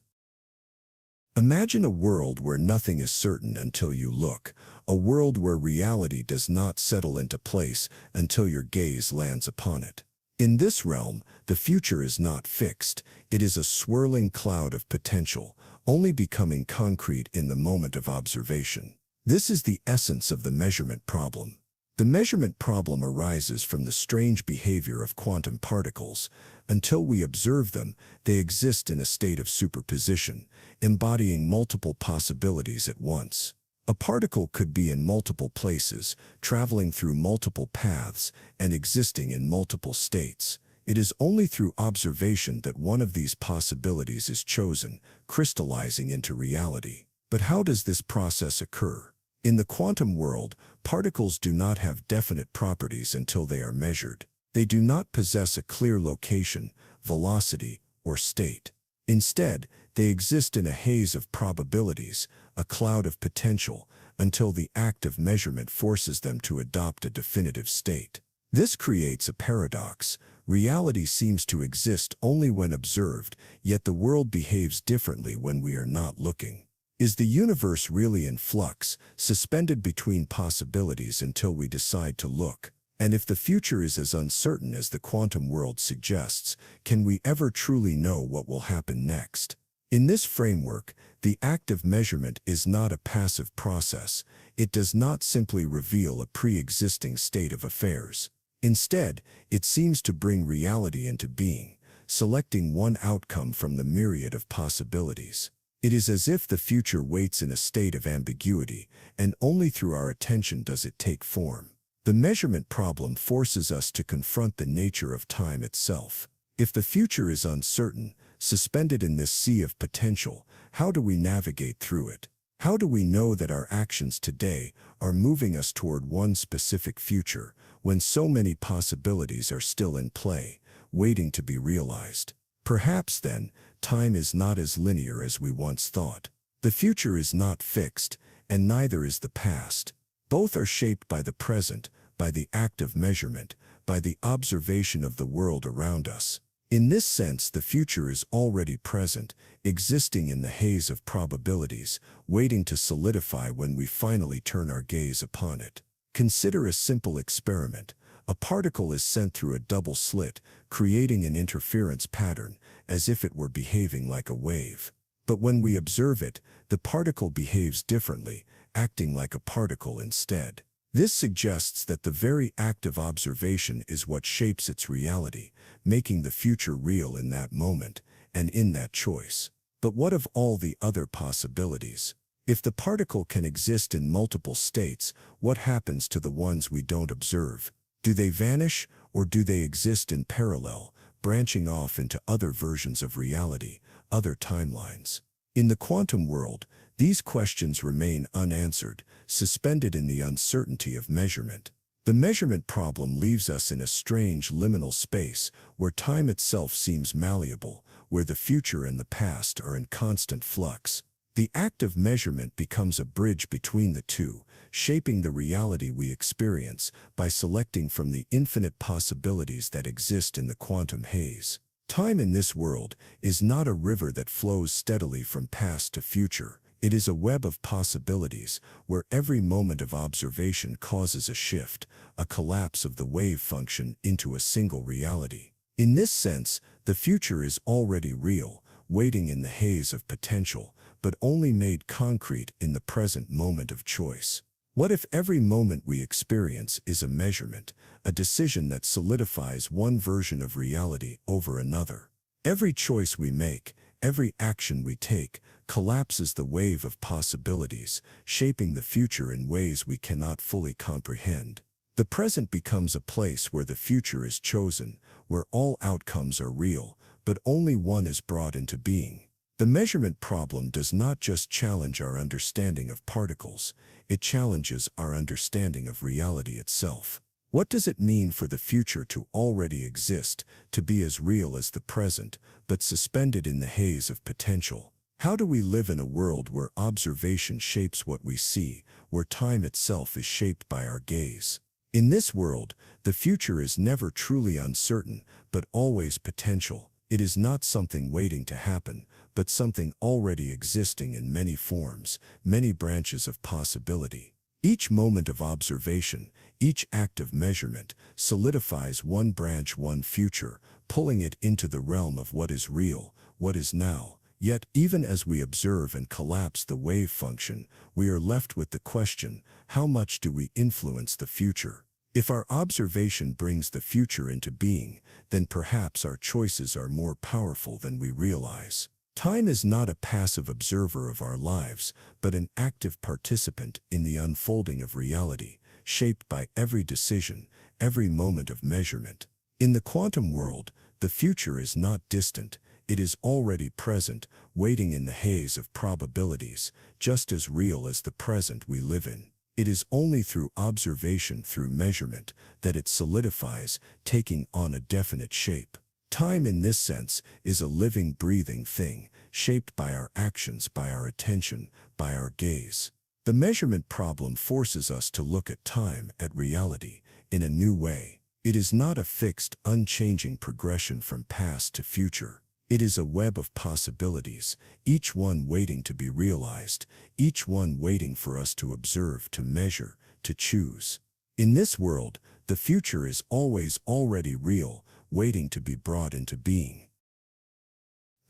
Imagine a world where nothing is certain until you look, a world where reality does not settle into place until your gaze lands upon it. In this realm, the future is not fixed, it is a swirling cloud of potential, only becoming concrete in the moment of observation. This is the essence of the measurement problem. The measurement problem arises from the strange behavior of quantum particles. Until we observe them, they exist in a state of superposition, embodying multiple possibilities at once. A particle could be in multiple places, traveling through multiple paths, and existing in multiple states. It is only through observation that one of these possibilities is chosen, crystallizing into reality. But how does this process occur? In the quantum world, particles do not have definite properties until they are measured. They do not possess a clear location, velocity, or state. Instead, they exist in a haze of probabilities, a cloud of potential, until the act of measurement forces them to adopt a definitive state. This creates a paradox. Reality seems to exist only when observed, yet the world behaves differently when we are not looking. Is the universe really in flux, suspended between possibilities until we decide to look? And if the future is as uncertain as the quantum world suggests, can we ever truly know what will happen next? In this framework, the act of measurement is not a passive process. It does not simply reveal a pre-existing state of affairs. Instead, it seems to bring reality into being, selecting one outcome from the myriad of possibilities. It is as if the future waits in a state of ambiguity, and only through our attention does it take form. The measurement problem forces us to confront the nature of time itself. If the future is uncertain, suspended in this sea of potential, how do we navigate through it? How do we know that our actions today are moving us toward one specific future when so many possibilities are still in play, waiting to be realized? Perhaps then, time is not as linear as we once thought. The future is not fixed, and neither is the past. Both are shaped by the present, by the act of measurement, by the observation of the world around us. In this sense, the future is already present, existing in the haze of probabilities, waiting to solidify when we finally turn our gaze upon it. Consider a simple experiment. A particle is sent through a double slit, creating an interference pattern, as if it were behaving like a wave. But when we observe it, the particle behaves differently, acting like a particle instead. This suggests that the very act of observation is what shapes its reality, making the future real in that moment, and in that choice. But what of all the other possibilities? If the particle can exist in multiple states, what happens to the ones we don't observe? Do they vanish, or do they exist in parallel, branching off into other versions of reality, other timelines? In the quantum world, these questions remain unanswered, suspended in the uncertainty of measurement. The measurement problem leaves us in a strange liminal space where time itself seems malleable, where the future and the past are in constant flux. The act of measurement becomes a bridge between the two, shaping the reality we experience by selecting from the infinite possibilities that exist in the quantum haze. Time in this world is not a river that flows steadily from past to future. It is a web of possibilities where every moment of observation causes a shift, a collapse of the wave function into a single reality. In this sense, the future is already real, waiting in the haze of potential, but only made concrete in the present moment of choice. What if every moment we experience is a measurement, a decision that solidifies one version of reality over another? Every choice we make, every action we take, collapses the wave of possibilities, shaping the future in ways we cannot fully comprehend. The present becomes a place where the future is chosen, where all outcomes are real, but only one is brought into being. The measurement problem does not just challenge our understanding of particles, it challenges our understanding of reality itself. What does it mean for the future to already exist, to be as real as the present, but suspended in the haze of potential? How do we live in a world where observation shapes what we see, where time itself is shaped by our gaze? In this world, the future is never truly uncertain, but always potential. It is not something waiting to happen, but something already existing in many forms, many branches of possibility. Each moment of observation, each act of measurement, solidifies one branch, one future, pulling it into the realm of what is real, what is now. Yet, even as we observe and collapse the wave function, we are left with the question, how much do we influence the future? If our observation brings the future into being, then perhaps our choices are more powerful than we realize. Time is not a passive observer of our lives, but an active participant in the unfolding of reality, shaped by every decision, every moment of measurement. In the quantum world, the future is not distant. It is already present, waiting in the haze of probabilities, just as real as the present we live in. It is only through observation, through measurement, that it solidifies, taking on a definite shape. Time in this sense is a living, breathing thing, shaped by our actions, by our attention, by our gaze. The measurement problem forces us to look at time, at reality, in a new way. It is not a fixed, unchanging progression from past to future. It is a web of possibilities, each one waiting to be realized, each one waiting for us to observe, to measure, to choose. In this world, the future is always already real, waiting to be brought into being.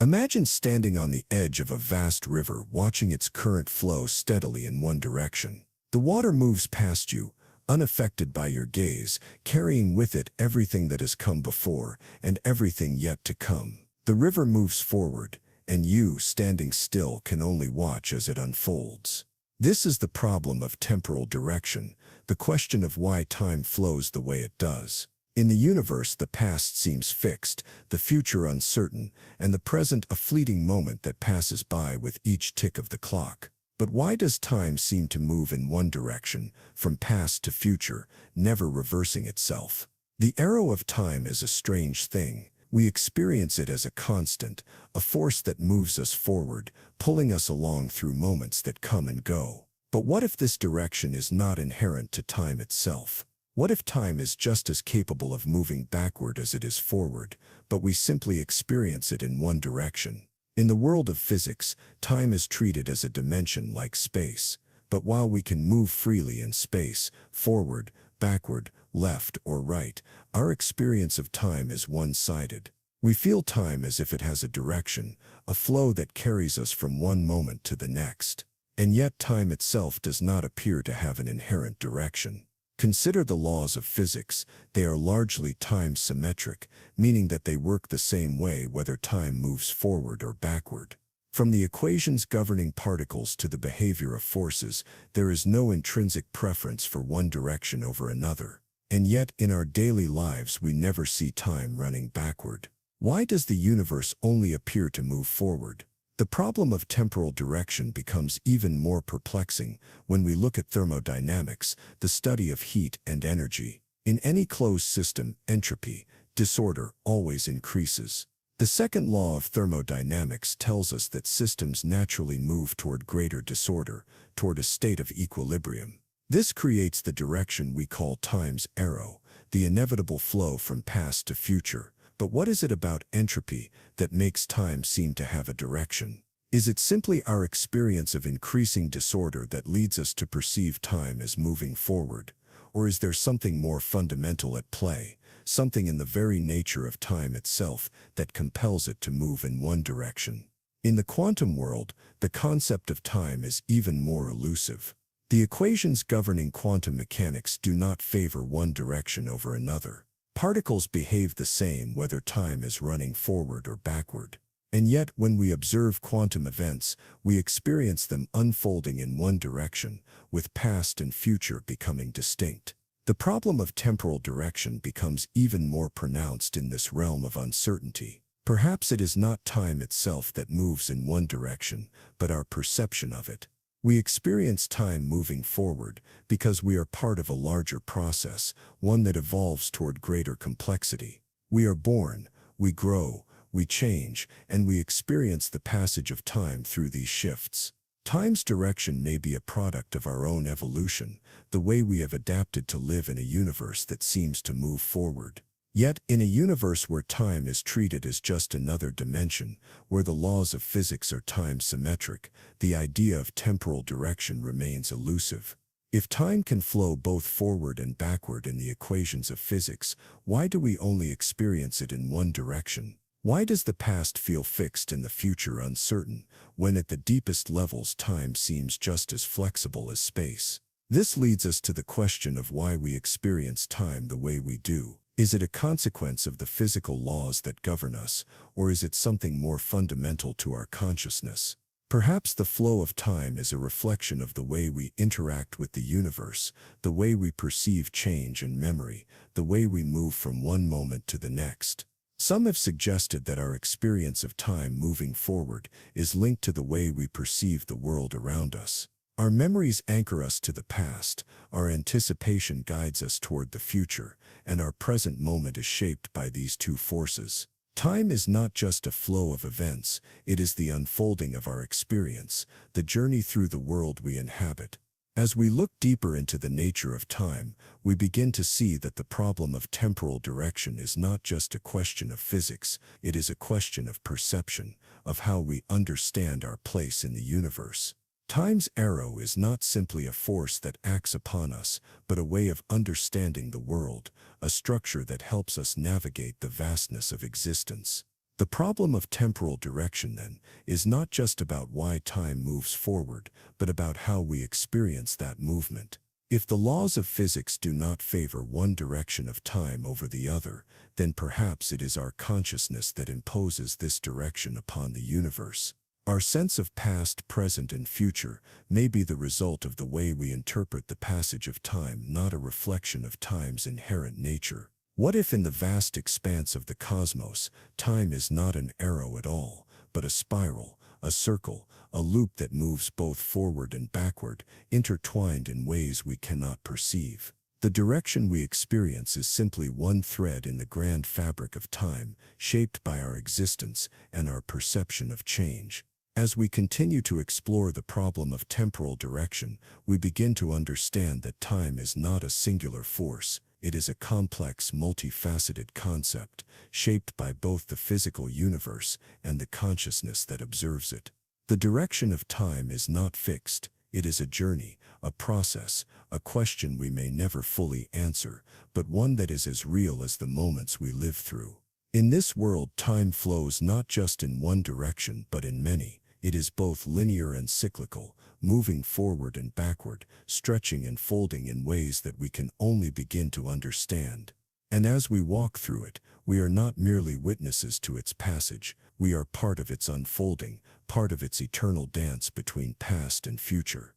Imagine standing on the edge of a vast river, watching its current flow steadily in one direction. The water moves past you, unaffected by your gaze, carrying with it everything that has come before and everything yet to come. The river moves forward, and you, standing still, can only watch as it unfolds. This is the problem of temporal direction, the question of why time flows the way it does. In the universe, the past seems fixed, the future uncertain, and the present a fleeting moment that passes by with each tick of the clock. But why does time seem to move in one direction, from past to future, never reversing itself? The arrow of time is a strange thing. We experience it as a constant, a force that moves us forward, pulling us along through moments that come and go. But what if this direction is not inherent to time itself? What if time is just as capable of moving backward as it is forward, but we simply experience it in one direction? In the world of physics, time is treated as a dimension like space. But while we can move freely in space, forward, backward, left, or right, our experience of time is one-sided. We feel time as if it has a direction, a flow that carries us from one moment to the next. And yet time itself does not appear to have an inherent direction. Consider the laws of physics. They are largely time-symmetric, meaning that they work the same way whether time moves forward or backward. From the equations governing particles to the behavior of forces, there is no intrinsic preference for one direction over another. And yet, in our daily lives, we never see time running backward. Why does the universe only appear to move forward? The problem of temporal direction becomes even more perplexing when we look at thermodynamics, the study of heat and energy. In any closed system, entropy, disorder, always increases. The second law of thermodynamics tells us that systems naturally move toward greater disorder, toward a state of equilibrium. This creates the direction we call time's arrow, the inevitable flow from past to future. But what is it about entropy that makes time seem to have a direction? Is it simply our experience of increasing disorder that leads us to perceive time as moving forward? Or is there something more fundamental at play, something in the very nature of time itself that compels it to move in one direction? In the quantum world, the concept of time is even more elusive. The equations governing quantum mechanics do not favor one direction over another. Particles behave the same whether time is running forward or backward. And yet, when we observe quantum events, we experience them unfolding in one direction, with past and future becoming distinct. The problem of temporal direction becomes even more pronounced in this realm of uncertainty. Perhaps it is not time itself that moves in one direction, but our perception of it. We experience time moving forward because we are part of a larger process, one that evolves toward greater complexity. We are born, we grow, we change, and we experience the passage of time through these shifts. Time's direction may be a product of our own evolution, the way we have adapted to live in a universe that seems to move forward. Yet, in a universe where time is treated as just another dimension, where the laws of physics are time-symmetric, the idea of temporal direction remains elusive. If time can flow both forward and backward in the equations of physics, why do we only experience it in one direction? Why does the past feel fixed and the future uncertain, when at the deepest levels time seems just as flexible as space? This leads us to the question of why we experience time the way we do. Is it a consequence of the physical laws that govern us, or is it something more fundamental to our consciousness? Perhaps the flow of time is a reflection of the way we interact with the universe, the way we perceive change and memory, the way we move from one moment to the next. Some have suggested that our experience of time moving forward is linked to the way we perceive the world around us. Our memories anchor us to the past, our anticipation guides us toward the future, and our present moment is shaped by these two forces. Time is not just a flow of events, it is the unfolding of our experience, the journey through the world we inhabit. As we look deeper into the nature of time, we begin to see that the problem of temporal direction is not just a question of physics, it is a question of perception, of how we understand our place in the universe. Time's arrow is not simply a force that acts upon us, but a way of understanding the world, a structure that helps us navigate the vastness of existence. The problem of temporal direction, then, is not just about why time moves forward, but about how we experience that movement. If the laws of physics do not favor one direction of time over the other, then perhaps it is our consciousness that imposes this direction upon the universe. Our sense of past, present, and future may be the result of the way we interpret the passage of time, not a reflection of time's inherent nature. What if in the vast expanse of the cosmos, time is not an arrow at all, but a spiral, a circle, a loop that moves both forward and backward, intertwined in ways we cannot perceive. The direction we experience is simply one thread in the grand fabric of time, shaped by our existence and our perception of change. As we continue to explore the problem of temporal direction, we begin to understand that time is not a singular force. It is a complex, multifaceted concept, shaped by both the physical universe and the consciousness that observes it. The direction of time is not fixed. It is a journey, a process, a question we may never fully answer, but one that is as real as the moments we live through. In this world, time flows not just in one direction, but in many. It is both linear and cyclical, moving forward and backward, stretching and folding in ways that we can only begin to understand. And as we walk through it, we are not merely witnesses to its passage, we are part of its unfolding, part of its eternal dance between past and future.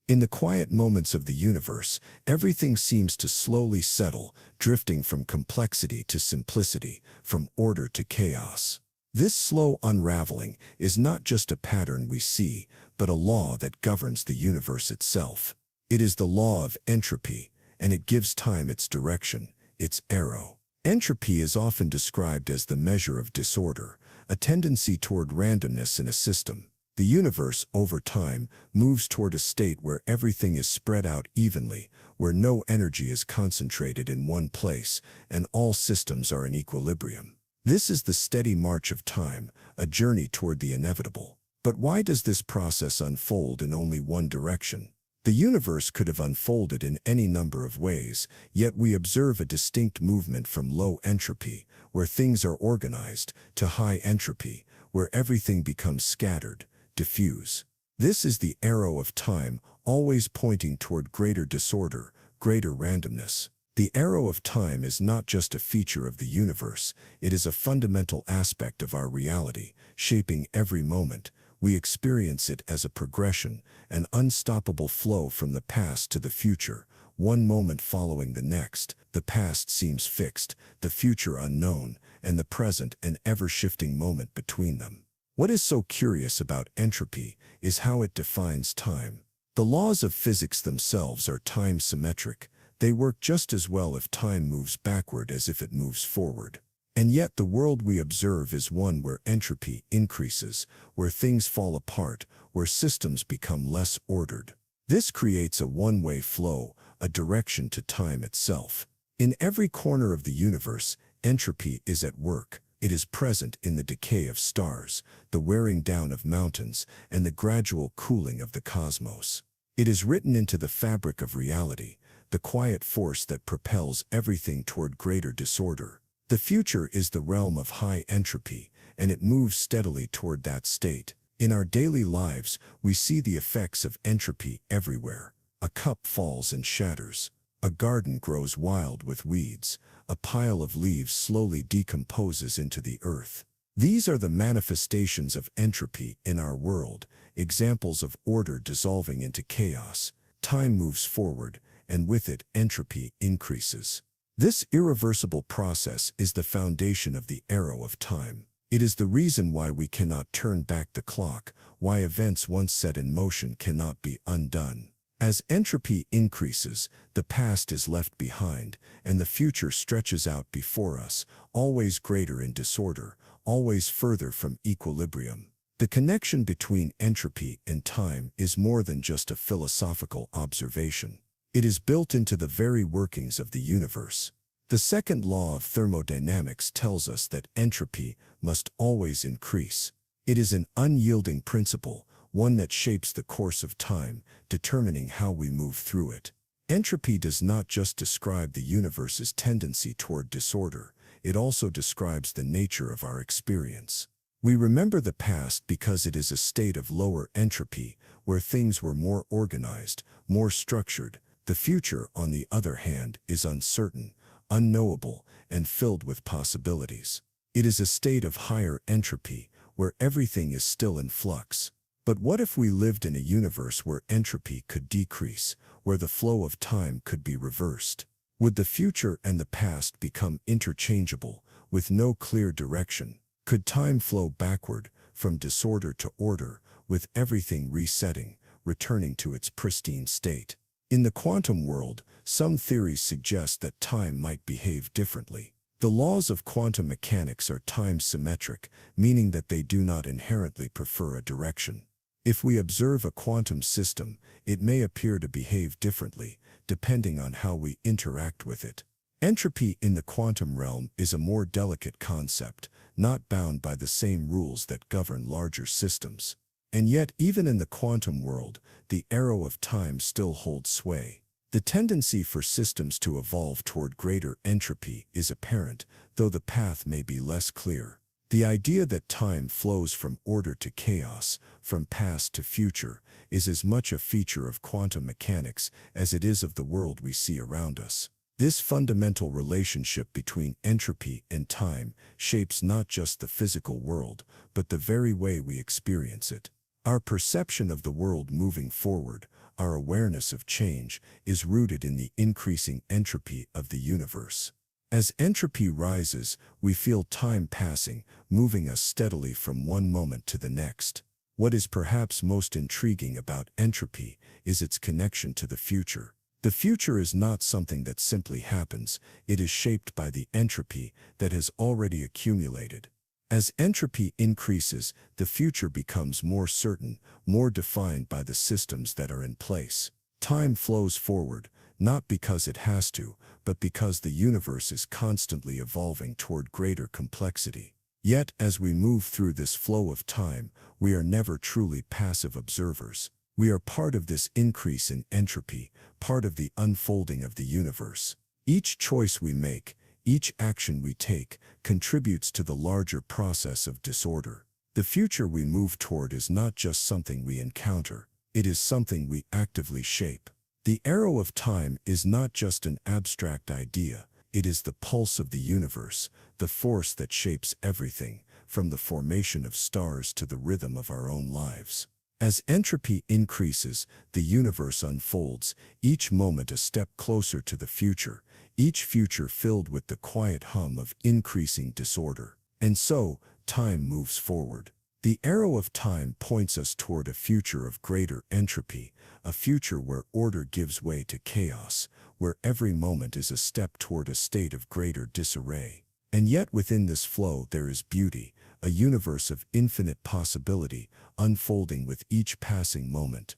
In the quiet moments of the universe, everything seems to slowly settle, drifting from complexity to simplicity, from order to chaos. This slow unraveling is not just a pattern we see, but a law that governs the universe itself. It is the law of entropy, and it gives time its direction, its arrow. Entropy is often described as the measure of disorder, a tendency toward randomness in a system. The universe, over time, moves toward a state where everything is spread out evenly, where no energy is concentrated in one place, and all systems are in equilibrium. This is the steady march of time, a journey toward the inevitable. But why does this process unfold in only one direction? The universe could have unfolded in any number of ways, yet we observe a distinct movement from low entropy, where things are organized, to high entropy, where everything becomes scattered, diffuse. This is the arrow of time, always pointing toward greater disorder, greater randomness. The arrow of time is not just a feature of the universe, it is a fundamental aspect of our reality, shaping every moment. We experience it as a progression, an unstoppable flow from the past to the future, one moment following the next. The past seems fixed, the future unknown, and the present an ever-shifting moment between them. What is so curious about entropy is how it defines time. The laws of physics themselves are time-symmetric. They work just as well if time moves backward as if it moves forward. And yet the world we observe is one where entropy increases, where things fall apart, where systems become less ordered. This creates a one-way flow, a direction to time itself. In every corner of the universe, entropy is at work. It is present in the decay of stars, the wearing down of mountains, and the gradual cooling of the cosmos. It is written into the fabric of reality, the quiet force that propels everything toward greater disorder. The future is the realm of high entropy, and it moves steadily toward that state. In our daily lives, we see the effects of entropy everywhere. A cup falls and shatters. A garden grows wild with weeds. A pile of leaves slowly decomposes into the earth. These are the manifestations of entropy in our world, examples of order dissolving into chaos. Time moves forward, and with it, entropy increases. This irreversible process is the foundation of the arrow of time. It is the reason why we cannot turn back the clock, why events once set in motion cannot be undone. As entropy increases, the past is left behind, and the future stretches out before us, always greater in disorder, always further from equilibrium. The connection between entropy and time is more than just a philosophical observation. It is built into the very workings of the universe. The second law of thermodynamics tells us that entropy must always increase. It is an unyielding principle, one that shapes the course of time, determining how we move through it. Entropy does not just describe the universe's tendency toward disorder, it also describes the nature of our experience. We remember the past because it is a state of lower entropy, where things were more organized, more structured. The future, on the other hand, is uncertain, unknowable, and filled with possibilities. It is a state of higher entropy, where everything is still in flux. But what if we lived in a universe where entropy could decrease, where the flow of time could be reversed? Would the future and the past become interchangeable, with no clear direction? Could time flow backward, from disorder to order, with everything resetting, returning to its pristine state. In the quantum world, some theories suggest that time might behave differently. The laws of quantum mechanics are time-symmetric, meaning that they do not inherently prefer a direction. If we observe a quantum system, it may appear to behave differently, depending on how we interact with it. Entropy in the quantum realm is a more delicate concept, not bound by the same rules that govern larger systems. And yet, even in the quantum world, the arrow of time still holds sway. The tendency for systems to evolve toward greater entropy is apparent, though the path may be less clear. The idea that time flows from order to chaos, from past to future, is as much a feature of quantum mechanics as it is of the world we see around us. This fundamental relationship between entropy and time shapes not just the physical world, but the very way we experience it. Our perception of the world moving forward, our awareness of change, is rooted in the increasing entropy of the universe. As entropy rises, we feel time passing, moving us steadily from one moment to the next. What is perhaps most intriguing about entropy is its connection to the future. The future is not something that simply happens, it is shaped by the entropy that has already accumulated. As entropy increases, the future becomes more certain, more defined by the systems that are in place. Time flows forward, not because it has to, but because the universe is constantly evolving toward greater complexity. Yet, as we move through this flow of time, we are never truly passive observers. We are part of this increase in entropy, part of the unfolding of the universe. Each choice we make, each action we take, contributes to the larger process of disorder. The future we move toward is not just something we encounter, it is something we actively shape. The arrow of time is not just an abstract idea, it is the pulse of the universe, the force that shapes everything, from the formation of stars to the rhythm of our own lives. As entropy increases, the universe unfolds, each moment a step closer to the future, each future filled with the quiet hum of increasing disorder. And so, time moves forward. The arrow of time points us toward a future of greater entropy, a future where order gives way to chaos, where every moment is a step toward a state of greater disarray. And yet within this flow there is beauty, a universe of infinite possibility, unfolding with each passing moment.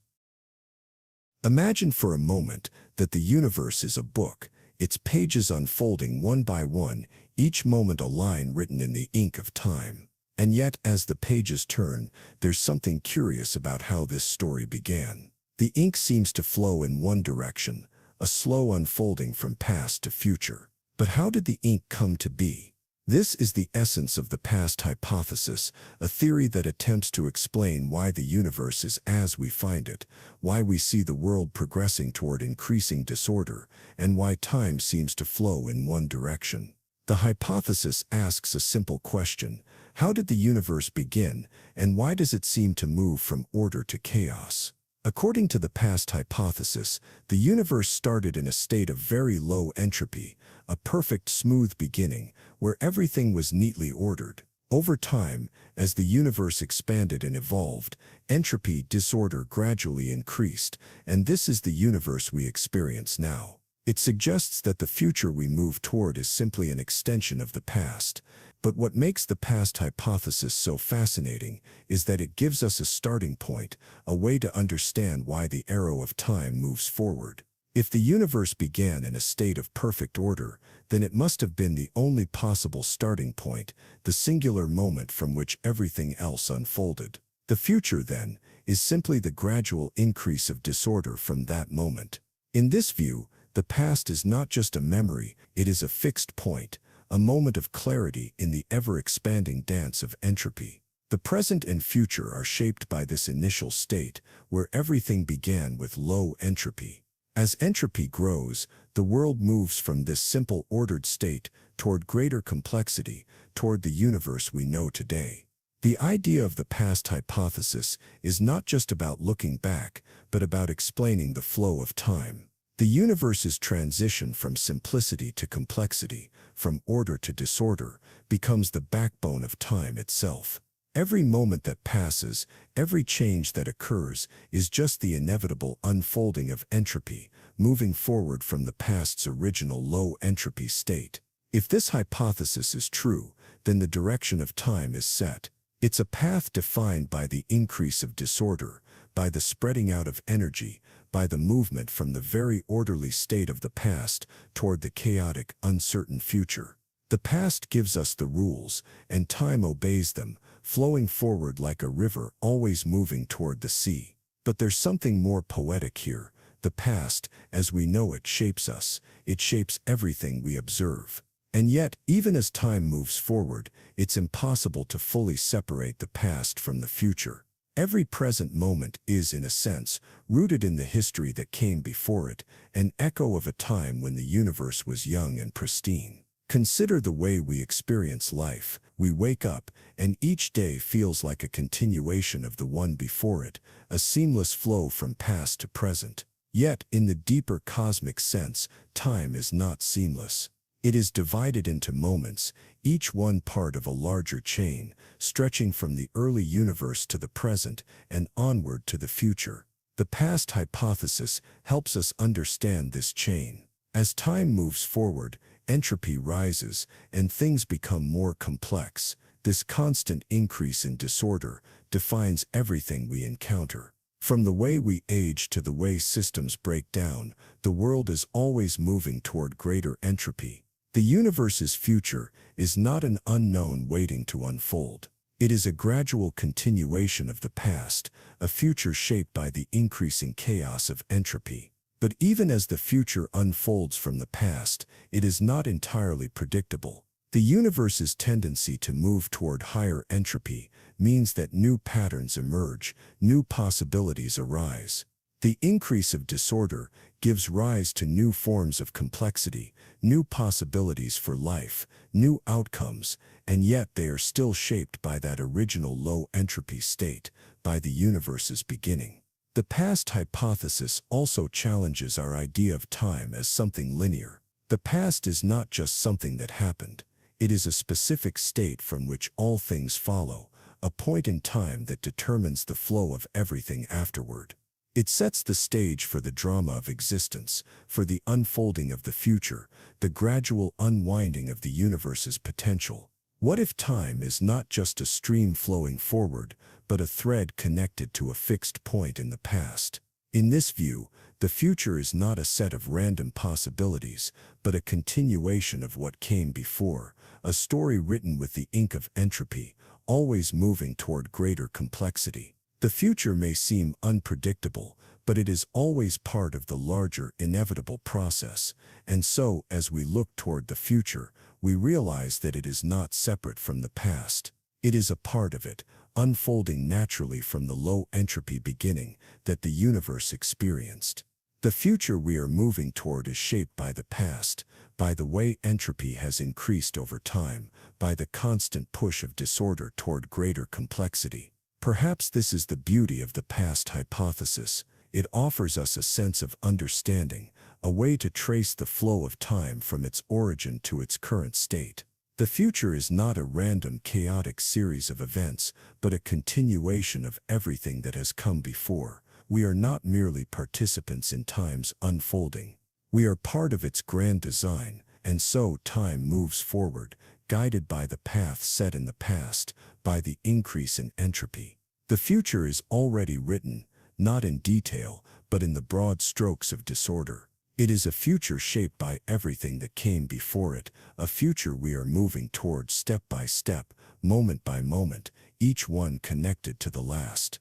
Imagine for a moment that the universe is a book, its pages unfolding one by one, each moment a line written in the ink of time. And yet, as the pages turn, there's something curious about how this story began. The ink seems to flow in one direction, a slow unfolding from past to future. But how did the ink come to be? This is the essence of the past hypothesis, a theory that attempts to explain why the universe is as we find it, why we see the world progressing toward increasing disorder, and why time seems to flow in one direction. The hypothesis asks a simple question: how did the universe begin, and why does it seem to move from order to chaos? According to the past hypothesis, the universe started in a state of very low entropy, a perfect smooth beginning, where everything was neatly ordered. Over time, as the universe expanded and evolved, entropy disorder gradually increased, and this is the universe we experience now. It suggests that the future we move toward is simply an extension of the past. But what makes the past hypothesis so fascinating is that it gives us a starting point, a way to understand why the arrow of time moves forward. If the universe began in a state of perfect order, then it must have been the only possible starting point, the singular moment from which everything else unfolded. The future, then, is simply the gradual increase of disorder from that moment. In this view, the past is not just a memory, it is a fixed point, a moment of clarity in the ever-expanding dance of entropy. The present and future are shaped by this initial state, where everything began with low entropy. As entropy grows, the world moves from this simple ordered state toward greater complexity, toward the universe we know today. The idea of the past hypothesis is not just about looking back, but about explaining the flow of time. The universe's transition from simplicity to complexity, from order to disorder, becomes the backbone of time itself. Every moment that passes, every change that occurs, is just the inevitable unfolding of entropy, moving forward from the past's original low entropy state. If this hypothesis is true, then the direction of time is set. It's a path defined by the increase of disorder, by the spreading out of energy, by the movement from the very orderly state of the past toward the chaotic, uncertain future. The past gives us the rules, and time obeys them, flowing forward like a river always moving toward the sea. But there's something more poetic here. The past, as we know it, shapes us. It shapes everything we observe. And yet, even as time moves forward, it's impossible to fully separate the past from the future. Every present moment is, in a sense, rooted in the history that came before it, an echo of a time when the universe was young and pristine. Consider the way we experience life. We wake up, and each day feels like a continuation of the one before it, a seamless flow from past to present. Yet, in the deeper cosmic sense, time is not seamless. It is divided into moments, each one part of a larger chain, stretching from the early universe to the present and onward to the future. The past hypothesis helps us understand this chain. As time moves forward, entropy rises, and things become more complex. This constant increase in disorder defines everything we encounter. From the way we age to the way systems break down, the world is always moving toward greater entropy. The universe's future is not an unknown waiting to unfold. It is a gradual continuation of the past, a future shaped by the increasing chaos of entropy. But even as the future unfolds from the past, it is not entirely predictable. The universe's tendency to move toward higher entropy means that new patterns emerge, new possibilities arise. The increase of disorder gives rise to new forms of complexity, new possibilities for life, new outcomes, and yet they are still shaped by that original low entropy state, by the universe's beginning. The past hypothesis also challenges our idea of time as something linear. The past is not just something that happened. It is a specific state from which all things follow, a point in time that determines the flow of everything afterward. It sets the stage for the drama of existence, for the unfolding of the future, the gradual unwinding of the universe's potential. What if time is not just a stream flowing forward, but a thread connected to a fixed point in the past? In this view, the future is not a set of random possibilities, but a continuation of what came before, a story written with the ink of entropy, always moving toward greater complexity. The future may seem unpredictable, but it is always part of the larger, inevitable process. And so, as we look toward the future, we realize that it is not separate from the past. It is a part of it, unfolding naturally from the low entropy beginning that the universe experienced. The future we are moving toward is shaped by the past, by the way entropy has increased over time, by the constant push of disorder toward greater complexity. Perhaps this is the beauty of the past hypothesis. It offers us a sense of understanding, a way to trace the flow of time from its origin to its current state. The future is not a random, chaotic series of events, but a continuation of everything that has come before. We are not merely participants in time's unfolding. We are part of its grand design, and so time moves forward, guided by the path set in the past, by the increase in entropy. The future is already written, not in detail, but in the broad strokes of disorder. It is a future shaped by everything that came before it, a future we are moving toward step by step, moment by moment, each one connected to the last.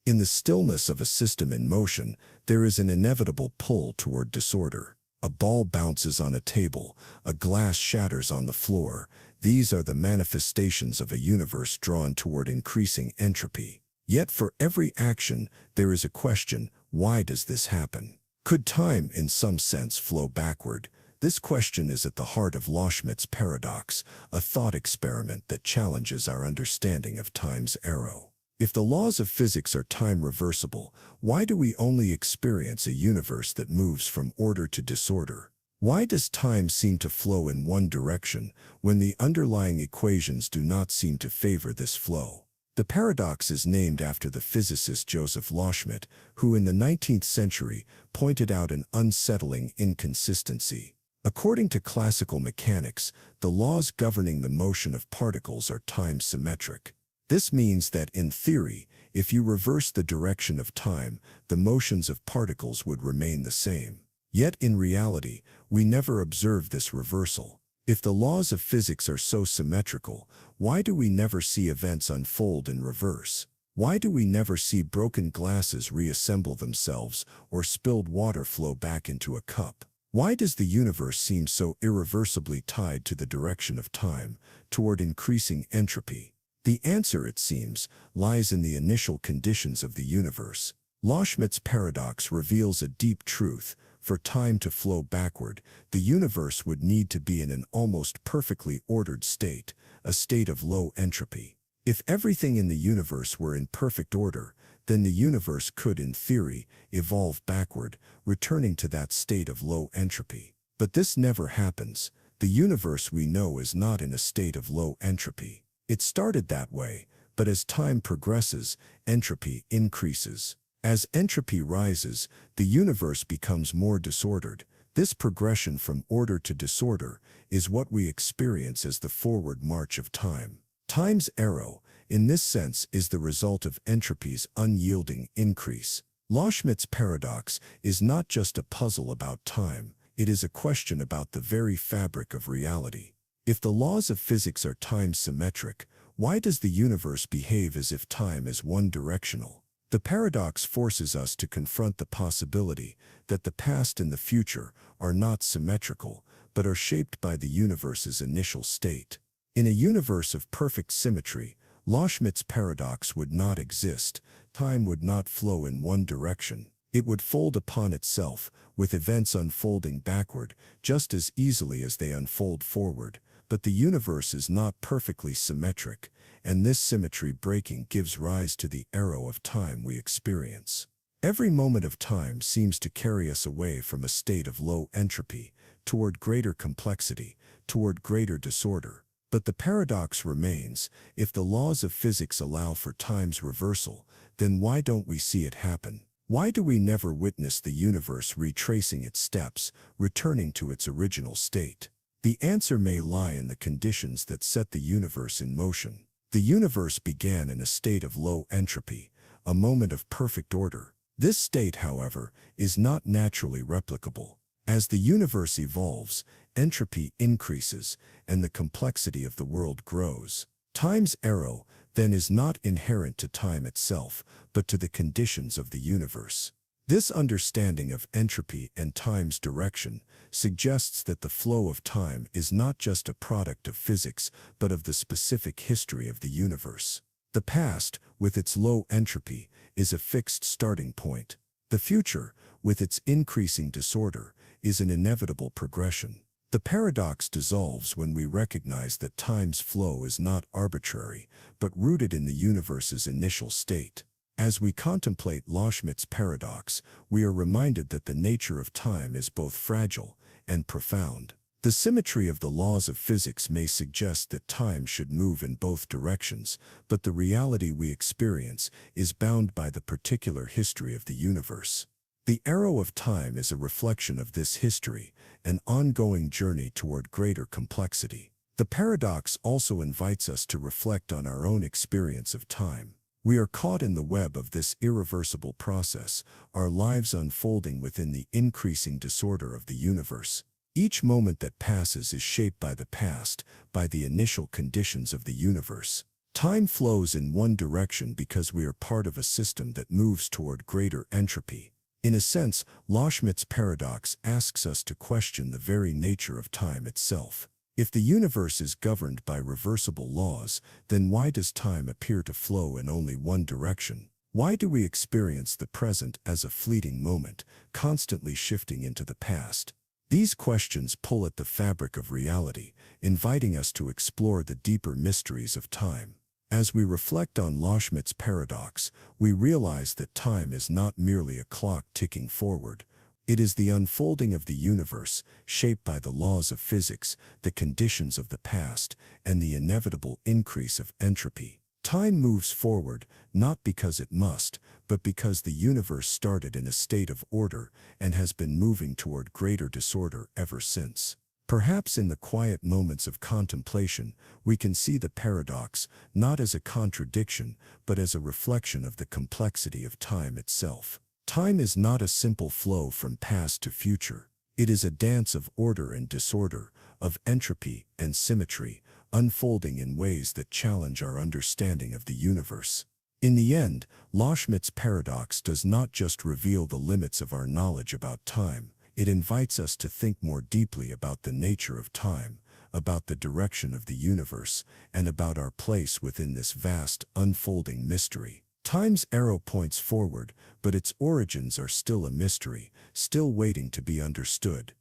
In the stillness of a system in motion, there is an inevitable pull toward disorder. A ball bounces on a table, a glass shatters on the floor. These are the manifestations of a universe drawn toward increasing entropy. Yet for every action, there is a question: why does this happen? Could time, in some sense, flow backward? This question is at the heart of Loschmidt's paradox, a thought experiment that challenges our understanding of time's arrow. If the laws of physics are time reversible, why do we only experience a universe that moves from order to disorder? Why does time seem to flow in one direction when the underlying equations do not seem to favor this flow? The paradox is named after the physicist Joseph Loschmidt, who in the 19th century pointed out an unsettling inconsistency. According to classical mechanics, the laws governing the motion of particles are time-symmetric. This means that, in theory, if you reverse the direction of time, the motions of particles would remain the same. Yet in reality, we never observe this reversal. If the laws of physics are so symmetrical, why do we never see events unfold in reverse? Why do we never see broken glasses reassemble themselves or spilled water flow back into a cup? Why does the universe seem so irreversibly tied to the direction of time, toward increasing entropy? The answer, it seems, lies in the initial conditions of the universe. Loschmidt's paradox reveals a deep truth. For time to flow backward, the universe would need to be in an almost perfectly ordered state, a state of low entropy. If everything in the universe were in perfect order, then the universe could, in theory, evolve backward, returning to that state of low entropy. But this never happens. The universe we know is not in a state of low entropy. It started that way, but as time progresses, entropy increases. As entropy rises, the universe becomes more disordered. This progression from order to disorder is what we experience as the forward march of time. Time's arrow, in this sense, is the result of entropy's unyielding increase. Loschmidt's paradox is not just a puzzle about time, it is a question about the very fabric of reality. If the laws of physics are time-symmetric, why does the universe behave as if time is one-directional? The paradox forces us to confront the possibility that the past and the future are not symmetrical, but are shaped by the universe's initial state. In a universe of perfect symmetry, Loschmidt's paradox would not exist. Time would not flow in one direction. It would fold upon itself, with events unfolding backward just as easily as they unfold forward. But the universe is not perfectly symmetric, and this symmetry breaking gives rise to the arrow of time we experience. Every moment of time seems to carry us away from a state of low entropy, toward greater complexity, toward greater disorder. But the paradox remains: if the laws of physics allow for time's reversal, then why don't we see it happen? Why do we never witness the universe retracing its steps, returning to its original state? The answer may lie in the conditions that set the universe in motion. The universe began in a state of low entropy, a moment of perfect order. This state, however, is not naturally replicable. As the universe evolves, entropy increases, and the complexity of the world grows. Time's arrow, then, is not inherent to time itself, but to the conditions of the universe. This understanding of entropy and time's direction suggests that the flow of time is not just a product of physics, but of the specific history of the universe. The past, with its low entropy, is a fixed starting point. The future, with its increasing disorder, is an inevitable progression. The paradox dissolves when we recognize that time's flow is not arbitrary, but rooted in the universe's initial state. As we contemplate Loschmidt's paradox, we are reminded that the nature of time is both fragile and profound. The symmetry of the laws of physics may suggest that time should move in both directions, but the reality we experience is bound by the particular history of the universe. The arrow of time is a reflection of this history, an ongoing journey toward greater complexity. The paradox also invites us to reflect on our own experience of time. We are caught in the web of this irreversible process, our lives unfolding within the increasing disorder of the universe. Each moment that passes is shaped by the past, by the initial conditions of the universe. Time flows in one direction because we are part of a system that moves toward greater entropy. In a sense, Loschmidt's paradox asks us to question the very nature of time itself. If the universe is governed by reversible laws, then why does time appear to flow in only one direction? Why do we experience the present as a fleeting moment, constantly shifting into the past? These questions pull at the fabric of reality, inviting us to explore the deeper mysteries of time. As we reflect on Loschmidt's paradox, we realize that time is not merely a clock ticking forward. It is the unfolding of the universe, shaped by the laws of physics, the conditions of the past, and the inevitable increase of entropy. Time moves forward, not because it must, but because the universe started in a state of order and has been moving toward greater disorder ever since. Perhaps in the quiet moments of contemplation, we can see the paradox not as a contradiction, but as a reflection of the complexity of time itself. Time is not a simple flow from past to future. It is a dance of order and disorder, of entropy and symmetry, unfolding in ways that challenge our understanding of the universe. In the end, Loschmidt's paradox does not just reveal the limits of our knowledge about time, it invites us to think more deeply about the nature of time, about the direction of the universe, and about our place within this vast, unfolding mystery. Time's arrow points forward, but its origins are still a mystery, still waiting to be understood.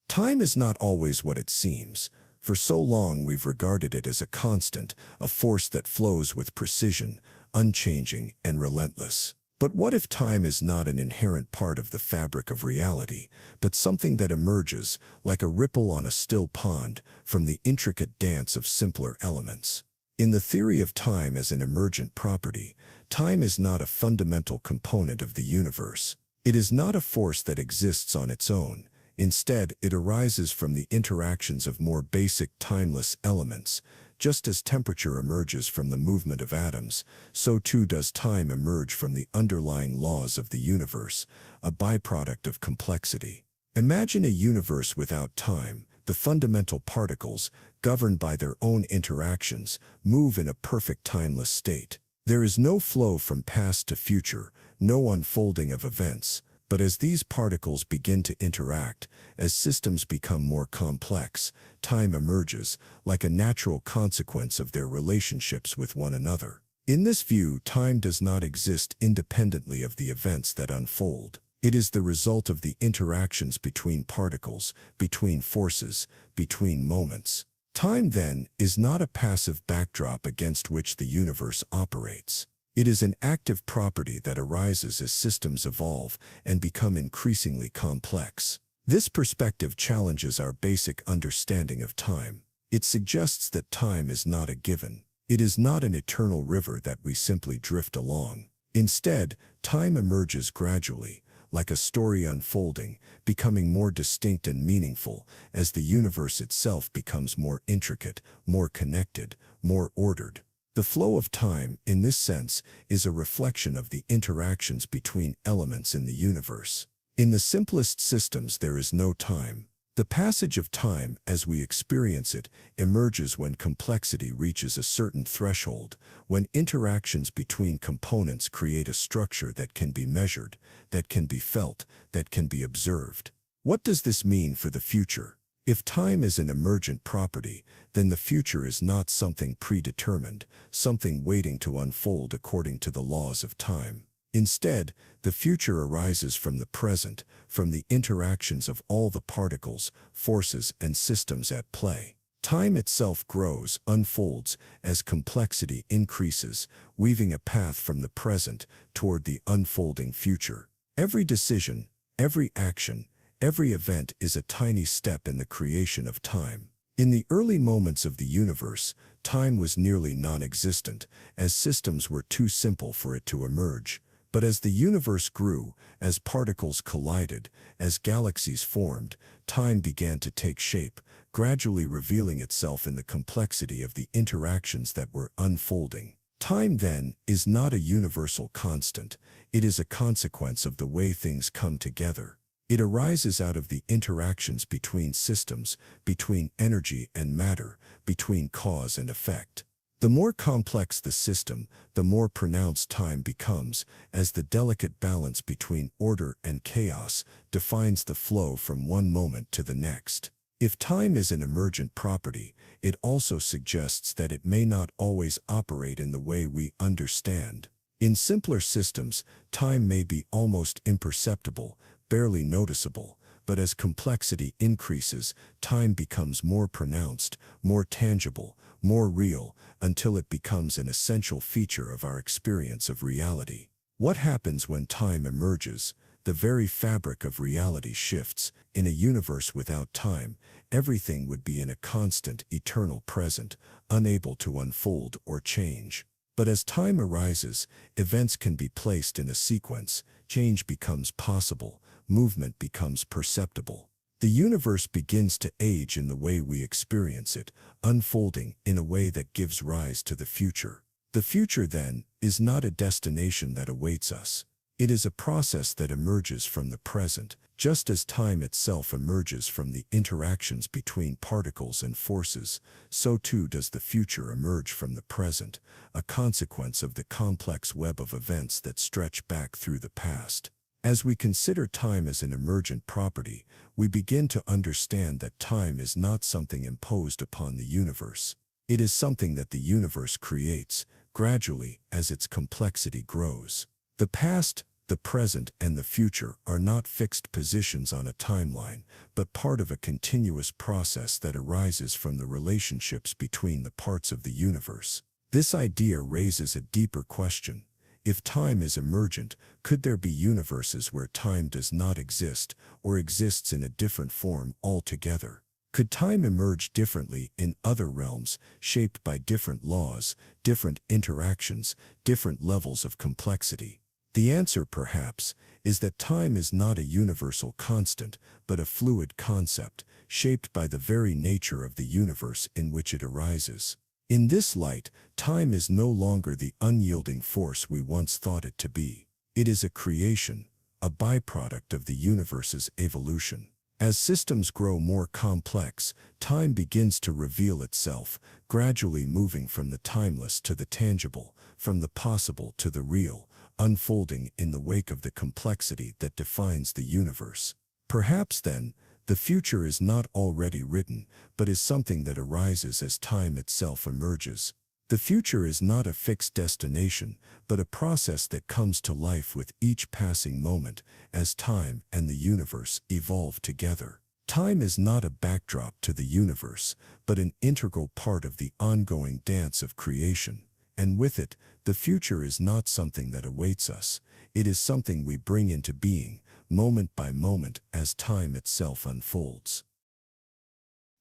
Time is not always what it seems. For so long we've regarded it as a constant, a force that flows with precision, unchanging and relentless. But what if time is not an inherent part of the fabric of reality, but something that emerges, like a ripple on a still pond, from the intricate dance of simpler elements? In the theory of time as an emergent property, time is not a fundamental component of the universe. It is not a force that exists on its own. Instead, it arises from the interactions of more basic, timeless elements. Just as temperature emerges from the movement of atoms, so too does time emerge from the underlying laws of the universe, a byproduct of complexity. Imagine a universe without time. The fundamental particles, governed by their own interactions, move in a perfect timeless state. There is no flow from past to future, no unfolding of events. But as these particles begin to interact, as systems become more complex, time emerges, like a natural consequence of their relationships with one another. In this view, time does not exist independently of the events that unfold. It is the result of the interactions between particles, between forces, between moments. Time, then, is not a passive backdrop against which the universe operates. It is an active property that arises as systems evolve and become increasingly complex. This perspective challenges our basic understanding of time. It suggests that time is not a given. It is not an eternal river that we simply drift along. Instead, time emerges gradually, like a story unfolding, becoming more distinct and meaningful as the universe itself becomes more intricate, more connected, more ordered. The flow of time, in this sense, is a reflection of the interactions between elements in the universe. In the simplest systems there is no time. The passage of time, as we experience it, emerges when complexity reaches a certain threshold, when interactions between components create a structure that can be measured, that can be felt, that can be observed. What does this mean for the future? If time is an emergent property, then the future is not something predetermined, something waiting to unfold according to the laws of time. Instead, the future arises from the present, from the interactions of all the particles, forces, and systems at play. Time itself grows, unfolds, as complexity increases, weaving a path from the present toward the unfolding future. Every decision, every action, every event is a tiny step in the creation of time. In the early moments of the universe, time was nearly non-existent, as systems were too simple for it to emerge. But as the universe grew, as particles collided, as galaxies formed, time began to take shape, gradually revealing itself in the complexity of the interactions that were unfolding. Time, then, is not a universal constant. It is a consequence of the way things come together. It arises out of the interactions between systems, between energy and matter, between cause and effect. The more complex the system, the more pronounced time becomes, as the delicate balance between order and chaos defines the flow from one moment to the next. If time is an emergent property, it also suggests that it may not always operate in the way we understand. In simpler systems, time may be almost imperceptible, barely noticeable, but as complexity increases, time becomes more pronounced, more tangible, more real, until it becomes an essential feature of our experience of reality. What happens when time emerges? the very fabric of reality shifts. In a universe without time, everything would be in a constant, eternal present, unable to unfold or change. But as time arises, events can be placed in a sequence, change becomes possible, movement becomes perceptible. The universe begins to age in the way we experience it, unfolding in a way that gives rise to the future. The future, then, is not a destination that awaits us. It is a process that emerges from the present, just as time itself emerges from the interactions between particles and forces, so too does the future emerge from the present, a consequence of the complex web of events that stretch back through the past. As we consider time as an emergent property, we begin to understand that time is not something imposed upon the universe. It is something that the universe creates, gradually, as its complexity grows. The past, the present, and the future are not fixed positions on a timeline, but part of a continuous process that arises from the relationships between the parts of the universe. This idea raises a deeper question. If time is emergent, could there be universes where time does not exist, or exists in a different form altogether? Could time emerge differently in other realms, shaped by different laws, different interactions, different levels of complexity? The answer, perhaps, is that time is not a universal constant, but a fluid concept, shaped by the very nature of the universe in which it arises. In this light, time is no longer the unyielding force we once thought it to be. It is a creation, a byproduct of the universe's evolution. As systems grow more complex, time begins to reveal itself, gradually moving from the timeless to the tangible, from the possible to the real, unfolding in the wake of the complexity that defines the universe. Perhaps, then, the future is not already written, but is something that arises as time itself emerges. The future is not a fixed destination, but a process that comes to life with each passing moment, as time and the universe evolve together. Time is not a backdrop to the universe, but an integral part of the ongoing dance of creation. And with it, the future is not something that awaits us. It is something we bring into being, moment by moment, as time itself unfolds.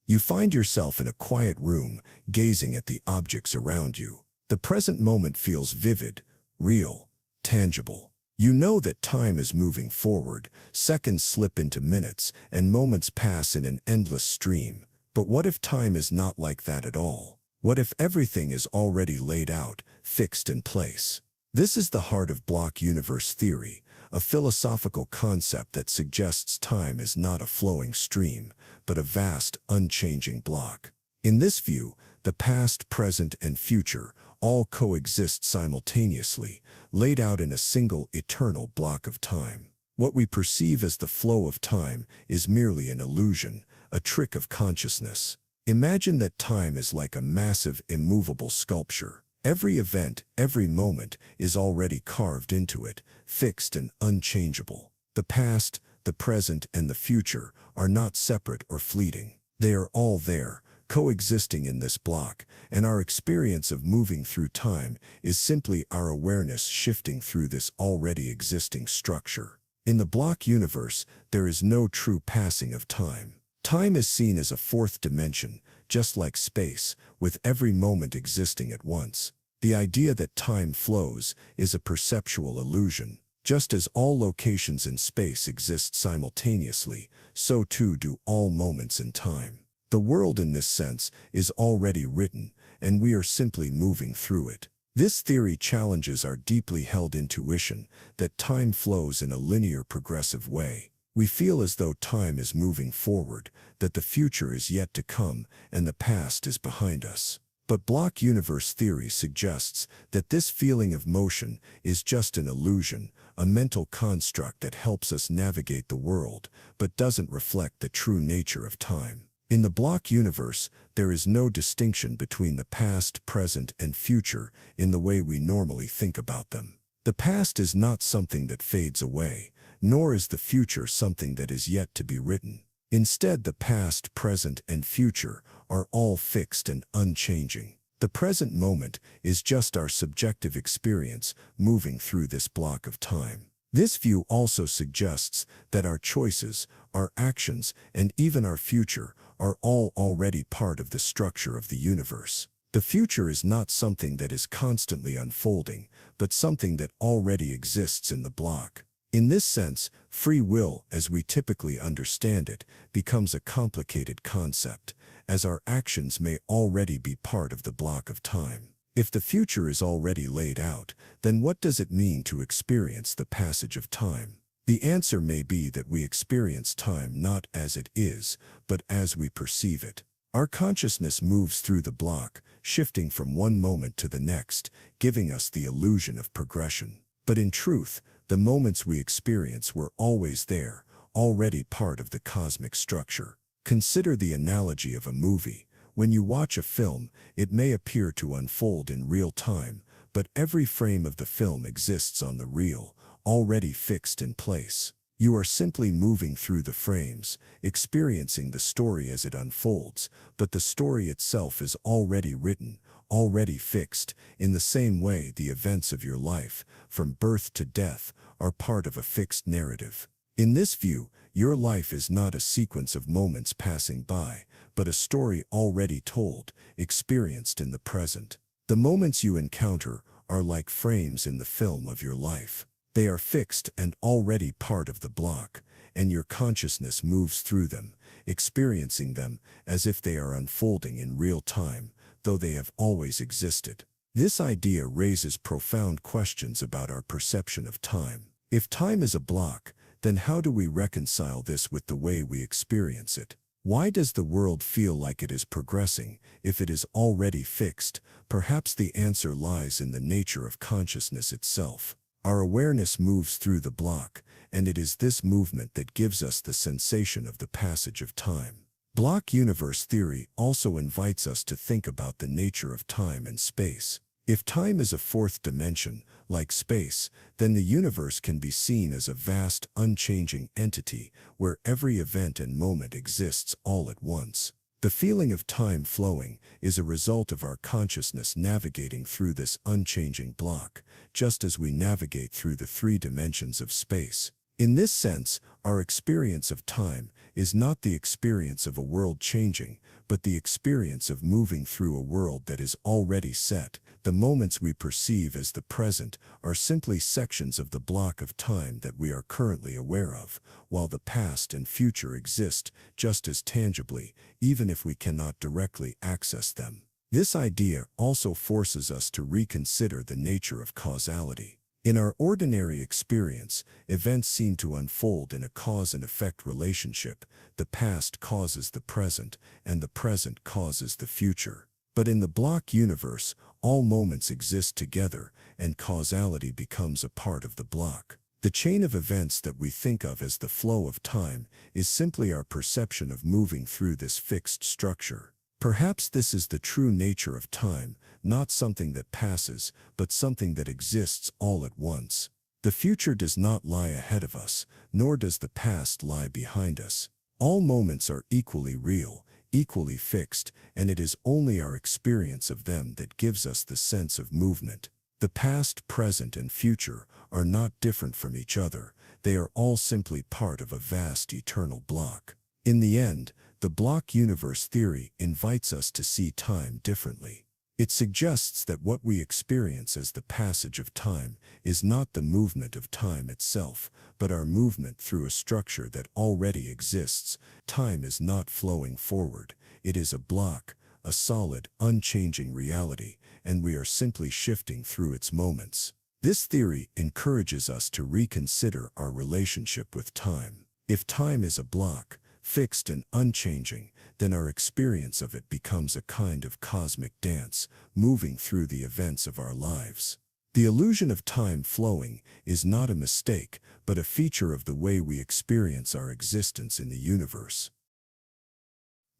You find yourself in a quiet room, gazing at the objects around you. The present moment feels vivid, real, tangible. You know that time is moving forward, seconds slip into minutes, and moments pass in an endless stream. But what if time is not like that at all? What if everything is already laid out, fixed in place? This is the heart of block universe theory, a philosophical concept that suggests time is not a flowing stream, but a vast, unchanging block. In this view, the past, present, and future all coexist simultaneously, laid out in a single eternal block of time. What we perceive as the flow of time is merely an illusion, a trick of consciousness. Imagine that time is like a massive, immovable sculpture. Every event, every moment is already carved into it, fixed and unchangeable. The past, the present, and the future are not separate or fleeting. They are all there, coexisting in this block, and our experience of moving through time is simply our awareness shifting through this already existing structure. In the block universe, there is no true passing of time. Time is seen as a fourth dimension, just like space, with every moment existing at once. The idea that time flows is a perceptual illusion. Just as all locations in space exist simultaneously, so too do all moments in time. The world in this sense is already written, and we are simply moving through it. This theory challenges our deeply held intuition that time flows in a linear, progressive way. We feel as though time is moving forward, that the future is yet to come, and the past is behind us. But block universe theory suggests that this feeling of motion is just an illusion, a mental construct that helps us navigate the world, but doesn't reflect the true nature of time. In the block universe, there is no distinction between the past, present, and future in the way we normally think about them. The past is not something that fades away, nor is the future something that is yet to be written. Instead, the past, present, and future are all fixed and unchanging. The present moment is just our subjective experience moving through this block of time. This view also suggests that our choices, our actions, and even our future are all already part of the structure of the universe. The future is not something that is constantly unfolding, but something that already exists in the block. In this sense, free will, as we typically understand it, becomes a complicated concept, as our actions may already be part of the block of time. If the future is already laid out, then what does it mean to experience the passage of time? The answer may be that we experience time not as it is, but as we perceive it. Our consciousness moves through the block, shifting from one moment to the next, giving us the illusion of progression. But in truth, the moments we experience were always there, already part of the cosmic structure. Consider the analogy of a movie. When you watch a film, it may appear to unfold in real time, but every frame of the film exists on the reel, already fixed in place. You are simply moving through the frames, experiencing the story as it unfolds, but the story itself is already written, already fixed. In the same way, the events of your life, from birth to death, are part of a fixed narrative. In this view, your life is not a sequence of moments passing by, but a story already told, experienced in the present. The moments you encounter are like frames in the film of your life. They are fixed and already part of the block, and your consciousness moves through them, experiencing them as if they are unfolding in real time, though they have always existed. This idea raises profound questions about our perception of time. If time is a block, then how do we reconcile this with the way we experience it? Why does the world feel like it is progressing if it is already fixed? Perhaps the answer lies in the nature of consciousness itself. Our awareness moves through the block, and it is this movement that gives us the sensation of the passage of time. Block universe theory also invites us to think about the nature of time and space. If time is a fourth dimension, like space, then the universe can be seen as a vast, unchanging entity where every event and moment exists all at once. The feeling of time flowing is a result of our consciousness navigating through this unchanging block, just as we navigate through the three dimensions of space. In this sense, our experience of time is not the experience of a world changing, but the experience of moving through a world that is already set. The moments we perceive as the present are simply sections of the block of time that we are currently aware of, while the past and future exist just as tangibly, even if we cannot directly access them. This idea also forces us to reconsider the nature of causality. In our ordinary experience, events seem to unfold in a cause and effect relationship. The past causes the present, and the present causes the future. But in the block universe, all moments exist together, and causality becomes a part of the block. The chain of events that we think of as the flow of time is simply our perception of moving through this fixed structure. Perhaps this is the true nature of time, not something that passes, but something that exists all at once. The future does not lie ahead of us, nor does the past lie behind us. All moments are equally real, equally fixed, and it is only our experience of them that gives us the sense of movement. The past, present, and future are not different from each other. They are all simply part of a vast eternal block. In the end, the block universe theory invites us to see time differently. It suggests that what we experience as the passage of time is not the movement of time itself, but our movement through a structure that already exists. Time is not flowing forward. It is a block, a solid, unchanging reality, and we are simply shifting through its moments. This theory encourages us to reconsider our relationship with time. If time is a block, fixed and unchanging, then our experience of it becomes a kind of cosmic dance, moving through the events of our lives. The illusion of time flowing is not a mistake, but a feature of the way we experience our existence in the universe.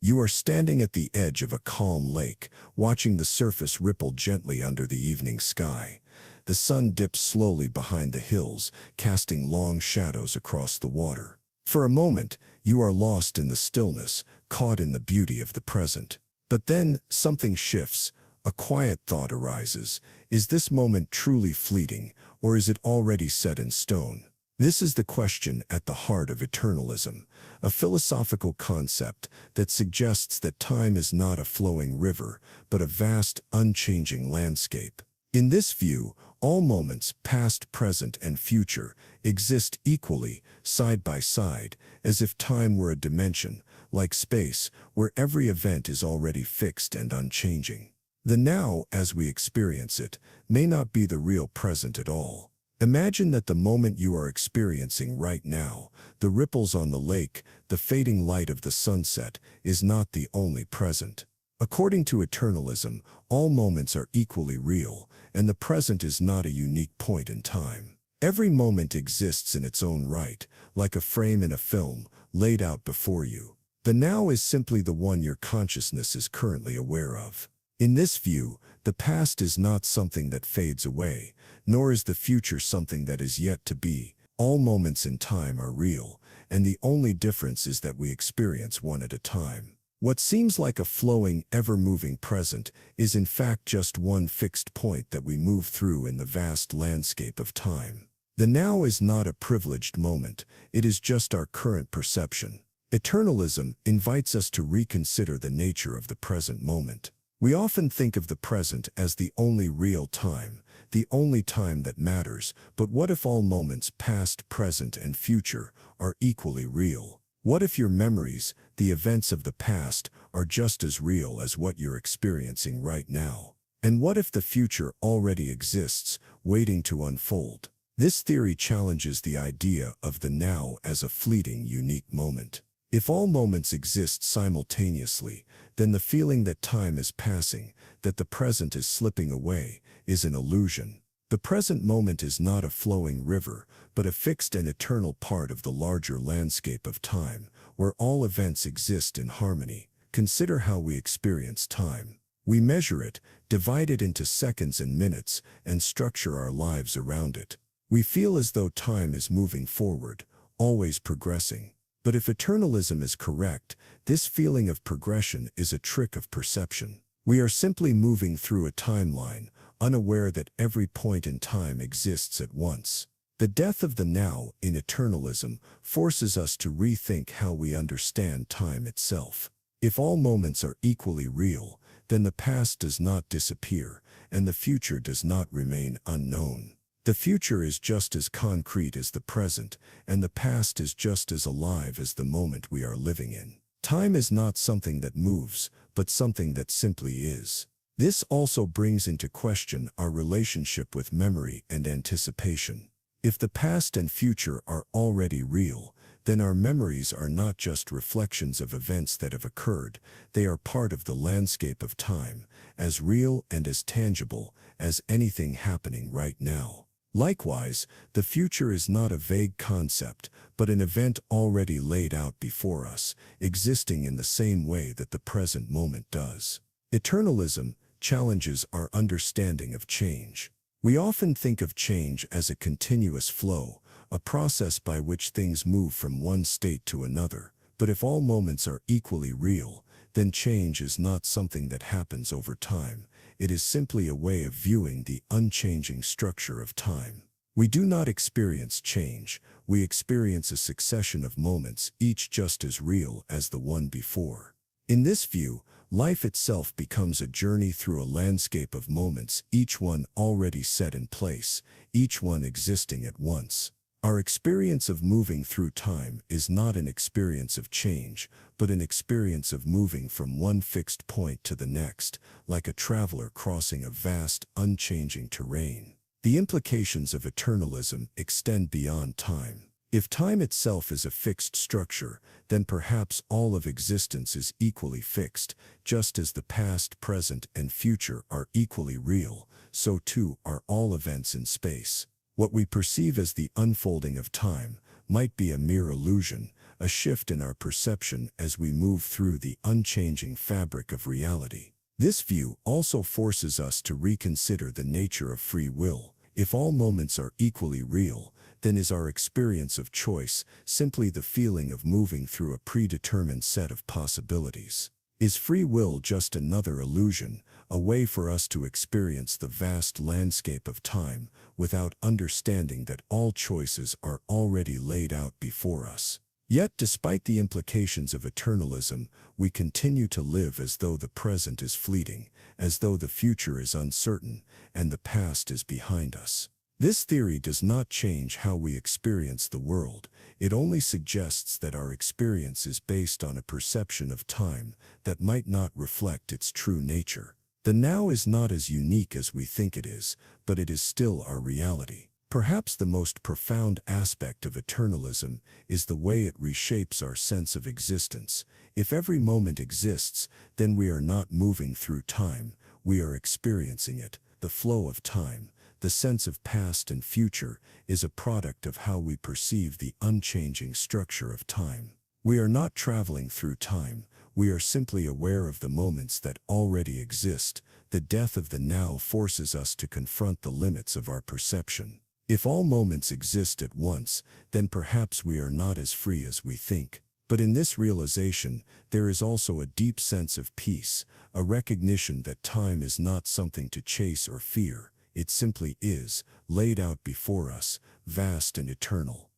You are standing at the edge of a calm lake, watching the surface ripple gently under the evening sky. The sun dips slowly behind the hills, casting long shadows across the water. For a moment, you are lost in the stillness, caught in the beauty of the present. But then, something shifts. A quiet thought arises. Is this moment truly fleeting, or is it already set in stone? This is the question at the heart of eternalism, a philosophical concept that suggests that time is not a flowing river, but a vast, unchanging landscape. In this view, all moments, past, present, and future, exist equally, side by side, as if time were a dimension, like space, where every event is already fixed and unchanging. The now, as we experience it, may not be the real present at all. Imagine that the moment you are experiencing right now, the ripples on the lake, the fading light of the sunset, is not the only present. According to eternalism, all moments are equally real, and the present is not a unique point in time. Every moment exists in its own right, like a frame in a film, laid out before you. The now is simply the one your consciousness is currently aware of. In this view, the past is not something that fades away, nor is the future something that is yet to be. All moments in time are real, and the only difference is that we experience one at a time. What seems like a flowing, ever-moving present is in fact just one fixed point that we move through in the vast landscape of time. The now is not a privileged moment, it is just our current perception. Eternalism invites us to reconsider the nature of the present moment. We often think of the present as the only real time, the only time that matters, but what if all moments, past, present, and future, are equally real? What if your memories, the events of the past, are just as real as what you're experiencing right now? And what if the future already exists, waiting to unfold? This theory challenges the idea of the now as a fleeting, unique moment. If all moments exist simultaneously, then the feeling that time is passing, that the present is slipping away, is an illusion. The present moment is not a flowing river, but a fixed and eternal part of the larger landscape of time, where all events exist in harmony. Consider how we experience time. We measure it, divide it into seconds and minutes, and structure our lives around it. We feel as though time is moving forward, always progressing. But if eternalism is correct, this feeling of progression is a trick of perception. We are simply moving through a timeline, unaware that every point in time exists at once. The death of the now in eternalism forces us to rethink how we understand time itself. If all moments are equally real, then the past does not disappear, and the future does not remain unknown. The future is just as concrete as the present, and the past is just as alive as the moment we are living in. Time is not something that moves, but something that simply is. This also brings into question our relationship with memory and anticipation. If the past and future are already real, then our memories are not just reflections of events that have occurred, they are part of the landscape of time, as real and as tangible as anything happening right now. Likewise, the future is not a vague concept, but an event already laid out before us, existing in the same way that the present moment does. Eternalism challenges our understanding of change. We often think of change as a continuous flow, a process by which things move from one state to another. But if all moments are equally real, then change is not something that happens over time. It is simply a way of viewing the unchanging structure of time. We do not experience change, we experience a succession of moments, each just as real as the one before. In this view, life itself becomes a journey through a landscape of moments, each one already set in place, each one existing at once. Our experience of moving through time is not an experience of change, but an experience of moving from one fixed point to the next, like a traveler crossing a vast, unchanging terrain. The implications of eternalism extend beyond time. If time itself is a fixed structure, then perhaps all of existence is equally fixed, just as the past, present, and future are equally real, so too are all events in space. What we perceive as the unfolding of time might be a mere illusion, a shift in our perception as we move through the unchanging fabric of reality. This view also forces us to reconsider the nature of free will. If all moments are equally real, then is our experience of choice simply the feeling of moving through a predetermined set of possibilities? Is free will just another illusion, a way for us to experience the vast landscape of time without understanding that all choices are already laid out before us. Yet, despite the implications of eternalism, we continue to live as though the present is fleeting, as though the future is uncertain, and the past is behind us. This theory does not change how we experience the world. It only suggests that our experience is based on a perception of time that might not reflect its true nature. The now is not as unique as we think it is, but it is still our reality. Perhaps the most profound aspect of eternalism is the way it reshapes our sense of existence. If every moment exists, then we are not moving through time, we are experiencing it. The flow of time, the sense of past and future, is a product of how we perceive the unchanging structure of time. We are not traveling through time, we are simply aware of the moments that already exist. The death of the now forces us to confront the limits of our perception. If all moments exist at once, then perhaps we are not as free as we think. But in this realization, there is also a deep sense of peace, a recognition that time is not something to chase or fear. It simply is, laid out before us, vast and eternal.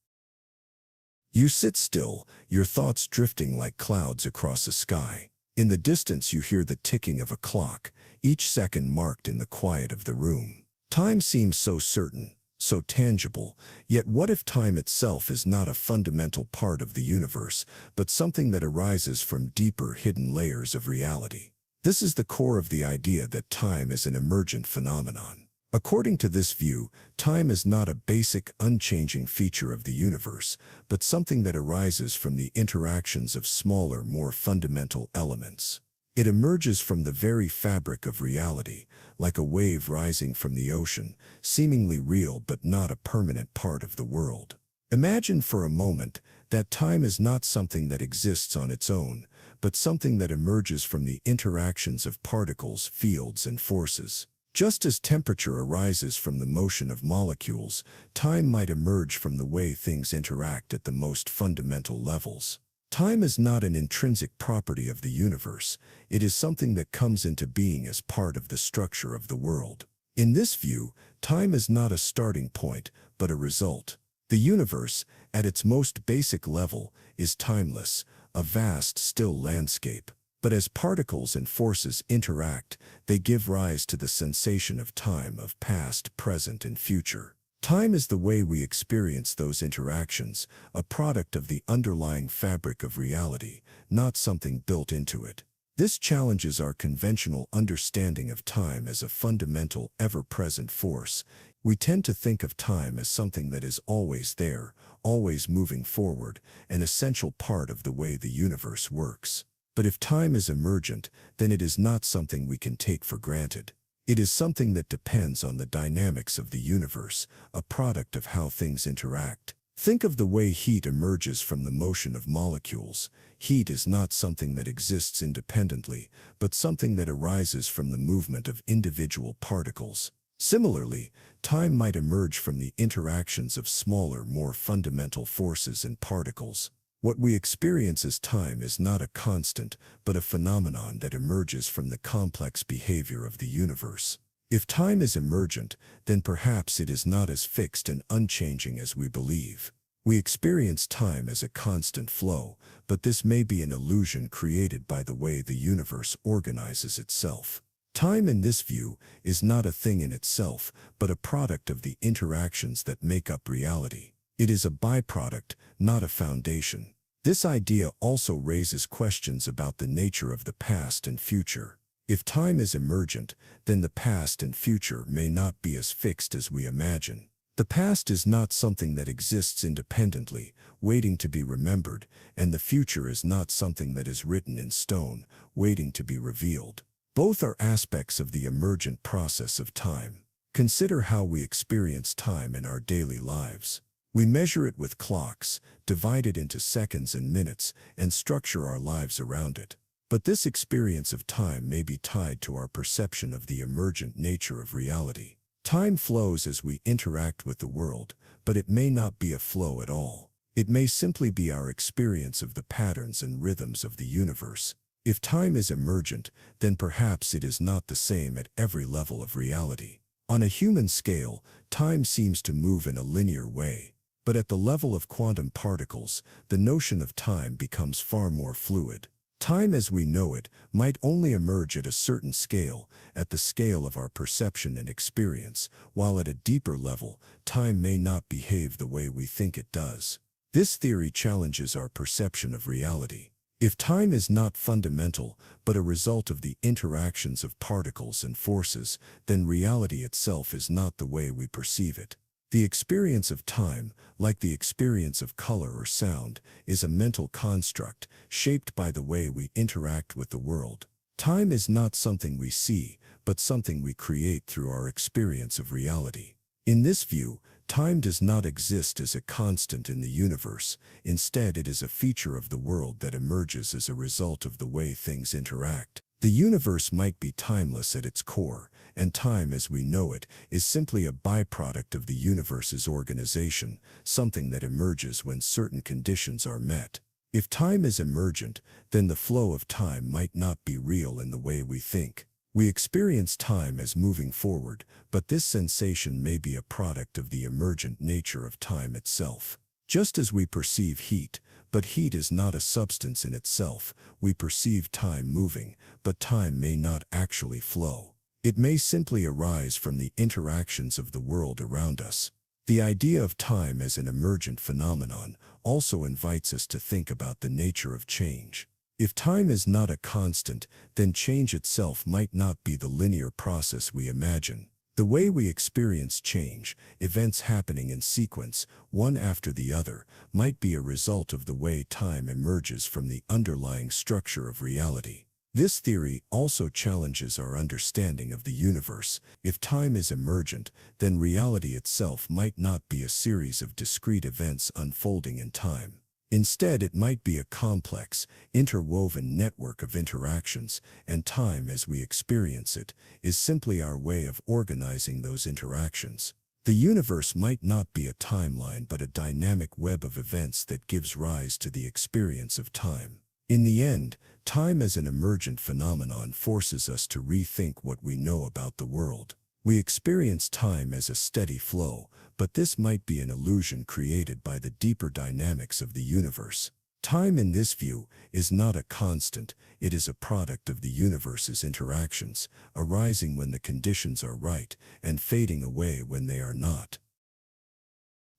You sit still, your thoughts drifting like clouds across a sky. In the distance you hear the ticking of a clock, each second marked in the quiet of the room. Time seems so certain, so tangible, yet what if time itself is not a fundamental part of the universe, but something that arises from deeper hidden layers of reality? This is the core of the idea that time is an emergent phenomenon. According to this view, time is not a basic, unchanging feature of the universe, but something that arises from the interactions of smaller, more fundamental elements. It emerges from the very fabric of reality, like a wave rising from the ocean, seemingly real but not a permanent part of the world. Imagine for a moment that time is not something that exists on its own, but something that emerges from the interactions of particles, fields, and forces. Just as temperature arises from the motion of molecules, time might emerge from the way things interact at the most fundamental levels. Time is not an intrinsic property of the universe, it is something that comes into being as part of the structure of the world. In this view, time is not a starting point, but a result. The universe, at its most basic level, is timeless, a vast, still landscape. But as particles and forces interact, they give rise to the sensation of time, of past, present, and future. Time is the way we experience those interactions, a product of the underlying fabric of reality, not something built into it. This challenges our conventional understanding of time as a fundamental, ever-present force. We tend to think of time as something that is always there, always moving forward, an essential part of the way the universe works. But if time is emergent, then it is not something we can take for granted. It is something that depends on the dynamics of the universe, a product of how things interact. Think of the way heat emerges from the motion of molecules. Heat is not something that exists independently, but something that arises from the movement of individual particles. Similarly, time might emerge from the interactions of smaller, more fundamental forces and particles. What we experience as time is not a constant, but a phenomenon that emerges from the complex behavior of the universe. If time is emergent, then perhaps it is not as fixed and unchanging as we believe. We experience time as a constant flow, but this may be an illusion created by the way the universe organizes itself. Time in this view is not a thing in itself, but a product of the interactions that make up reality. It is a byproduct, not a foundation. This idea also raises questions about the nature of the past and future. If time is emergent, then the past and future may not be as fixed as we imagine. The past is not something that exists independently, waiting to be remembered, and the future is not something that is written in stone, waiting to be revealed. Both are aspects of the emergent process of time. Consider how we experience time in our daily lives. We measure it with clocks, divide it into seconds and minutes, and structure our lives around it. But this experience of time may be tied to our perception of the emergent nature of reality. Time flows as we interact with the world, but it may not be a flow at all. It may simply be our experience of the patterns and rhythms of the universe. If time is emergent, then perhaps it is not the same at every level of reality. On a human scale, time seems to move in a linear way. But at the level of quantum particles, the notion of time becomes far more fluid. Time as we know it might only emerge at a certain scale, at the scale of our perception and experience, while at a deeper level, time may not behave the way we think it does. This theory challenges our perception of reality. If time is not fundamental, but a result of the interactions of particles and forces, then reality itself is not the way we perceive it. The experience of time, like the experience of color or sound, is a mental construct shaped by the way we interact with the world. Time is not something we see, but something we create through our experience of reality. In this view, time does not exist as a constant in the universe. Instead, it is a feature of the world that emerges as a result of the way things interact. The universe might be timeless at its core, and time as we know it is simply a byproduct of the universe's organization, something that emerges when certain conditions are met. If time is emergent, then the flow of time might not be real in the way we think. We experience time as moving forward, but this sensation may be a product of the emergent nature of time itself. Just as we perceive heat, but heat is not a substance in itself, we perceive time moving, but time may not actually flow. It may simply arise from the interactions of the world around us. The idea of time as an emergent phenomenon also invites us to think about the nature of change. If time is not a constant, then change itself might not be the linear process we imagine. The way we experience change, events happening in sequence, one after the other, might be a result of the way time emerges from the underlying structure of reality. This theory also challenges our understanding of the universe. If time is emergent, then reality itself might not be a series of discrete events unfolding in time. Instead, it might be a complex, interwoven network of interactions, and time as we experience it is simply our way of organizing those interactions. The universe might not be a timeline but a dynamic web of events that gives rise to the experience of time. In the end, time as an emergent phenomenon forces us to rethink what we know about the world. We experience time as a steady flow, but this might be an illusion created by the deeper dynamics of the universe. Time in this view is not a constant, it is a product of the universe's interactions, arising when the conditions are right and fading away when they are not.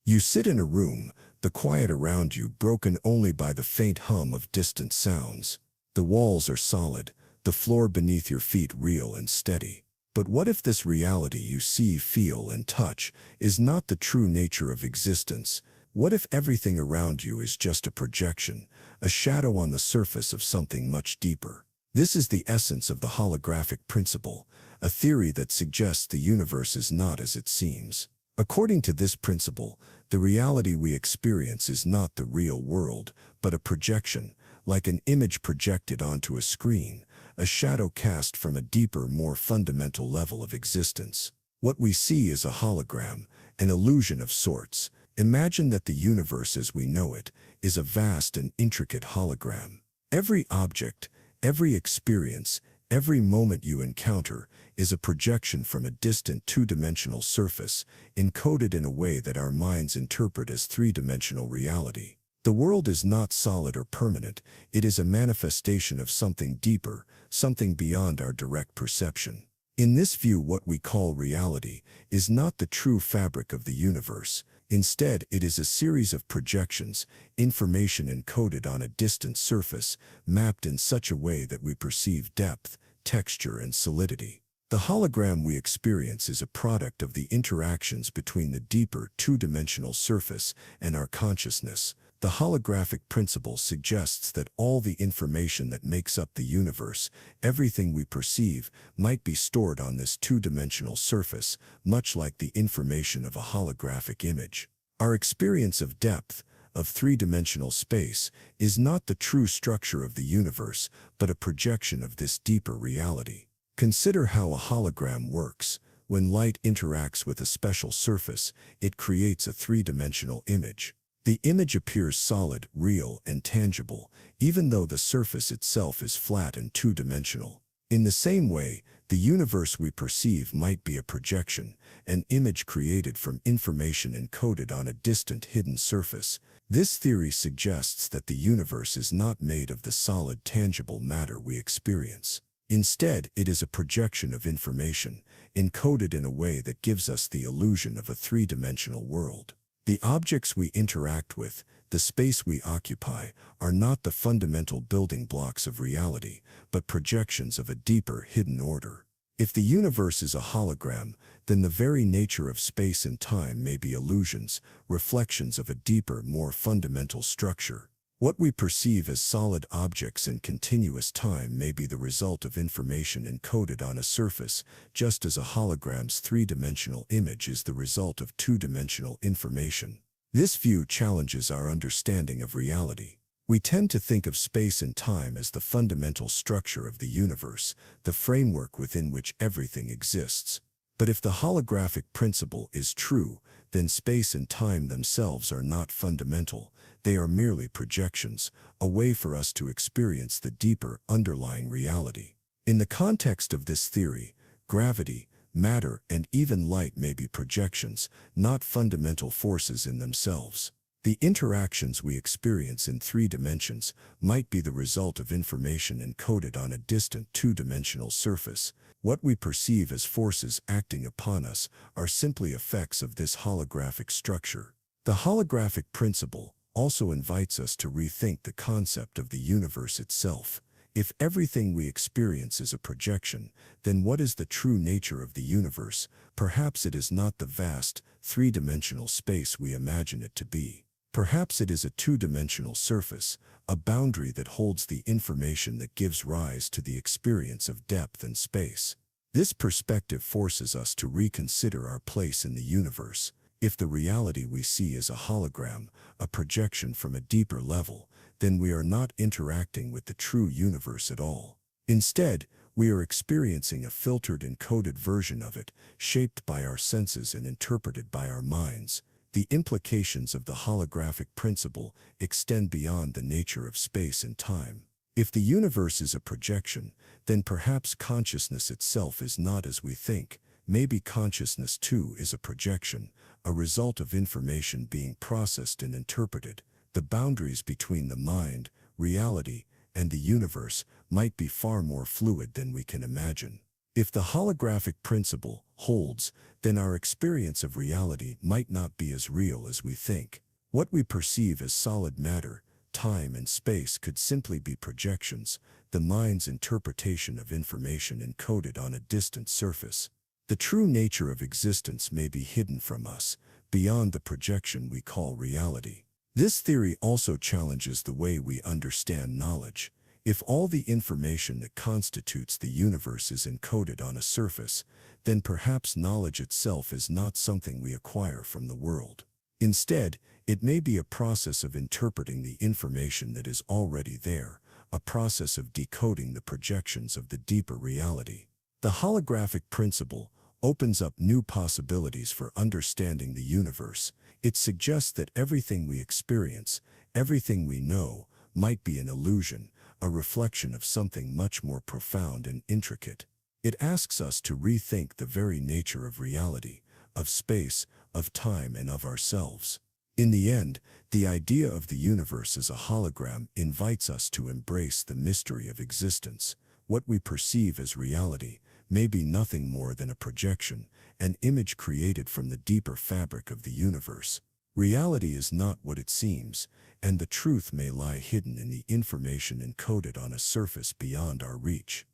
You sit in a room, the quiet around you broken only by the faint hum of distant sounds. The walls are solid, the floor beneath your feet real and steady. But what if this reality you see, feel, and touch is not the true nature of existence? What if everything around you is just a projection, a shadow on the surface of something much deeper? This is the essence of the holographic principle, a theory that suggests the universe is not as it seems. According to this principle, the reality we experience is not the real world, but a projection, like an image projected onto a screen, a shadow cast from a deeper, more fundamental level of existence. What we see is a hologram, an illusion of sorts. Imagine that the universe as we know it is a vast and intricate hologram. Every object, every experience, every moment you encounter is a projection from a distant two-dimensional surface, encoded in a way that our minds interpret as three-dimensional reality. The world is not solid or permanent, it is a manifestation of something deeper, something beyond our direct perception. In this view, what we call reality is not the true fabric of the universe. Instead, it is a series of projections, information encoded on a distant surface, mapped in such a way that we perceive depth, texture, and solidity. The hologram we experience is a product of the interactions between the deeper two-dimensional surface and our consciousness. The holographic principle suggests that all the information that makes up the universe, everything we perceive, might be stored on this two-dimensional surface, much like the information of a holographic image. Our experience of depth, of three-dimensional space, is not the true structure of the universe, but a projection of this deeper reality. Consider how a hologram works. When light interacts with a special surface, it creates a three-dimensional image. The image appears solid, real, and tangible, even though the surface itself is flat and two-dimensional. In the same way, The universe we perceive might be a projection, an image created from information encoded on a distant hidden surface. This theory suggests that the universe is not made of the solid, tangible matter we experience. Instead, it is a projection of information, encoded in a way that gives us the illusion of a three-dimensional world. The objects we interact with, the space we occupy, are not the fundamental building blocks of reality, but projections of a deeper, hidden order. If the universe is a hologram, then the very nature of space and time may be illusions, reflections of a deeper, more fundamental structure. What we perceive as solid objects in continuous time may be the result of information encoded on a surface, just as a hologram's three-dimensional image is the result of two-dimensional information. This view challenges our understanding of reality. We tend to think of space and time as the fundamental structure of the universe, the framework within which everything exists. But if the holographic principle is true, then space and time themselves are not fundamental. They are merely projections, a way for us to experience the deeper underlying reality. In the context of this theory, gravity, matter, and even light may be projections, not fundamental forces in themselves. The interactions we experience in three dimensions might be the result of information encoded on a distant two-dimensional surface. What we perceive as forces acting upon us are simply effects of this holographic structure. The holographic principle also invites us to rethink the concept of the universe itself. If everything we experience is a projection, then what is the true nature of the universe? Perhaps it is not the vast, three-dimensional space we imagine it to be. Perhaps it is a two-dimensional surface, a boundary that holds the information that gives rise to the experience of depth and space. This perspective forces us to reconsider our place in the universe. If the reality we see is a hologram, a projection from a deeper level, then we are not interacting with the true universe at all. Instead, we are experiencing a filtered, encoded version of it, shaped by our senses and interpreted by our minds. The implications of the holographic principle extend beyond the nature of space and time. If the universe is a projection, then perhaps consciousness itself is not as we think. Maybe consciousness too is a projection, a result of information being processed and interpreted. The boundaries between the mind, reality, and the universe might be far more fluid than we can imagine. If the holographic principle holds, then our experience of reality might not be as real as we think. What we perceive as solid matter, time and space could simply be projections, the mind's interpretation of information encoded on a distant surface. The true nature of existence may be hidden from us, beyond the projection we call reality. This theory also challenges the way we understand knowledge. If all the information that constitutes the universe is encoded on a surface, then perhaps knowledge itself is not something we acquire from the world. Instead, it may be a process of interpreting the information that is already there, a process of decoding the projections of the deeper reality. The holographic principle opens up new possibilities for understanding the universe. It suggests that everything we experience, everything we know, might be an illusion, a reflection of something much more profound and intricate. It asks us to rethink the very nature of reality, of space, of time, and of ourselves. In the end, the idea of the universe as a hologram invites us to embrace the mystery of existence. What we perceive as reality may be nothing more than a projection, an image created from the deeper fabric of the universe. Reality is not what it seems, and the truth may lie hidden in the information encoded on a surface beyond our reach.